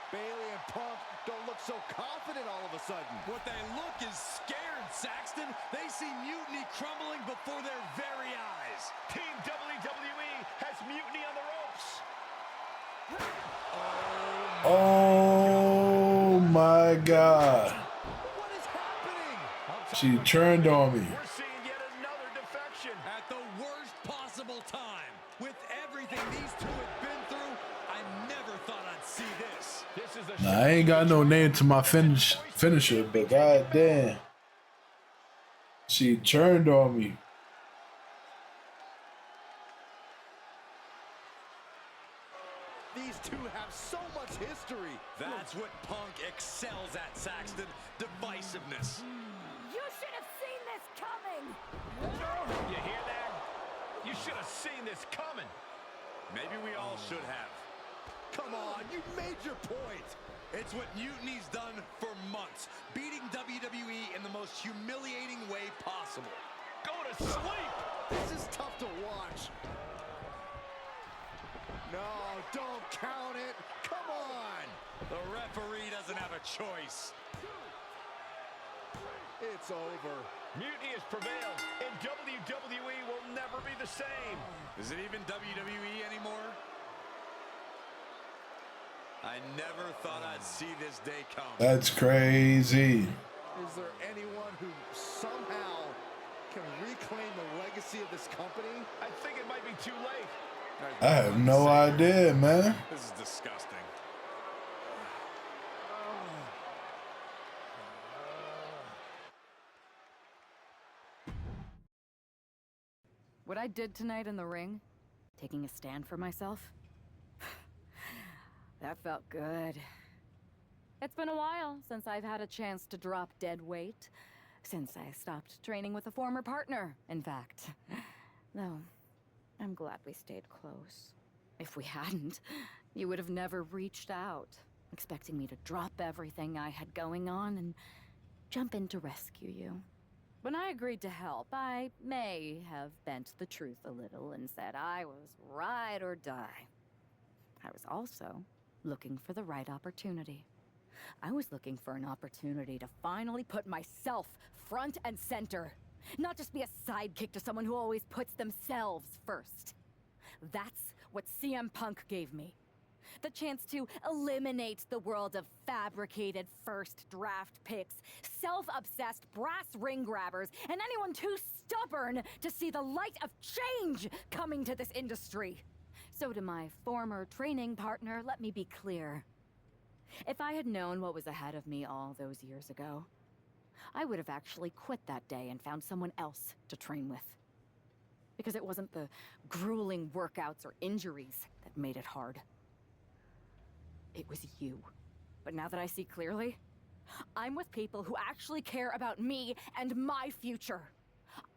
Bailey and Punk don't look so confident all of a sudden. What they look is scared, Saxton. They see Mutiny crumbling before their very eyes. Team WWE has Mutiny on the ropes. Oh my God. What is happening? She turned on me. We're seeing yet another defection. At the worst possible time. With everything these two have been through, I never thought I'd see this. This is a Nah, I ain't got no name to my finisher, but goddamn. She turned on me. These two have so much history. That's what Punk excels at, Saxton. Divisiveness. You should have seen this coming! You hear that? You should have seen this coming. Maybe we all should have. Come on, you made your point. It's what Mutiny's done for months, beating WWE in the most humiliating way possible. Go to sleep. This is tough to watch. No, don't count it. Come on. The referee doesn't have a choice. It's over. Mutiny has prevailed, and WWE will never be the same. Is it even WWE anymore? I never thought I'd see this day come. That's crazy. Is there anyone who somehow can reclaim the legacy of this company? I think it might be too late. I have no idea, man. This is disgusting. What I did tonight in the ring, taking a stand for myself, That felt good. It's been a while since I've had a chance to drop dead weight. Since I stopped training with a former partner, in fact. Though, I'm glad we stayed close. If we hadn't, you would have never reached out, expecting me to drop everything I had going on and jump in to rescue you. When I agreed to help, I may have bent the truth a little and said I was ride or die. I was also looking for the right opportunity. I was looking for an opportunity to finally put myself front and center. Not just be a sidekick to someone who always puts themselves first. That's what CM Punk gave me. The chance to eliminate the world of fabricated first draft picks, self-obsessed brass ring grabbers, and anyone too stubborn to see the light of change coming to this industry. So to my former training partner, let me be clear. If I had known what was ahead of me all those years ago, I would have actually quit that day and found someone else to train with. Because it wasn't the grueling workouts or injuries that made it hard. It was you. But now that I see clearly, I'm with people who actually care about me and my future.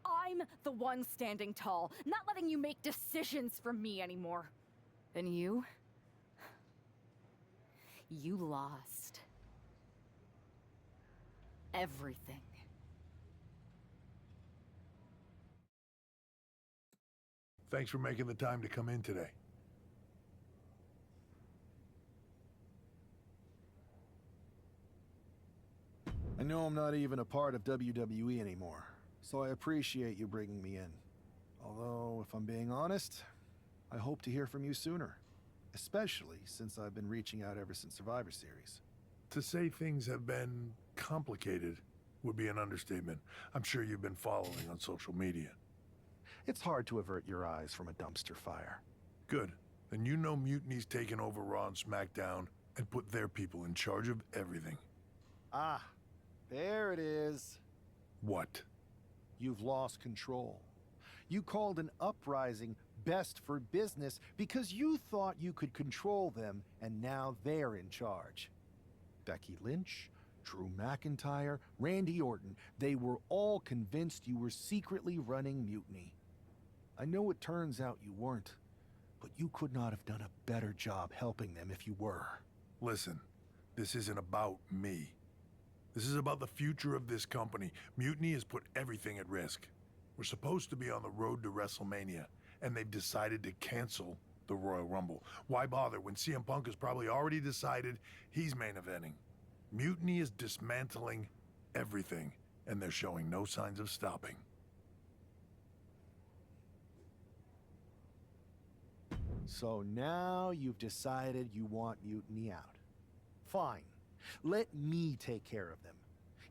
I'm the one standing tall, not letting you make decisions for me anymore. And you lost everything. Thanks for making the time to come in today. I know I'm not even a part of WWE anymore, so I appreciate you bringing me in. Although, if I'm being honest, I hope to hear from you sooner. Especially since I've been reaching out ever since Survivor Series. To say things have been complicated would be an understatement. I'm sure you've been following on social media. It's hard to avert your eyes from a dumpster fire. Good. Then you know Mutiny's taken over Raw and SmackDown and put their people in charge of everything. Ah, there it is. What? You've lost control. You called an uprising best for business because you thought you could control them, and now they're in charge. Becky Lynch, Drew McIntyre, Randy Orton, they were all convinced you were secretly running Mutiny. I know it turns out you weren't, but you could not have done a better job helping them if you were. Listen, this isn't about me. This is about the future of this company. Mutiny has put everything at risk. We're supposed to be on the road to WrestleMania, and they've decided to cancel the Royal Rumble. Why bother when CM Punk has probably already decided he's main eventing? Mutiny is dismantling everything, and they're showing no signs of stopping. So now you've decided you want Mutiny out. Fine. Let me take care of them.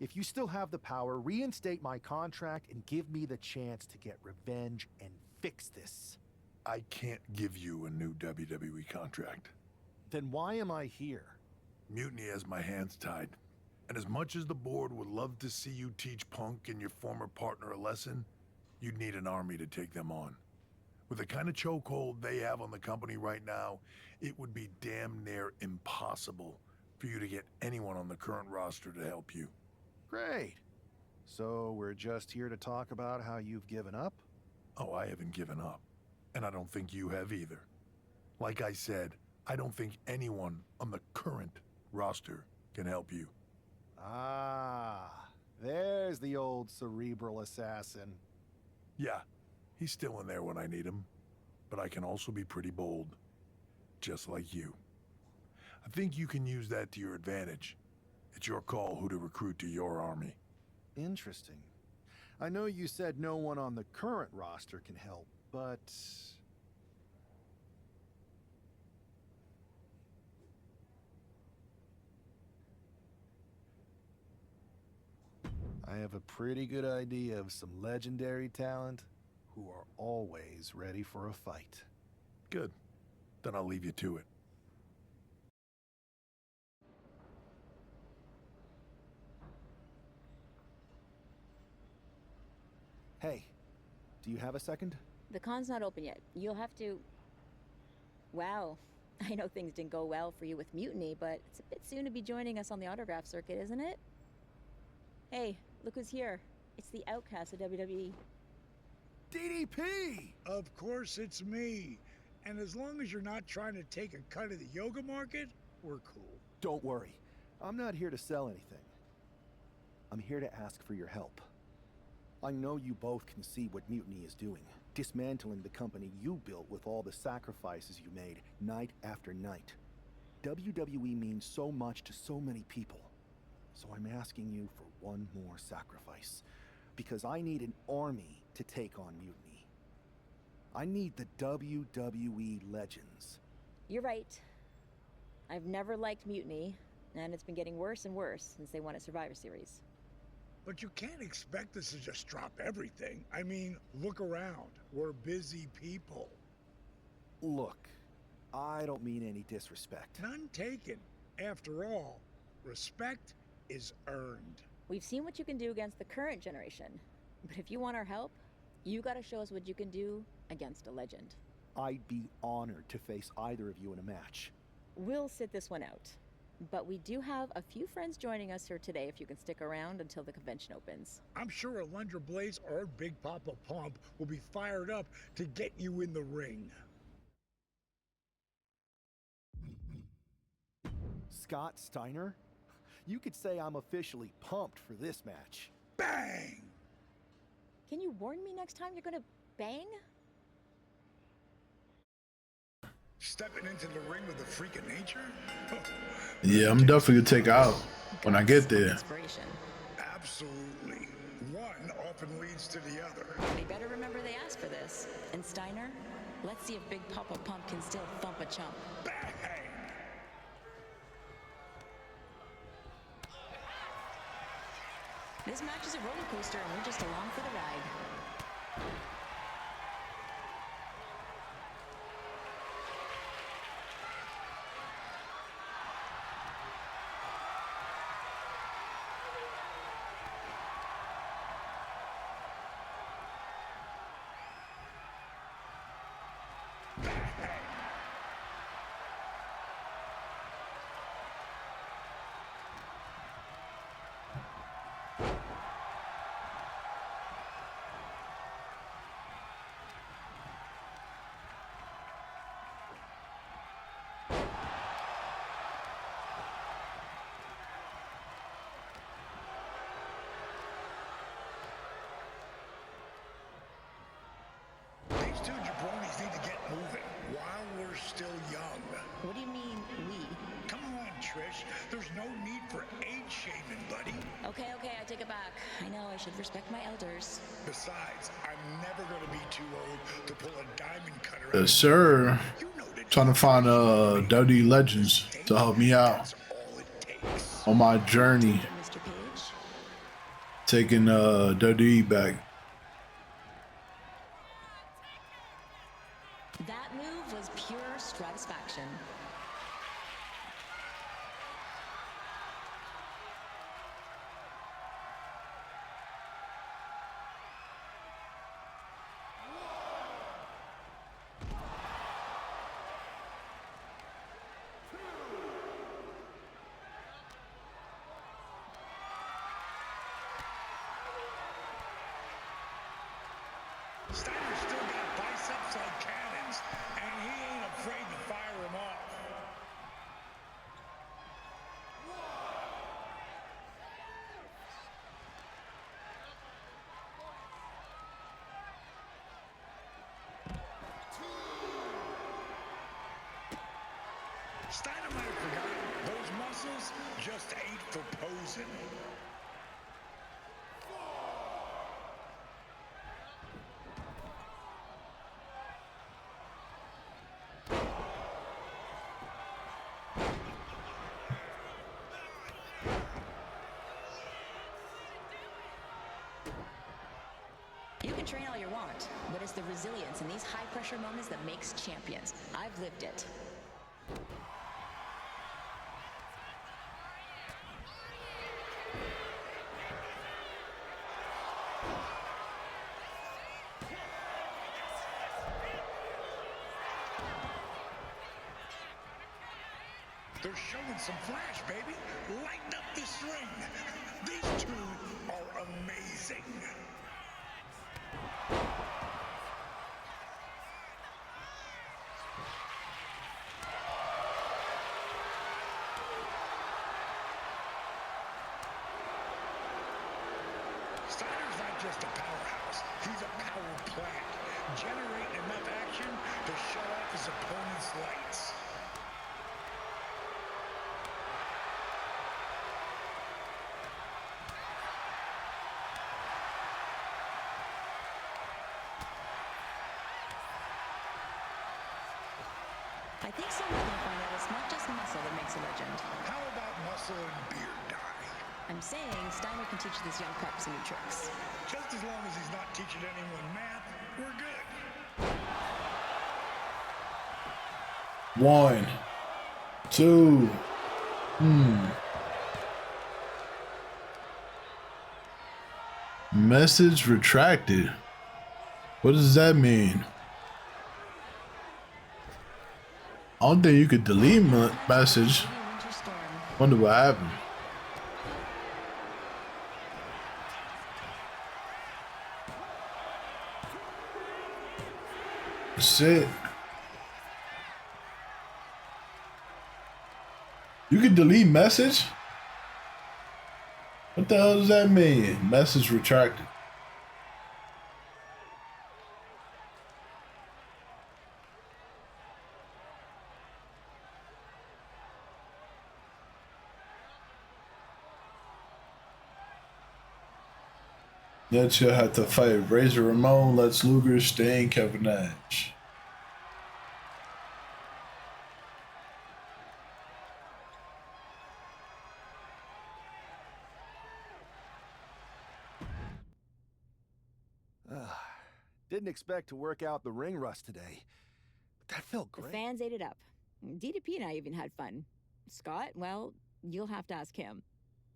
If you still have the power, reinstate my contract and give me the chance to get revenge and fix this. I can't give you a new WWE contract. Then why am I here? Mutiny has my hands tied. And as much as the board would love to see you teach Punk and your former partner a lesson, you'd need an army to take them on. With the kind of chokehold they have on the company right now, it would be damn near impossible for you to get anyone on the current roster to help you. Great. So we're just here to talk about how you've given up? Oh, I haven't given up. And I don't think you have either. Like I said, I don't think anyone on the current roster can help you. Ah, there's the old cerebral assassin. Yeah, he's still in there when I need him. But I can also be pretty bold. Just like you. I think you can use that to your advantage. It's your call who to recruit to your army. Interesting. I know you said no one on the current roster can help, but... I have a pretty good idea of some legendary talent who are always ready for a fight. Good. Then I'll leave you to it. Hey, do you have a second? The con's not open yet. You'll have to... Wow, I know things didn't go well for you with Mutiny, but it's a bit soon to be joining us on the autograph circuit, isn't it? Hey, look who's here. It's the outcast of WWE. DDP! Of course it's me. And as long as you're not trying to take a cut of the yoga market, we're cool. Don't worry. I'm not here to sell anything. I'm here to ask for your help. I know you both can see what Mutiny is doing, dismantling the company you built with all the sacrifices you made night after night. WWE means so much to so many people. So I'm asking you for one more sacrifice, because I need an army to take on Mutiny. I need the WWE legends. You're right. I've never liked Mutiny, and it's been getting worse and worse since they won at Survivor Series. But you can't expect us to just drop everything. I mean, look around. We're busy people. Look, I don't mean any disrespect. None taken. After all, respect is earned. We've seen what you can do against the current generation. But if you want our help, you gotta show us what you can do against a legend. I'd be honored to face either of you in a match. We'll sit this one out. But we do have a few friends joining us here today if you can stick around until the convention opens. I'm sure Alundra Blaze or Big Papa Pump will be fired up to get you in the ring. Scott Steiner? You could say I'm officially pumped for this match. Bang! Can you warn me next time you're gonna bang? Stepping into the ring with a freak of nature? Yeah, I'm definitely gonna take her out when I get there. Inspiration. Absolutely. One often leads to the other. They better remember they asked for this. And Steiner, let's see if Big Papa Pump can still thump a chump. Bang! This match is a roller coaster and we're just along for the ride. These two jabronis need to get moving while we're still young. What do you mean, we? Come on, Trish. There's no need for age shaming, buddy. Okay, I take it back. I know I should respect my elders. Besides, I'm never gonna be too old to pull a diamond cutter out. Yes, sir. Trying to find WWE legends to help me out on my journey, taking WWE back. That move was pure stratisfaction. Steiner's still got biceps like cannons, and he ain't afraid to fire them off. Steiner might have forgotten those muscles just ain't for posing. You can train all you want, but it's the resilience in these high-pressure moments that makes champions. I've lived it. They're showing some flash, baby. Lighten up this ring. These two are amazing. Steiner's not just a powerhouse. He's a power plant, generating enough action to shut off his opponent's lights. I think someone's gonna find out it's not just muscle that makes a legend. How about muscle and beard dye? I'm saying Steiner can teach this young pup some new tricks. Just as long as he's not teaching anyone math, we're good. 1, 2. Message retracted. What does that mean? I don't think you could delete message. Wonder what happened. Shit. You can delete message? What the hell does that mean? Message retracted. Then she'll have to fight Razor Ramon, Lex Luger, Sting, Kevin Nash. Didn't expect to work out the ring rust today, but that felt great. The fans ate it up. DDP and I even had fun. Scott, well, you'll have to ask him.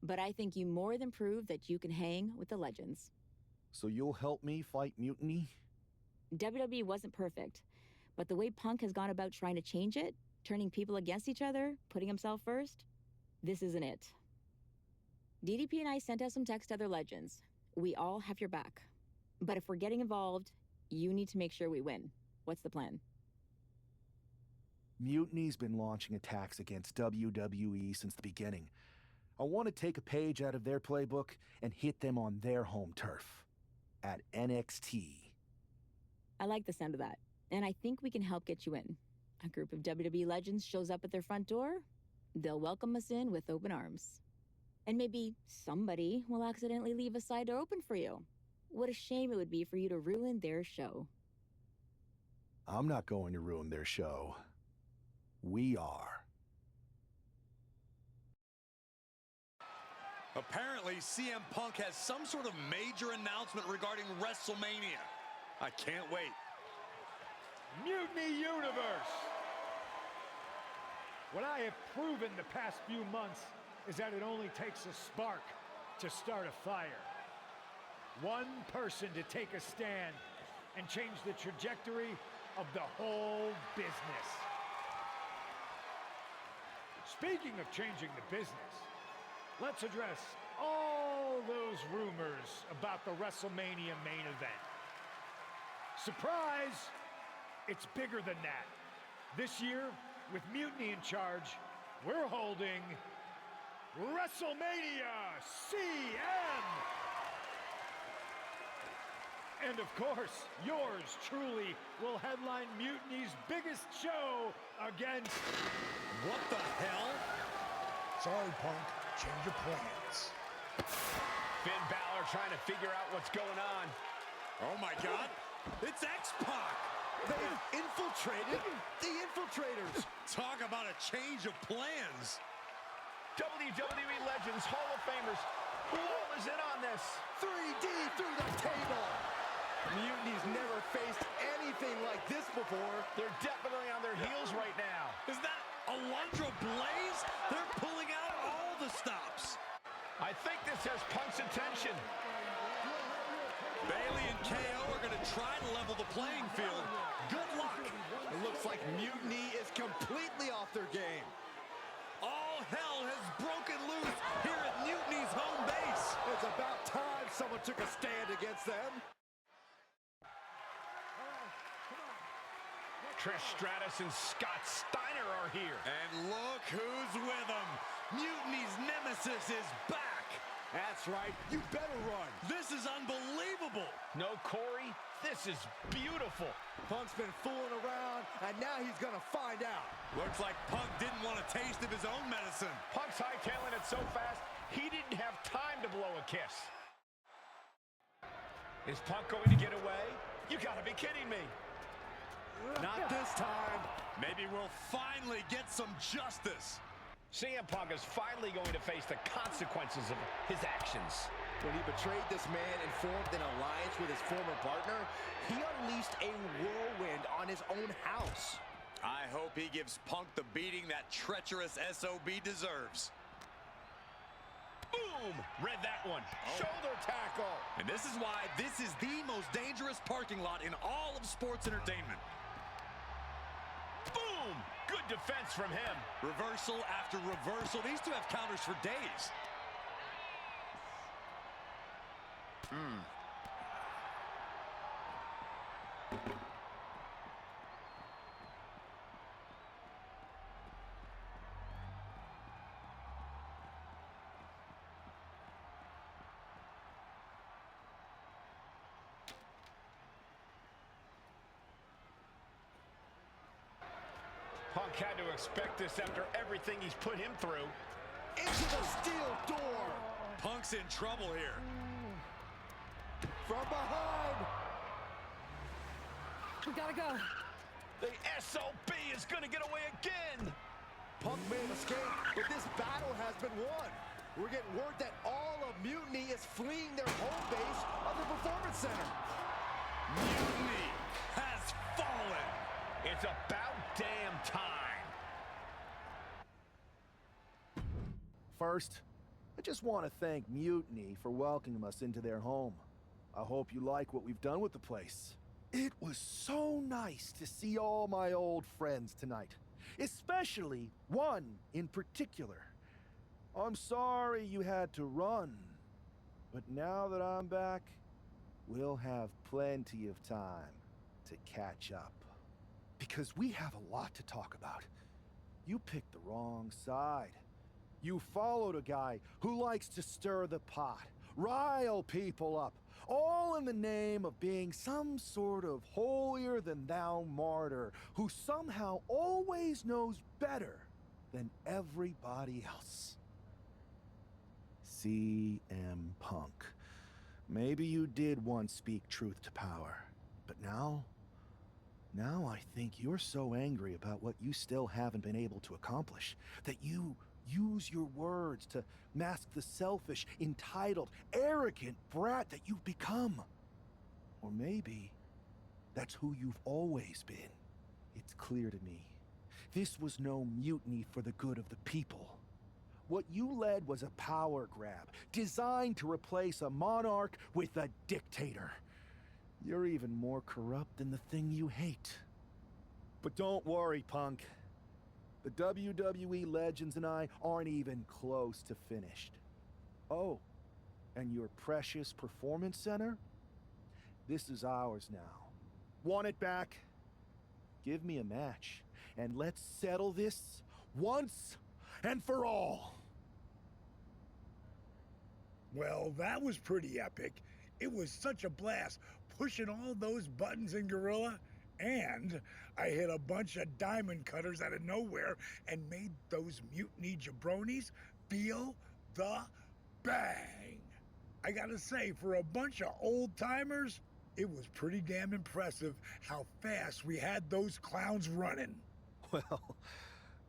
But I think you more than proved that you can hang with the legends. So you'll help me fight Mutiny? WWE wasn't perfect, but the way Punk has gone about trying to change it, turning people against each other, putting himself first, this isn't it. DDP and I sent out some text to other legends. We all have your back. But if we're getting involved, you need to make sure we win. What's the plan? Mutiny's been launching attacks against WWE since the beginning. I want to take a page out of their playbook and hit them on their home turf. At NXT. I like the sound of that, and I think we can help get you in. A group of WWE legends shows up at their front door, they'll welcome us in with open arms. And maybe somebody will accidentally leave a side door open for you. What a shame it would be for you to ruin their show. I'm not going to ruin their show. We are. Apparently, CM Punk has some sort of major announcement regarding WrestleMania. I can't wait. Mutiny Universe! What I have proven the past few months is that it only takes a spark to start a fire. One person to take a stand and change the trajectory of the whole business. Speaking of changing the business, let's address all those rumors about the WrestleMania main event. Surprise! It's bigger than that. This year, with Mutiny in charge, we're holding WrestleMania CM! And of course, yours truly will headline Mutiny's biggest show against... What the hell? Sorry, Punk. Change your plans. Finn Balor trying to figure out what's going on. Oh my God. It's X-Pac. They've infiltrated the infiltrators. Talk about a change of plans. WWE Legends Hall of Famers. Who all is in on this? 3D through the table. Mutiny's never faced anything like this before. They're definitely on their heels right now. Is that Alundra Blaze? They're pulling out all the stops. I think this has Punk's attention. Bailey and KO are going to try to level the playing field. Good luck. It looks like Mutiny is completely off their game. All hell has broken loose here at Mutiny's home base. It's about time someone took a stand against them. Trish Stratus and Scott Steiner are here. And look who's with them. Mutiny's nemesis is back. That's right. You better run. This is unbelievable. No, Corey, this is beautiful. Punk's been fooling around, and now he's going to find out. Looks like Punk didn't want a taste of his own medicine. Punk's hightailing it so fast, he didn't have time to blow a kiss. Is Punk going to get away? You gotta be kidding me. Not this time. Maybe we'll finally get some justice. CM Punk is finally going to face the consequences of his actions. When he betrayed this man and formed an alliance with his former partner, he unleashed a whirlwind on his own house. I hope he gives Punk the beating that treacherous SOB deserves. Boom! Read that one. Shoulder tackle. And this is why this is the most dangerous parking lot in all of sports entertainment. Boom! Good defense from him. Reversal after reversal. These two have counters for days. Punk had to expect this after everything he's put him through. Into the steel door. Punk's in trouble here. From behind. We gotta go. The SOB is gonna get away again. Punk may have escaped, but this battle has been won. We're getting word that all of Mutiny is fleeing their home base of the Performance Center. Mutiny has fallen. It's about damn time. First, I just want to thank Mutiny for welcoming us into their home. I hope you like what we've done with the place. It was so nice to see all my old friends tonight, especially one in particular. I'm sorry you had to run, but now that I'm back, we'll have plenty of time to catch up. Because we have a lot to talk about. You picked the wrong side. You followed a guy who likes to stir the pot, rile people up, all in the name of being some sort of holier-than-thou martyr who somehow always knows better than everybody else. CM Punk. Maybe you did once speak truth to power, but now I think you're so angry about what you still haven't been able to accomplish that you use your words to mask the selfish, entitled, arrogant brat that you've become. Or maybe that's who you've always been. It's clear to me. This was no mutiny for the good of the people. What you led was a power grab, designed to replace a monarch with a dictator. You're even more corrupt than the thing you hate. But don't worry, Punk. The WWE legends and I aren't even close to finished. Oh, and your precious performance center? This is ours now. Want it back? Give me a match, and let's settle this once and for all. Well, that was pretty epic. It was such a blast pushing all those buttons in Gorilla, and I hit a bunch of diamond cutters out of nowhere and made those mutiny jabronis feel the bang. I gotta say, for a bunch of old timers, it was pretty damn impressive how fast we had those clowns running. Well,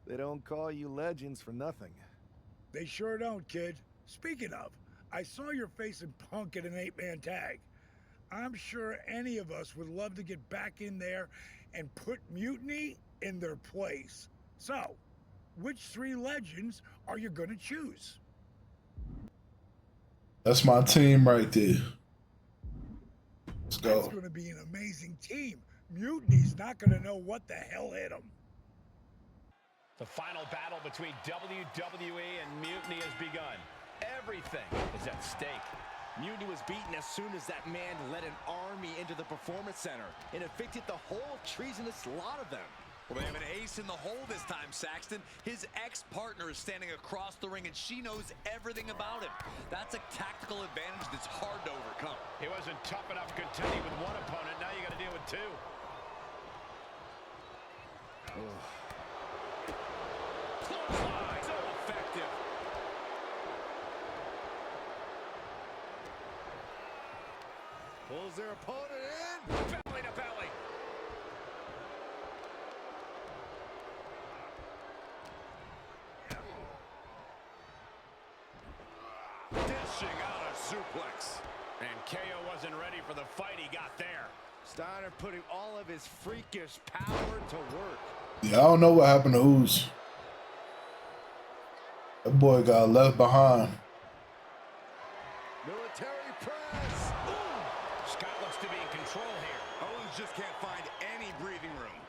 they don't call you legends for nothing. They sure don't, kid. Speaking of, I saw your face in Punk in an 8-man tag. I'm sure any of us would love to get back in there and put Mutiny in their place. So, which 3 legends are you gonna choose? That's my team right there. Let's go. That's gonna be an amazing team. Mutiny's not gonna know what the hell hit them. The final battle between WWE and Mutiny has begun. Everything is at stake. Mutiny was beaten as soon as that man led an army into the Performance Center and evicted the whole treasonous lot of them. Well, they have an ace in the hole this time, Saxton. His ex-partner is standing across the ring, and she knows everything about him. That's a tactical advantage that's hard to overcome. He wasn't tough enough contending with one opponent. Now you got to deal with two. Clothesline, so effective. Pulls their opponent in. Belly to belly. Dishing out a suplex. And KO wasn't ready for the fight he got there. Steiner putting all of his freakish power to work. Yeah, I don't know what happened to Ooze. That boy got left behind. Military press. Ooh. Scott looks to be in control here. Owens just can't find any breathing room.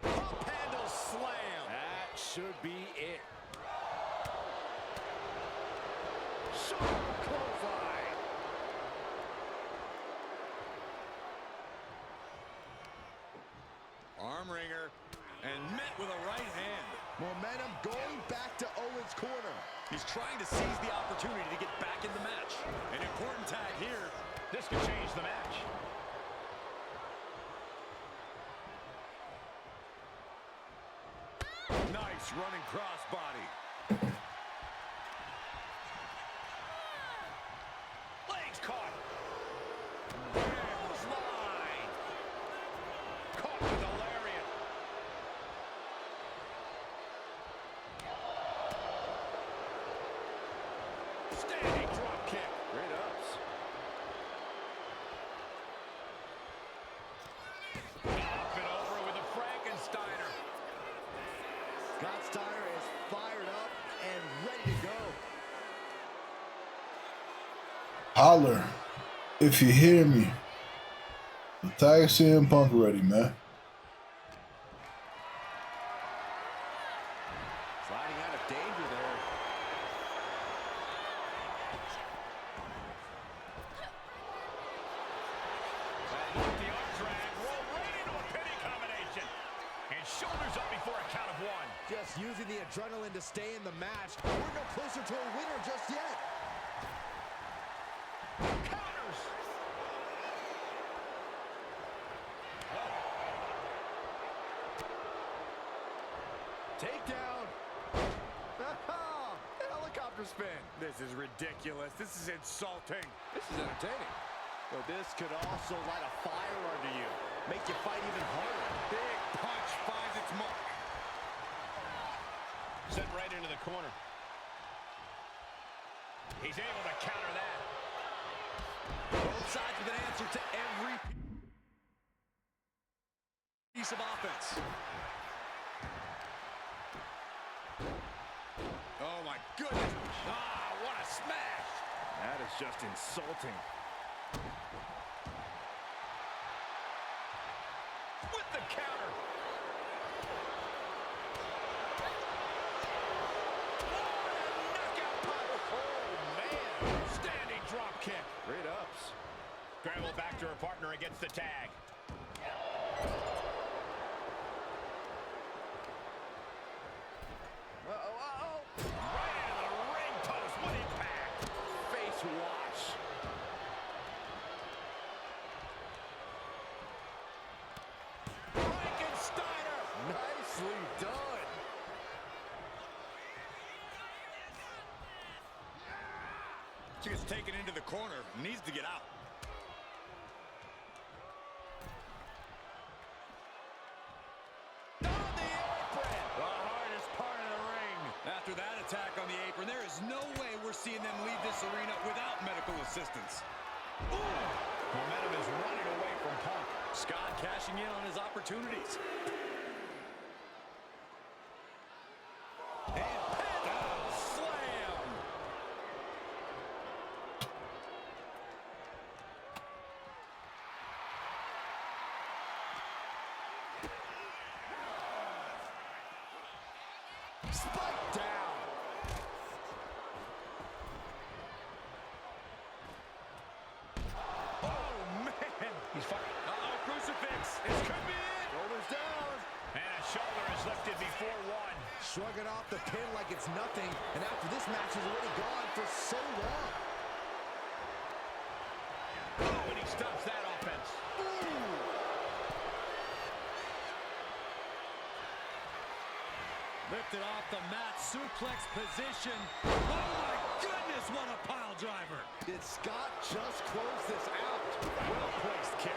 Pump handle slam. That should be it. Sharp clothesline. Arm wringer. And met with a right hand. Momentum going back to Owens' corner. He's trying to seize the opportunity to get back in the match. An important tag here. This could change the match. Nice running crossbody. Legs caught. Clothesline. Caught with a lariat. Standing drop kick. Great ups. Up and over with a Frankensteiner. Scott Steiner is fired up and ready to go. Holler if you hear me. Tag CM Punk ready, man. Sliding out of danger there. The arm drag, roll right into a pinning combination. And shoulders up before a count of one. Just using the adrenaline to stay in the match. We're no closer to a winner just yet. Counters. Takedown. Helicopter spin. This is ridiculous. This is insulting. This is entertaining. But this could also light a fire under you. Make you fight even harder. Big punch finds its mark. Sent right into the corner. He's able to counter that. Both sides with an answer to every piece of offense. Oh, my goodness. Ah, what a smash. That is just insulting. With the counter. Knockout punch. Oh, man. Standing drop kick. Great ups. Scramble back to her partner against the tag. Right into the ring post. What impact. Face wash. Frankensteiner. Nicely done. She gets taken into the corner. Needs to get out. On the apron. The hardest part of the ring. After that attack on the apron, there is no way we're seeing them leave this arena without medical assistance. Ooh. Momentum is running away from Punk. Scott cashing in on his opportunities. And pound slam. he's fighting. Uh-oh, crucifix. This could be it. Shoulders down. And a shoulder is lifted before one. Shrugging off the pin like it's nothing. And after this match is already gone for so long. Oh, and he stops that offense. Ooh. Lifted off the mat, suplex position. Oh my goodness, what a pile driver. Did Scott just close this out? Well-placed kick.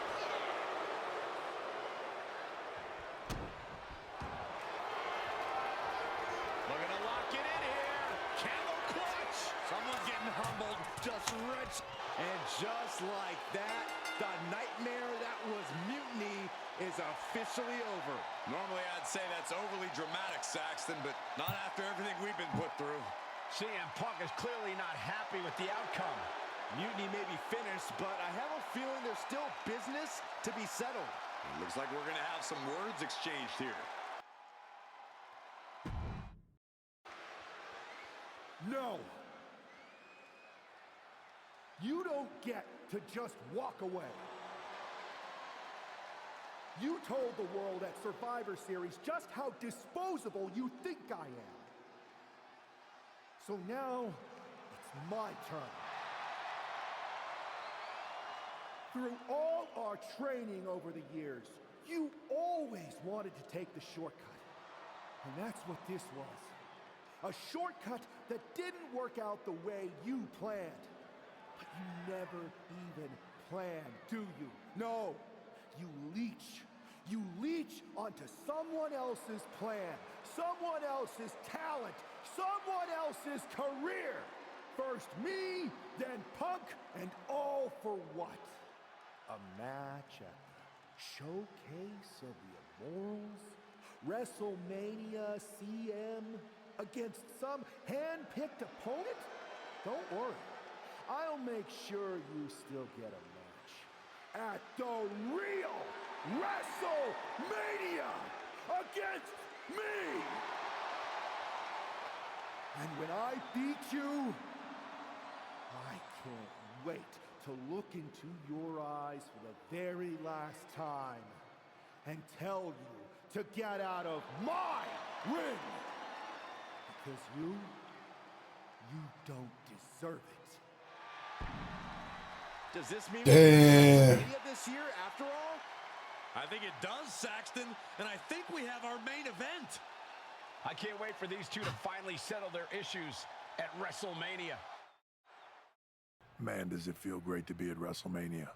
Looking to lock it in here. Camel clutch. Someone's getting humbled. Just rich. And just like that, the nightmare that was Mutiny is officially over. Normally I'd say that's overly dramatic, Saxton, but not after everything we've been put through. CM Punk is clearly not happy with the outcome. Mutiny may be finished, but I have a feeling there's still business to be settled. It looks like we're going to have some words exchanged here. No. You don't get to just walk away. You told the world at Survivor Series just how disposable you think I am. So now, it's my turn. Through all our training over the years, you always wanted to take the shortcut. And that's what this was. A shortcut that didn't work out the way you planned. But you never even planned, do you? No, you leech. You leech onto someone else's plan, someone else's talent, someone else's career. First me, then Punk, and all for what? A match at the Showcase of the Immortals? WrestleMania CM against some hand-picked opponent? Don't worry. I'll make sure you still get a match at the real WrestleMania against me! And when I beat you, I can't wait to look into your eyes for the very last time and tell you to get out of my ring! Because you don't deserve it. Does this mean Damn. this year after all? I think it does, Saxton, and I think we have our main event. I can't wait for these two to finally settle their issues at WrestleMania. Man, does it feel great to be at WrestleMania.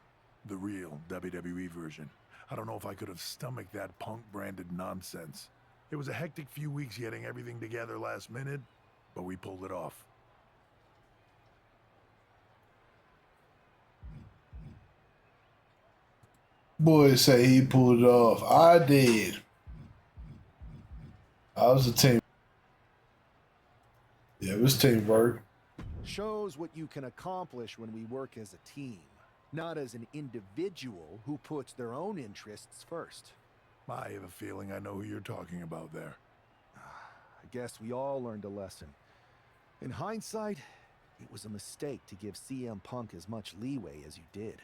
The real WWE version. I don't know if I could have stomached that Punk-branded nonsense. It was a hectic few weeks getting everything together last minute, but we pulled it off. Boys say he pulled it off. I did. I was a team. Yeah, it was teamwork. Shows what you can accomplish when we work as a team, not as an individual who puts their own interests first. I have a feeling I know who you're talking about there. I guess we all learned a lesson. In hindsight, it was a mistake to give CM Punk as much leeway as you did.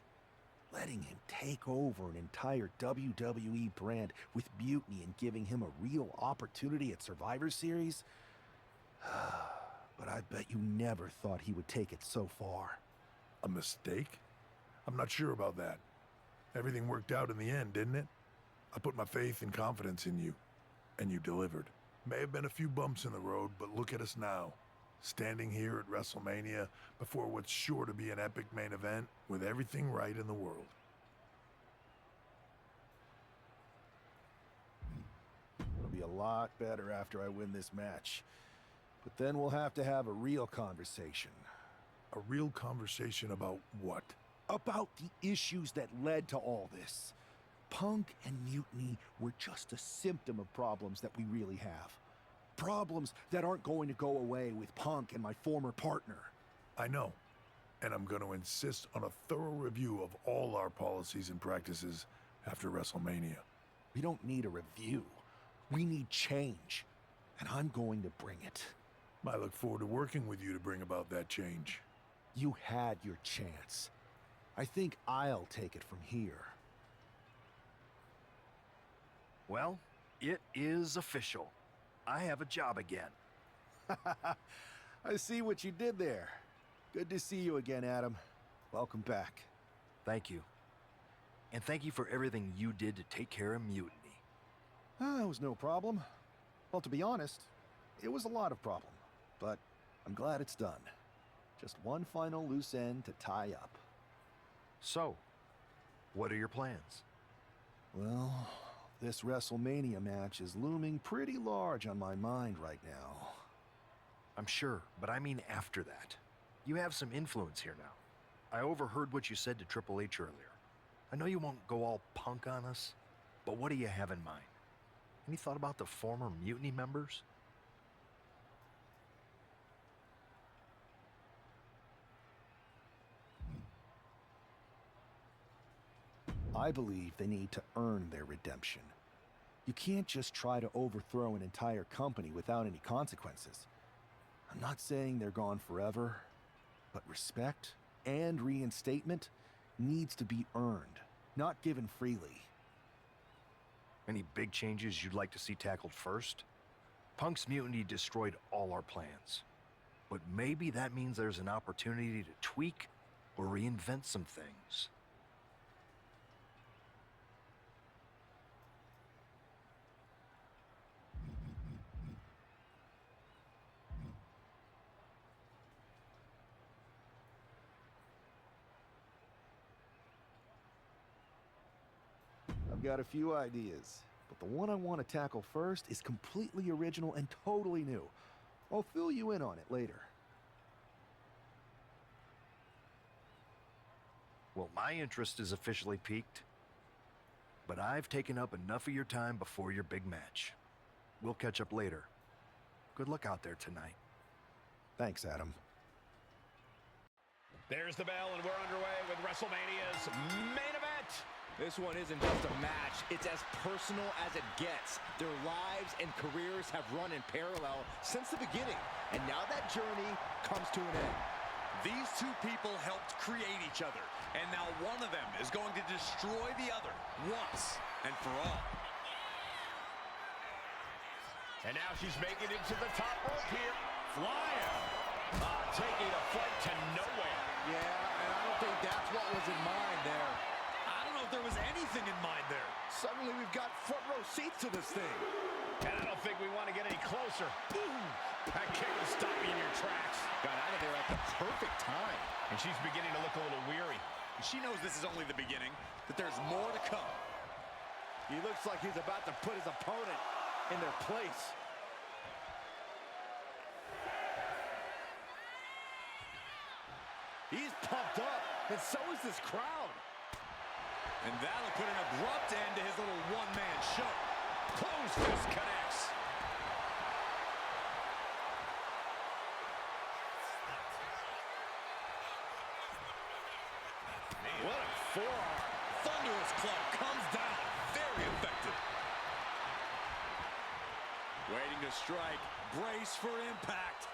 Letting him take over an entire WWE brand with Mutiny and giving him a real opportunity at Survivor Series? But I bet you never thought he would take it so far. A mistake? I'm not sure about that. Everything worked out in the end, didn't it? I put my faith and confidence in you, and you delivered. May have been a few bumps in the road, but look at us now. Standing here at WrestleMania before what's sure to be an epic main event with everything right in the world. It'll be a lot better after I win this match. But then we'll have to have a real conversation. A real conversation about what? About the issues that led to all this. Punk and Mutiny were just a symptom of problems that we really have. Problems that aren't going to go away with Punk and my former partner. I know. And I'm going to insist on a thorough review of all our policies and practices after WrestleMania. We don't need a review. We need change. And I'm going to bring it. I look forward to working with you to bring about that change. You had your chance. I think I'll take it from here. Well, it is official. I have a job again. I see what you did there. Good to see you again, Adam. Welcome back. Thank you. And thank you for everything you did to take care of Mutiny. It was no problem. Well, to be honest, it was a lot of problem. But I'm glad it's done. Just one final loose end to tie up. So, what are your plans? Well, this WrestleMania match is looming pretty large on my mind right now. I'm sure, but I mean after that. You have some influence here now. I overheard what you said to Triple H earlier. I know you won't go all punk on us, but what do you have in mind? Any thought about the former Mutiny members? I believe they need to earn their redemption. You can't just try to overthrow an entire company without any consequences. I'm not saying they're gone forever, but respect and reinstatement needs to be earned, not given freely. Any big changes you'd like to see tackled first? Punk's mutiny destroyed all our plans. But maybe that means there's an opportunity to tweak or reinvent some things. I've got a few ideas, but the one I want to tackle first is completely original and totally new. I'll fill you in on it later. Well, my interest is officially peaked, but I've taken up enough of your time before your big match. We'll catch up later. Good luck out there tonight. Thanks, Adam. There's the bell, and we're underway with WrestleMania's main event. This one isn't just a match, it's as personal as it gets. Their lives and careers have run in parallel since the beginning, and now that journey comes to an end. These two people helped create each other, and now one of them is going to destroy the other once and for all. And now she's making it to the top rope here. Flying. Taking a flight to nowhere. Yeah, and I don't think that's what was in mind there. I don't know if there was anything in mind there. Suddenly we've got front row seats to this thing. And I don't think we want to get any closer. Ooh, that kick will stop me in your tracks. Got out of there at the perfect time. And she's beginning to look a little weary. She knows this is only the beginning, that there's more to come. He looks like he's about to put his opponent in their place. He's pumped up, and so is this crowd. And that'll put an abrupt end to his little one-man show. Close fist connects. Man, what a forearm. Thunderous club comes down. Very effective. Waiting to strike. Brace for impact.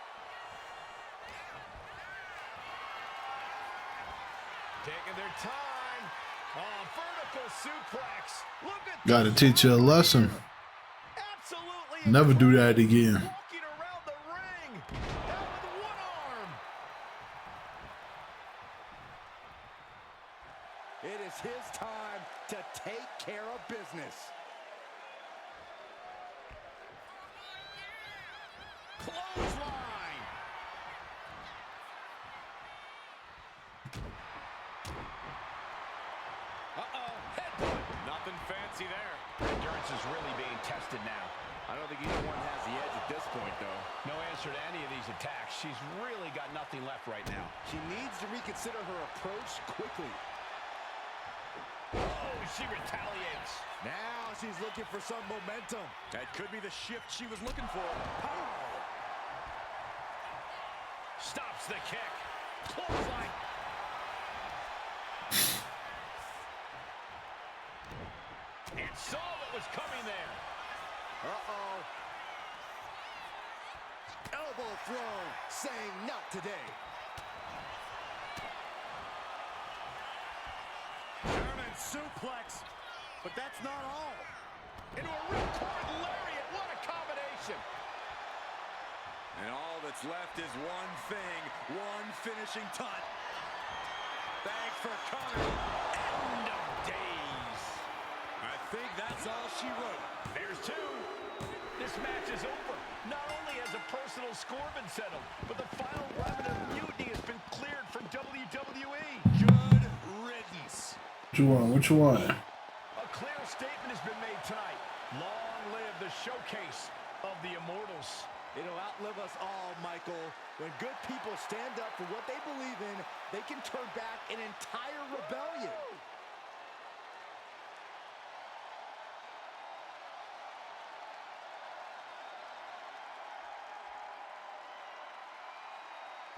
Taking their time. Vertical suplex. Look at Gotta teach you a lesson. absolutely Never do that again. walking around the ring. Out with one arm. It is his time to take care of business. Clothesline. Uh-oh, headbutt. Nothing fancy there. Endurance is really being tested now. I don't think either one has the edge at this point, though. No answer to any of these attacks. She's really got nothing left right now. She needs to reconsider her approach quickly. Oh, she retaliates. Now she's looking for some momentum. That could be the shift she was looking for. Pow! Stops the kick. Clothesline. And saw what was coming there. Uh-oh. Elbow throw, saying not today. German suplex, but that's not all. into a ripcord lariat. What a combination. And all that's left is one thing, one finishing touch. Thanks for coming. End of days. I think that's all she wrote. There's two. This match is over. Not only has a personal score been settled, but the final weapon of Mutiny has been cleared from WWE. Good riddance. What you want? What you want? A clear statement has been made tonight. Long live the showcase of the Immortals. It'll outlive us all, Michael. When good people stand up for what they believe in, they can turn back an entire rebellion.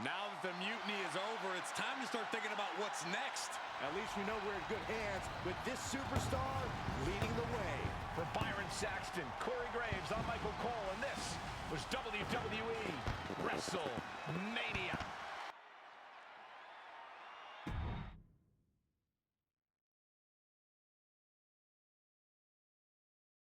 Now that the mutiny is over, it's time to start thinking about what's next. At least we know we're in good hands with this superstar leading the way. For Byron Saxton, Corey Graves, I'm Michael Cole, and this was WWE WrestleMania.